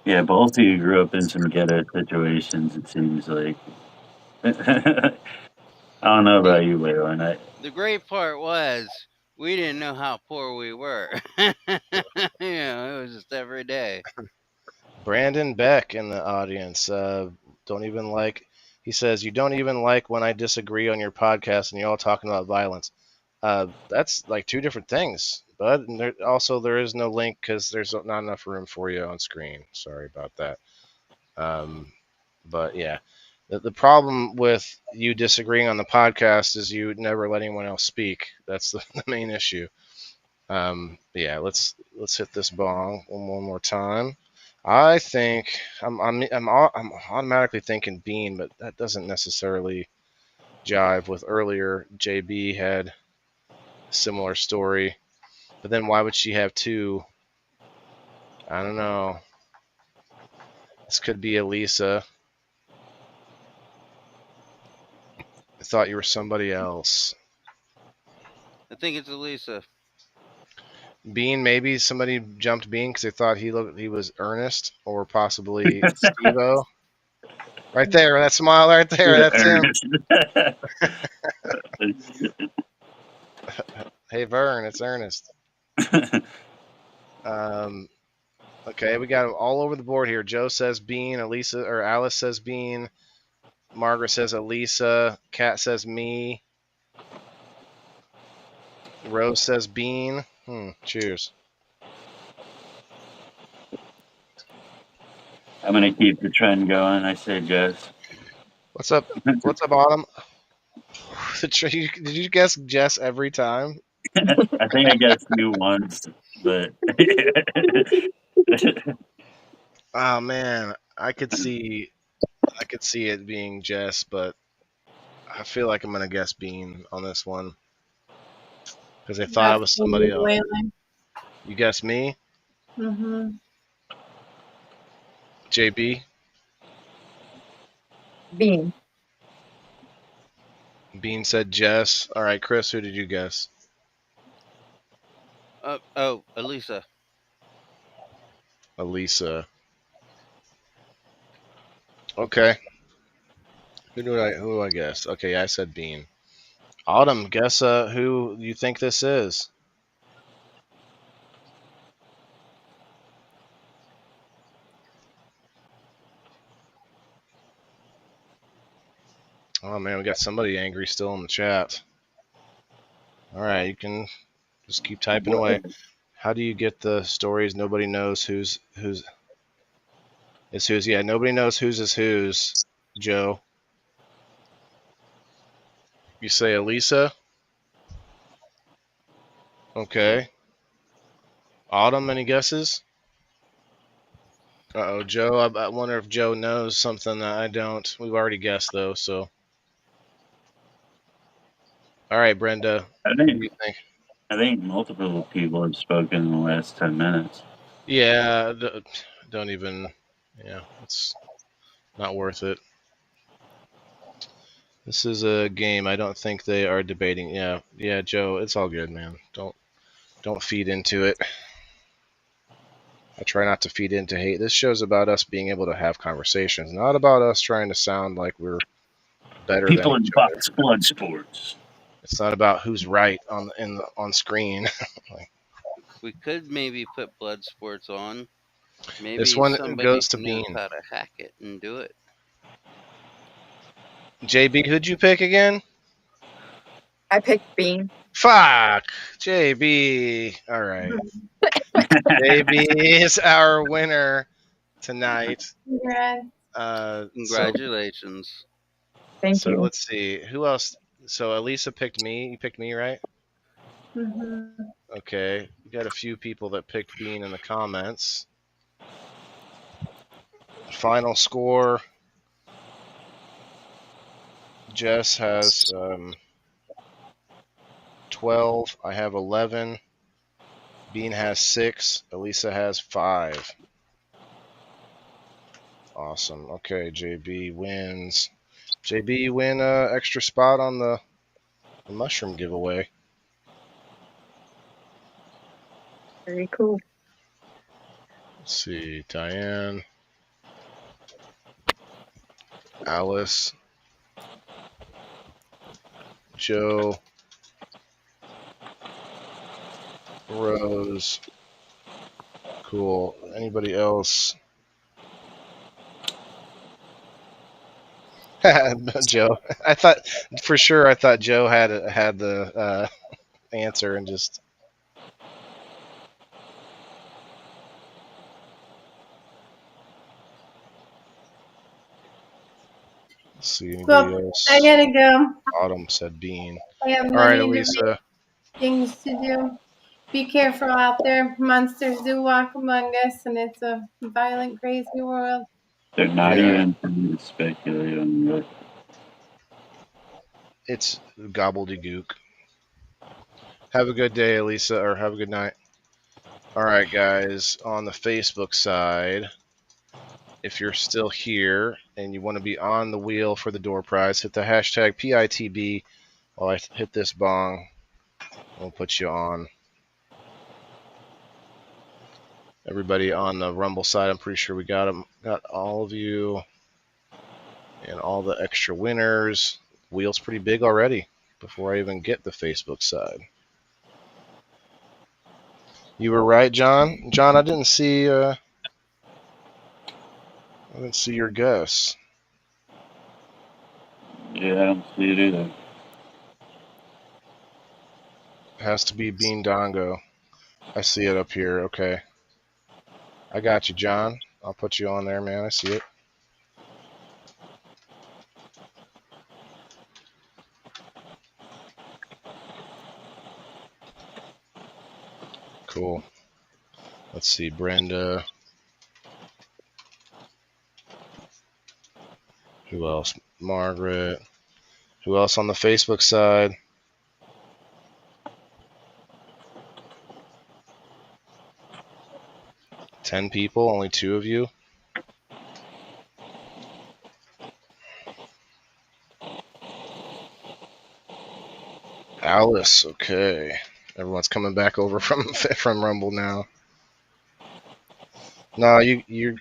Yeah, both of you grew up in some ghetto situations. It seems like. I don't know about you, Waylon. The great part was we didn't know how poor we were. It was just every day. Brandon Beck in the audience. Don't even like. He says you don't even like when I disagree on your podcast and you're all talking about violence. That's like two different things. But there is no link because there's not enough room for you on screen. Sorry about that. But yeah, the problem with you disagreeing on the podcast is you never let anyone else speak. That's the main issue. Yeah, let's hit this bong one more time. I think I'm automatically thinking Bean, but that doesn't necessarily jive with earlier. JB had a similar story, but then why would she have two? I don't know. This could be Elisa. I thought you were somebody else. I think it's Elisa. Bean, maybe somebody jumped Bean because they thought he was Ernest or possibly Steve-O. Right there, that smile right there, that's him. Hey Vern, it's Ernest. Okay, we got them all over the board here. Joe says Bean, Alice says Bean, Margaret says Elisa, Kat says me, Rose says Bean. Cheers. I'm gonna keep the trend going. I say Jess. What's up? What's up, Autumn? Did you guess Jess every time? I think I guessed you once, but Oh man, I could see it being Jess, but I feel like I'm gonna guess Bean on this one because they thought I was somebody else. Waylon. You guessed me, Mm-hmm. JB. Bean. Bean said Jess. All right, Chris, who did you guess? Elisa. Elisa. Okay. Who do I guess? Okay, I said Bean. Autumn, guess who you think this is? Oh man, we got somebody angry still in the chat. All right, you can just keep typing away. How do you get the stories? Nobody knows who's is whose. Yeah, nobody knows whose is whose. Joe. You say Elisa? Okay. Autumn, any guesses? Uh-oh, Joe. I wonder if Joe knows something that I don't. We've already guessed, though, so. All right, Brenda. What do you think? I think multiple people have spoken in the last 10 minutes. Yeah, don't even. Yeah, it's not worth it. This is a game. I don't think they are debating. Yeah, Joe. It's all good, man. Don't feed into it. I try not to feed into hate. This show's about us being able to have conversations, not about us trying to sound like we're better People than in each other. box blood sports. It's not about who's right on screen. We could maybe put blood sports on. Maybe This one somebody goes to knows Bean. how to hack it and do it. JB, who'd you pick again? I picked Bean. Fuck, JB. All right. JB is our winner tonight. Congrats. Congratulations. Thank So you. let's see. Who else? So Elisa picked me. You picked me, right? Mhm. Okay. We got a few people that picked Bean in the comments. Final score. Jess has 12. I have 11. Bean has 6. Elisa has 5. Awesome. Okay, JB wins. JB, you win an extra spot on the mushroom giveaway. Very cool. Let's see. Diane. Alice. Joe. Rose. Cool. Anybody else? Joe. I thought Joe had the answer and just. Let's see anybody Well, else. I gotta go. Autumn said Bean. I have All right, money to Elisa. make, things to do. Be careful out there. Monsters do walk among us, and it's a violent, crazy world. They're not Yeah. even for me to speculate on what. It's gobbledygook. Have a good day, Elisa, or have a good night. All right, guys, on the Facebook side, if you're still here and you want to be on the wheel for the door prize, hit the hashtag PITB while I hit this bong. We'll put you on. Everybody on the Rumble side, I'm pretty sure we got all of you and all the extra winners. Wheel's pretty big already before I even get the Facebook side. You were right, John. John, I didn't see your guess. Yeah, I don't see it either. It has to be Bean Dongo. I see it up here. Okay. I got you, John. I'll put you on there, man. I see it. Cool. Let's see, Brenda. Who else? Margaret. Who else on the Facebook side? Ten people, only 2 of you. Alice, okay. Everyone's coming back over from Rumble now. No, you're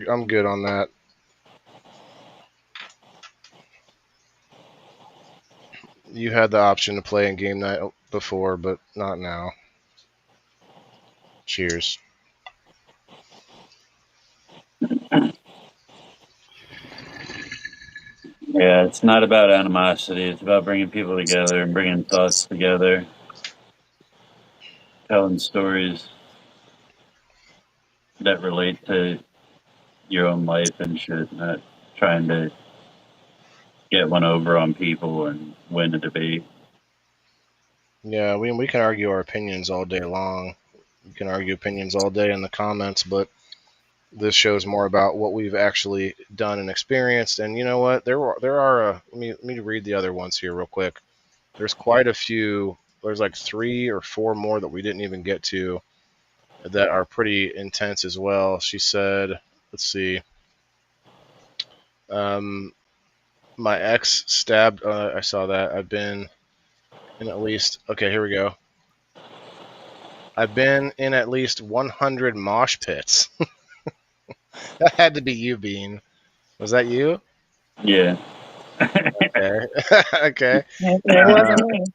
I'm good on that. You had the option to play in game night before, but not now. Cheers. Yeah, it's not about animosity. It's about bringing people together and bringing thoughts together, telling stories that relate to your own life and shit, not trying to get one over on people and win a debate. Yeah, we can argue our opinions all day long. We can argue opinions all day in the comments, but this show's more about what we've actually done and experienced. And you know what? There are let me read the other ones here real quick. There's quite a few there's like 3 or 4 more that we didn't even get to that are pretty intense as well. She said, let's see. My ex stabbed. I saw that. I've been in at least. Okay, here we go. I've been in at least 100 mosh pits. That had to be you, Bean. Was that you? Yeah. Okay. Okay. It wasn't me.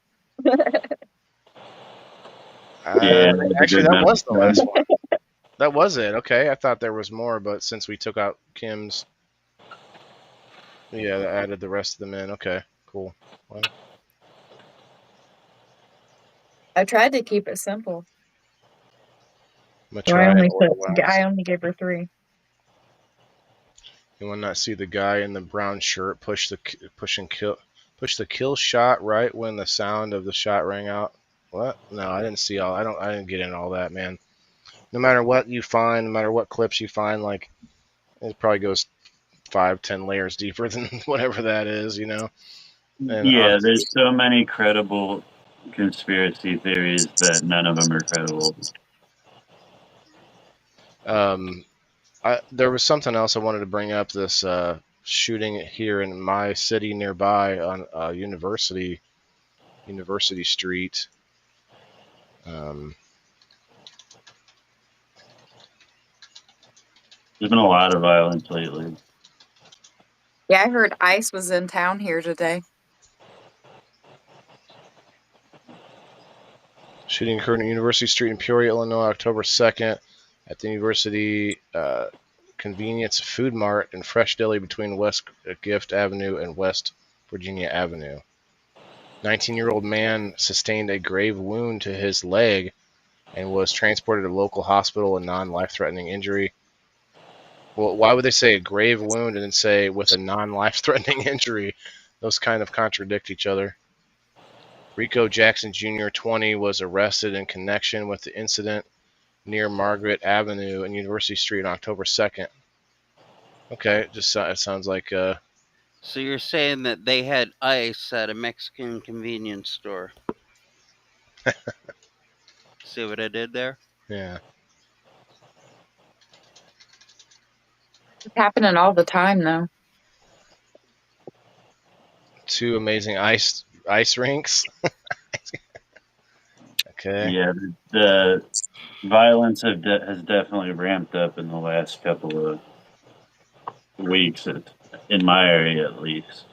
Yeah, that's a Actually, good that was the number. last one. That was it. Okay, I thought there was more, but since we took out Kim's, yeah, that added the rest of them in. Okay, cool. Well, I tried to keep it simple. I'm gonna So try I and only order put, last. I only gave her 3. You want to not see the guy in the brown shirt push the kill shot right when the sound of the shot rang out. What? No, I didn't see all. I didn't get into all that, man. No matter what you find, no matter what clips you find, like it probably goes 5-10 layers deeper than whatever that is, you know. And Yeah, there's so many credible conspiracy theories that none of them are credible. There was something else I wanted to bring up. This shooting here in my city nearby on University Street. There's been a lot of violence lately. Yeah, I heard ICE was in town here today. Shooting occurred on University Street in Peoria, Illinois, October 2nd at the University Convenience Food Mart and Fresh Deli between West Gift Avenue and West Virginia Avenue. 19-year-old man sustained a grave wound to his leg and was transported to a local hospital, a non-life-threatening injury. Well, why would they say a grave wound and then say with a non-life-threatening injury? Those kind of contradict each other. Rico Jackson Jr., 20, was arrested in connection with the incident near Margaret Avenue and University Street on October 2nd. Okay, it sounds like... So you're saying that they had ice at a Mexican convenience store? See what I did there? Yeah. It's happening all the time, though. 2 amazing ice rinks. Okay. Yeah, the violence has definitely ramped up in the last couple of weeks, in my area at least.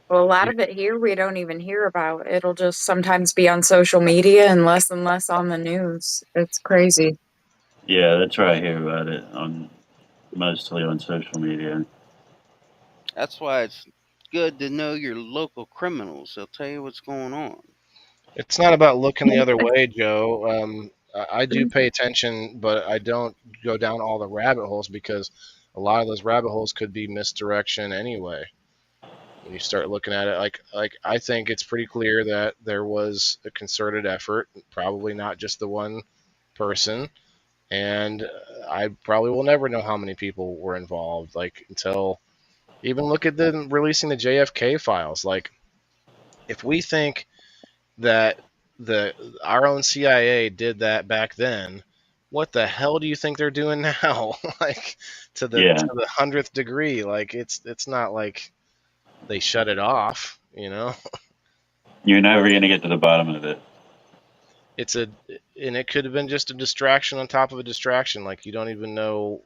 Well, a lot of it here we don't even hear about. It'll just sometimes be on social media and less on the news. It's crazy. Yeah, that's where I hear about it, mostly on social media. That's why it's good to know your local criminals. They'll tell you what's going on. It's not about looking the other way, Joe. I do pay attention, but I don't go down all the rabbit holes because a lot of those rabbit holes could be misdirection anyway. When you start looking at it, like I think it's pretty clear that there was a concerted effort, probably not just the one person, and I probably will never know how many people were involved. Like until even look at them releasing the JFK files. Like if we think that our own CIA did that back then, what the hell do you think they're doing now? Like to the 100th degree. Like it's not like they shut it off, you know. You're never gonna get to the bottom of it. And it could have been just a distraction on top of a distraction. Like you don't even know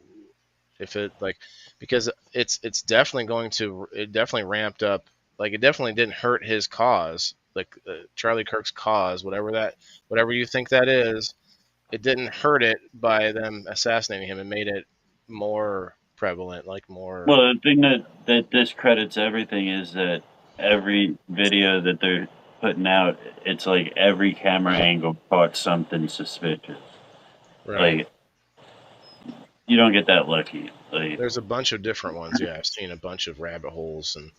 if it because it's it definitely ramped up. Like it definitely didn't hurt his cause. Like Charlie Kirk's cause, whatever you think that is, it didn't hurt it by them assassinating him. It made it more prevalent, like more. Well, the thing that discredits everything is that every video that they're putting out, it's like every camera angle caught something suspicious. Right. Like you don't get that lucky. Like there's a bunch of different ones. Yeah, I've seen a bunch of rabbit holes and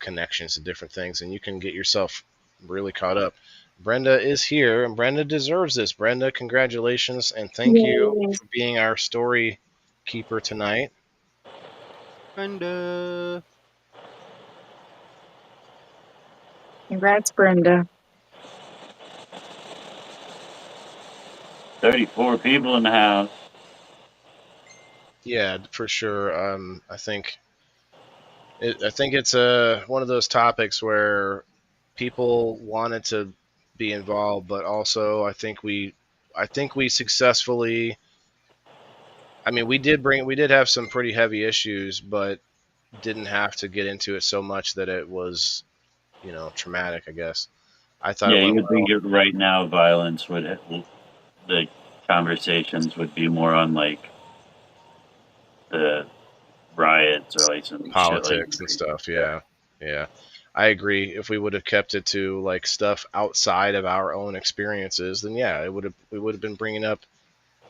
connections to different things, and you can get yourself really caught up. Brenda is here, and Brenda deserves this. Brenda, congratulations, and thank you for being our story keeper tonight. Brenda. Congrats, Brenda. 34 people in the house. Yeah, for sure. I think it's one of those topics where people wanted to be involved, but also I think we successfully. I mean, we did have some pretty heavy issues, but didn't have to get into it so much that it was, traumatic. I guess I thought it Yeah, you went would think well. right now violence would, the conversations would be more on like the riots or like some shit like Politics and stuff. Yeah, yeah. I agree. If we would have kept it to like stuff outside of our own experiences, then yeah, it would have we would have been bringing up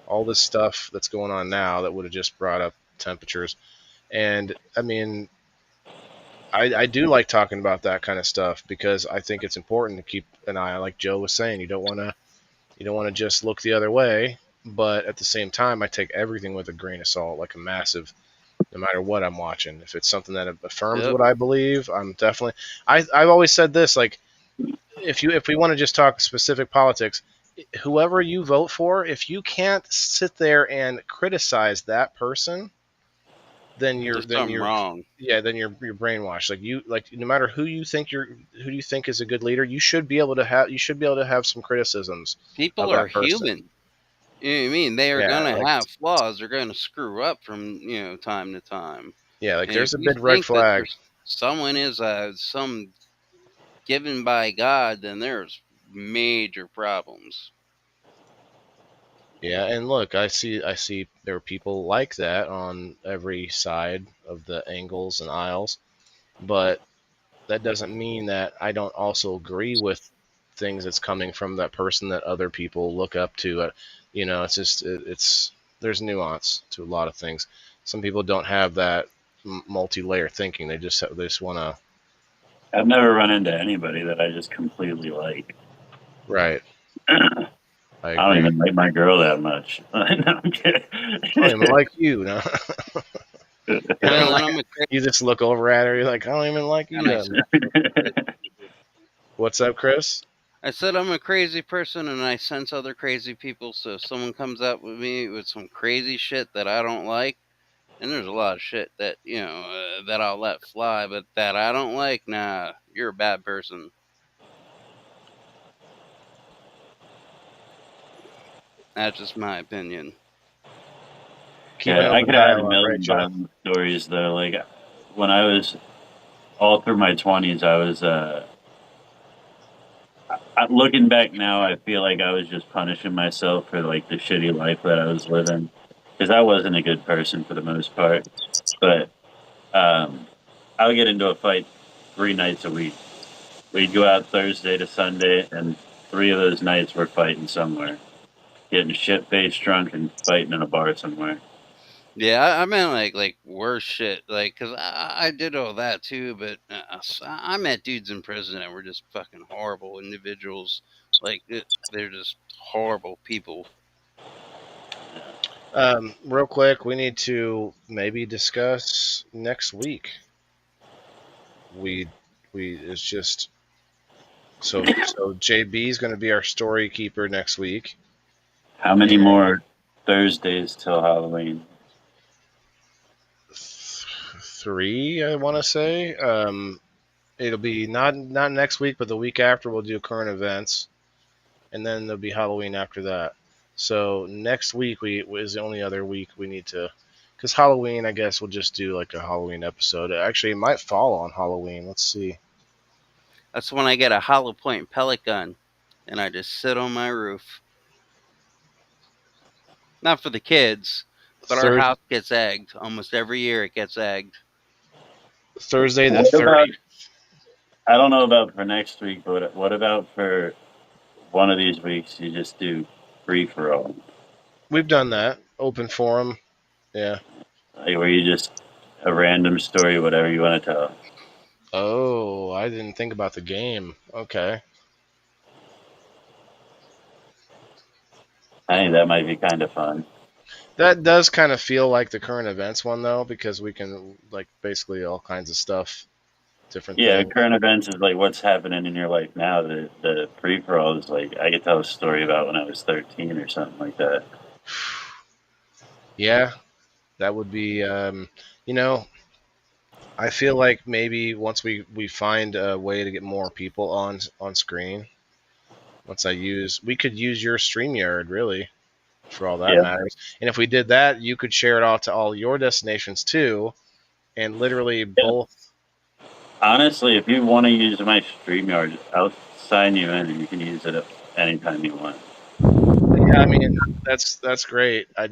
all this stuff that's going on now that would have just brought up temperatures. And I mean, I do like talking about that kind of stuff because I think it's important to keep an eye, like Joe was saying. You don't want to just look the other way, but at the same time, I take everything with a grain of salt, like a massive, no matter what I'm watching. If it's something that affirms Yep. what I believe, I'm definitely. I've always said this, like if we want to just talk specific politics, whoever you vote for, if you can't sit there and criticize that person, There's something wrong. you're brainwashed. Like no matter who you think is a good leader, you should be able to have some criticisms of People are that person. human. You know what I mean? They are Yeah, gonna like have flaws. They're gonna screw up from time to time. like And if there's a you big red think that flag. there's someone is some given by God, then there's major problems. Yeah, and look, I see there are people like that on every side of the angles and aisles, but that doesn't mean that I don't also agree with things that's coming from that person that other people look up to. It's just it's there's nuance to a lot of things. Some people don't have that multi-layer thinking. They just want to. I've never run into anybody that I just completely like. Right. I I don't agree. even like my girl that much. No, I'm kidding. I don't even like you. No. Well, and I'm a You just look over at her. You're like, I don't even like you. What's up, Chris? I said I'm a crazy person and I sense other crazy people. So if someone comes up with me with some crazy shit that I don't like, and there's a lot of shit that that I'll let fly, but that I don't like, nah, you're a bad person. That's just my opinion. Keep an Yeah, I open could add a dialogue, right, million Joe? violent stories though. Like when I was all through my 20s, I was looking back now, I feel like I was just punishing myself for like the shitty life that I was living because I wasn't a good person for the most part. But I would get into a fight 3 nights a week. We'd go out Thursday to Sunday, and 3 of those nights we're fighting somewhere, getting shit faced drunk and fighting in a bar somewhere. Yeah, I meant like worse shit, like because I did all that too, but I met dudes in prison that were just fucking horrible individuals. Like they're just horrible people. Real quick, we need to maybe discuss next week. We it's just so JB is going to be our story keeper next week. How many more Thursdays till Halloween? 3, I want to say. It'll be not next week, but the week after we'll do current events, and then there'll be Halloween after that. So next week is the only other week we need to, because Halloween, I guess we'll just do like a Halloween episode. Actually, it might fall on Halloween. Let's see. That's when I get a hollow point pellet gun, and I just sit on my roof. Not for the kids, but our Third, house gets egged almost every year. It gets egged. Thursday the What about? 30th. I don't know about for next week, but what about for one of these weeks? You just do free for all, We've done that. Open forum. Yeah. like where you just a random story, whatever you want to tell. Oh, I didn't think about the game. Okay. I think that might be kind of fun. That does kind of feel like the current events one though, because we can like basically all kinds of stuff different Yeah, things. current events is like what's happening in your life now. The free for all is like I could tell a story about when I was 13 or something like that. Yeah, that would be. You know, I feel like maybe once we find a way to get more people on screen, we could use your StreamYard really for all that Yeah. matters. And if we did that, you could share it out to all your destinations too, and literally Yeah. both. Honestly, if you want to use my StreamYard, I'll sign you in and you can use it anytime you want. Yeah, I mean that's great. I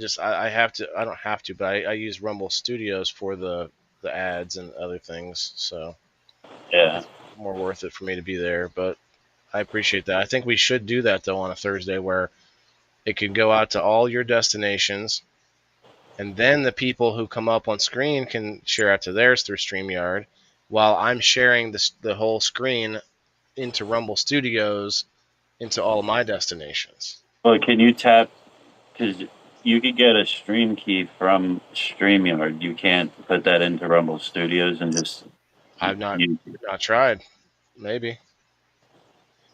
have to. I don't have to, but I use Rumble Studios for the ads and other things, so Yeah. it's more worth it for me to be there. But I appreciate that. I think we should do that though on a Thursday where it could go out to all your destinations, and then the people who come up on screen can share out to theirs through StreamYard, while I'm sharing the whole screen into Rumble Studios into all of my destinations. Well, can you tap? Because you could get a stream key from StreamYard. You can't put that into Rumble Studios and just I've not use. not tried. Maybe.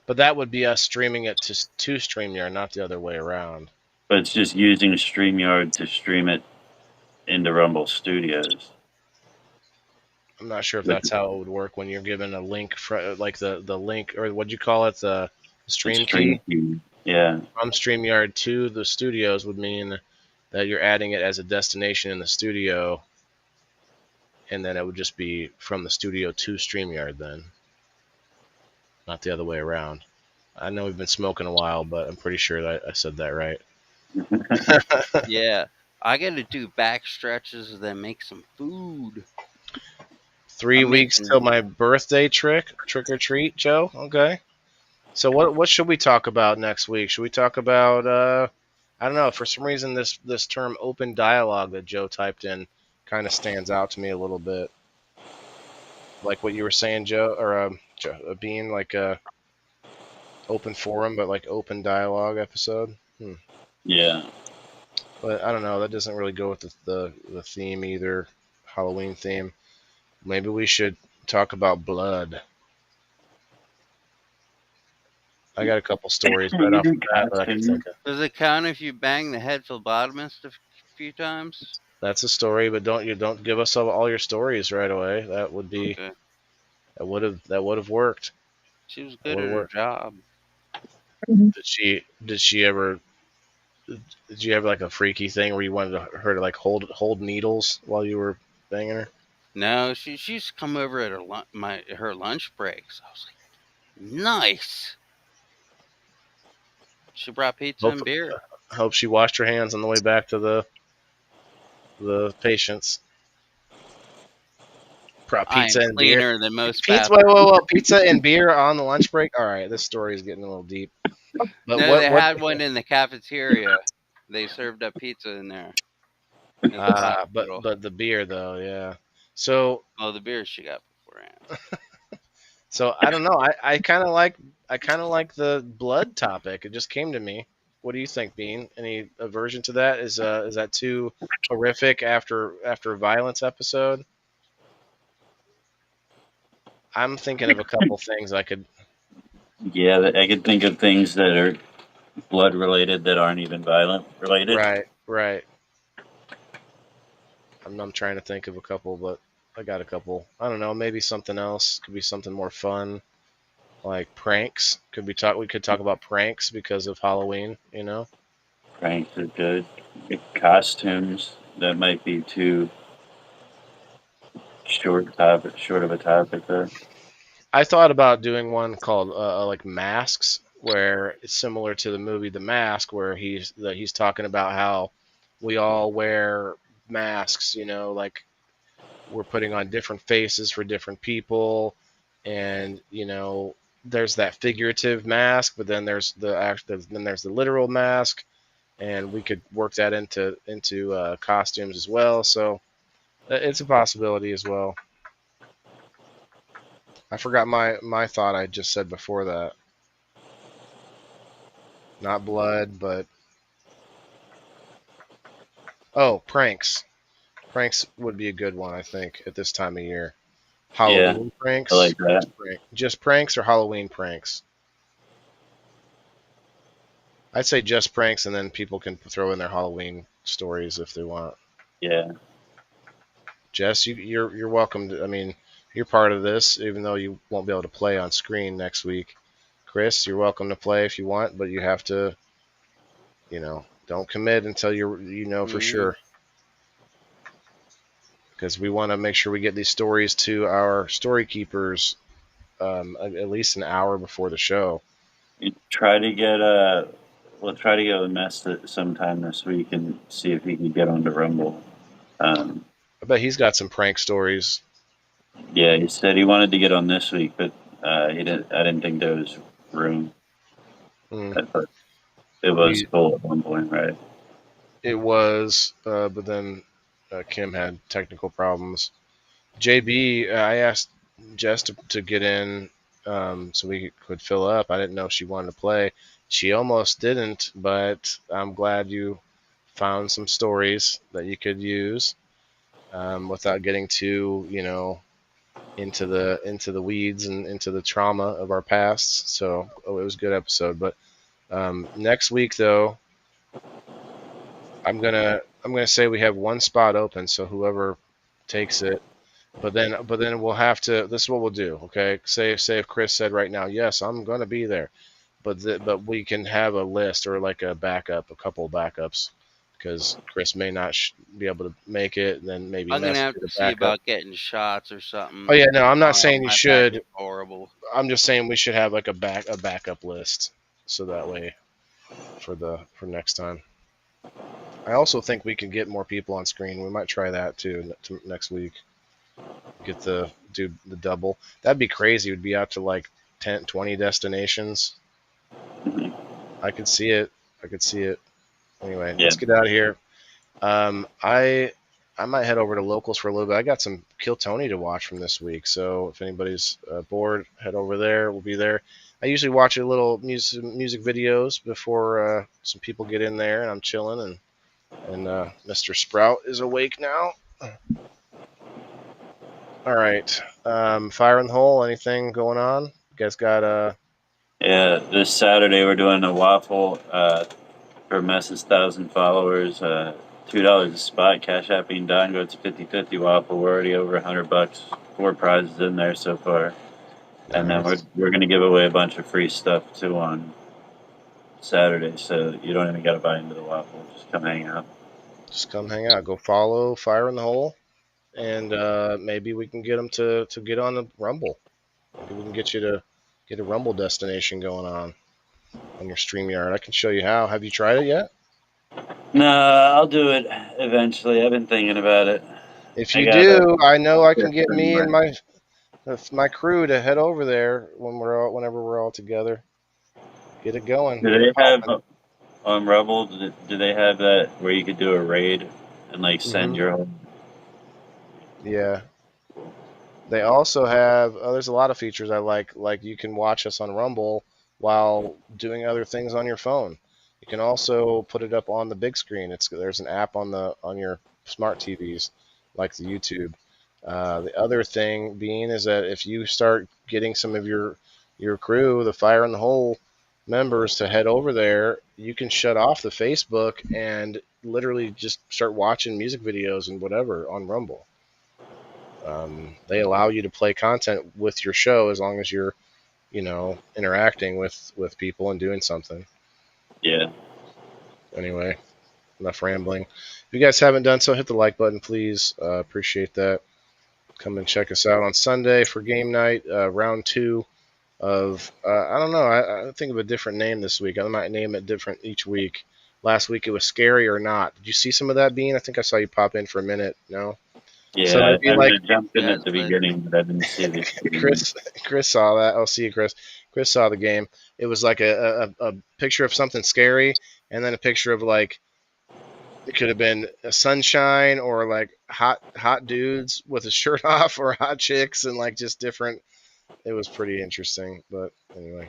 But that would be us streaming it to StreamYard, not the other way around. But it's just using StreamYard to stream it into Rumble Studios. I'm not sure if Which that's how it would work when you're given a link, like the link, or what'd you call it, the stream key Yeah. from StreamYard to the studios would mean that you're adding it as a destination in the studio, and then it would just be from the studio to StreamYard then, not the other way around. I know we've been smoking a while, but I'm pretty sure that I said that right. Yeah. I got to do back stretches and then make some food. 3 I'm weeks making- till my birthday trick or treat, Joe. Okay. So what should we talk about next week? Should we talk about I don't know, for some reason this term open dialogue that Joe typed in kind of stands out to me a little bit. Like what you were saying, Joe, or being like a open forum, but like open dialogue episode. Yeah. But I don't know. That doesn't really go with the theme either, Halloween theme. Maybe we should talk about blood. I got a couple stories right off the bat that I can think of. Does it count if you bang the head phlebotomist a few times? That's a story, but don't give us all your stories right away. That would be Okay. that would have worked. She was good What'll at her work? job. Did she ever did you have like a freaky thing where you wanted her to like hold needles while you were banging her? No, she used to come over at her lunch breaks. I was like, nice. She brought pizza and beer. I hope she washed her hands on the way back to the patients. Brought I pizza am and beer. cleaner than most Pizza, bathrooms. whoa, pizza and beer on the lunch break. All right, this story is getting a little deep. But No, they had one in the cafeteria. They served up pizza in there. In the hospital. but the beer though, yeah. So Oh, the beer she got beforehand. so I don't know. I kind of like the blood topic. It just came to me. What do you think, Bean? Any aversion to that? Is that too horrific after a violence episode? I'm thinking of a couple things I could. Yeah, I could think of things that are blood related that aren't even violent related. Right. I'm trying to think of a couple, but I got a couple. I don't know. Maybe something else. Could be something more fun, like pranks. We could talk about pranks because of Halloween. You know. Pranks are good. Costumes, that might be too short of a topic there. I thought about doing one called like masks, where it's similar to the movie The Mask, where he's talking about how we all wear masks. You know, like we're putting on different faces for different people, and you know, there's that figurative mask, but then there's the literal mask, and we could work that into costumes as well. So it's a possibility as well. I forgot my thought I just said before that. Not blood, but pranks. Pranks would be a good one, I think, at this time of year. Halloween I pranks, like that. just pranks or Halloween pranks. I'd say just pranks, and then people can throw in their Halloween stories if they want. Yeah. Jess, you're welcome to. I mean, you're part of this, even though you won't be able to play on screen next week. Chris, you're welcome to play if you want, but you have to, don't commit until you know for sure, because we want to make sure we get these stories to our story keepers at least an hour before the show. You try to get we'll try to get a mess sometime this week and see if he can get onto Rumble. I bet he's got some prank stories. Yeah, he said he wanted to get on this week, but he didn't. I didn't think there was room. Mm. But it was full at one point, right? It was, but then Kim had technical problems. JB, I asked Jess to get in so we could fill up. I didn't know she wanted to play. She almost didn't, but I'm glad you found some stories that you could use without getting too, into the weeds and into the trauma of our pasts. So it was a good episode. But next week, though, I'm gonna say we have one spot open, so whoever takes it. But then we'll have to. This is what we'll do, okay? Say if Chris said right now, yes, I'm gonna be there, but we can have a list or like a backup, a couple backups, because Chris may not be able to make it. And then maybe I'm gonna Mess have get to a see backup. about getting shots or something. Oh yeah, no, I'm not saying you My back should. is horrible. I'm just saying we should have like a backup list, so that way for next time. I also think we can get more people on screen. We might try that too next week. Get the double. That'd be crazy. We'd be out to like 10, 20 destinations. I could see it. Anyway, Yeah. Let's get out of here. I might head over to Locals for a little bit. I got some Kill Tony to watch from this week, so if anybody's bored, head over there. We'll be there. I usually watch a little music videos before some people get in there, and I'm chilling. And Mr. Sprout is awake now. All right. Fire in the Hole. Anything going on? You guys got Yeah, this Saturday we're doing a waffle for Mess's 1,000 followers. $2 a spot. Cash App being done. Go to 50/50 waffle. We're already over $100. 4 prizes in there so far, and then we're gonna give away a bunch of free stuff too on Saturday. So you don't even gotta buy into the waffle. Just come hang out. Go follow Fire in the Hole, and maybe we can get them to get on the Rumble. Maybe we can get you to get a Rumble destination going on your StreamYard. I can show you how. Have you tried it yet? No, I'll do it eventually. I've been thinking about it. If you do, I know I can get me and my crew to head over there whenever we're all together. Get it going. Do they have on Rumble? Do they have that where you could do a raid and like send your own? Yeah. They also have there's a lot of features I like you can watch us on Rumble while doing other things on your phone. You can also put it up on the big screen. There's an app on your smart TVs like the YouTube. The other thing being is that if you start getting some of your crew, the Fire in the Hole members, to head over there, you can shut off the Facebook and literally just start watching music videos and whatever on Rumble. They allow you to play content with your show as long as you're, interacting with people and doing something. Yeah. Anyway, enough rambling. If you guys haven't done so, hit the like button, please. Appreciate that. Come and check us out on Sunday for game night, round 2 of, I don't know, I think of a different name this week. I might name it different each week. Last week it was Scary or Not. Did you see some of that, Bean? I think I saw you pop in for a minute. No? Yeah, So I like, jumped in at the beginning, but I didn't see the Chris saw that. I'll see you, Chris. Chris saw the game. It was like a picture of something scary, and then a picture of like it could have been a sunshine or like hot dudes with a shirt off, or hot chicks, and like just different. It was pretty interesting. But anyway,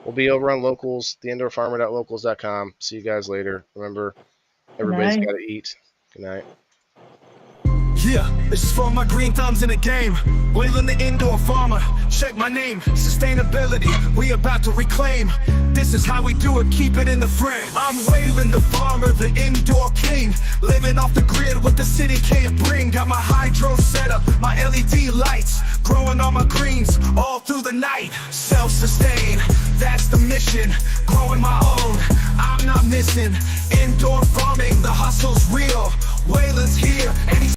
we'll be over on Locals, theindoorfarmer.locals.com. See you guys later. Remember, everybody's got to eat. Good night. Yeah, this is for my green thumbs in the game. Wheeling the indoor farmer, check my name. Sustainability, we about to reclaim. This is how we do it, keep it in the frame. I'm Waylon the farmer, the indoor king. Living off the grid, what the city can't bring. Got my hydro set up, my LED lights. Growing all my greens, all through the night. Self-sustain, that's the mission. Growing my own, I'm not missing. Indoor farming, the hustle's real. Waylon's here, and he's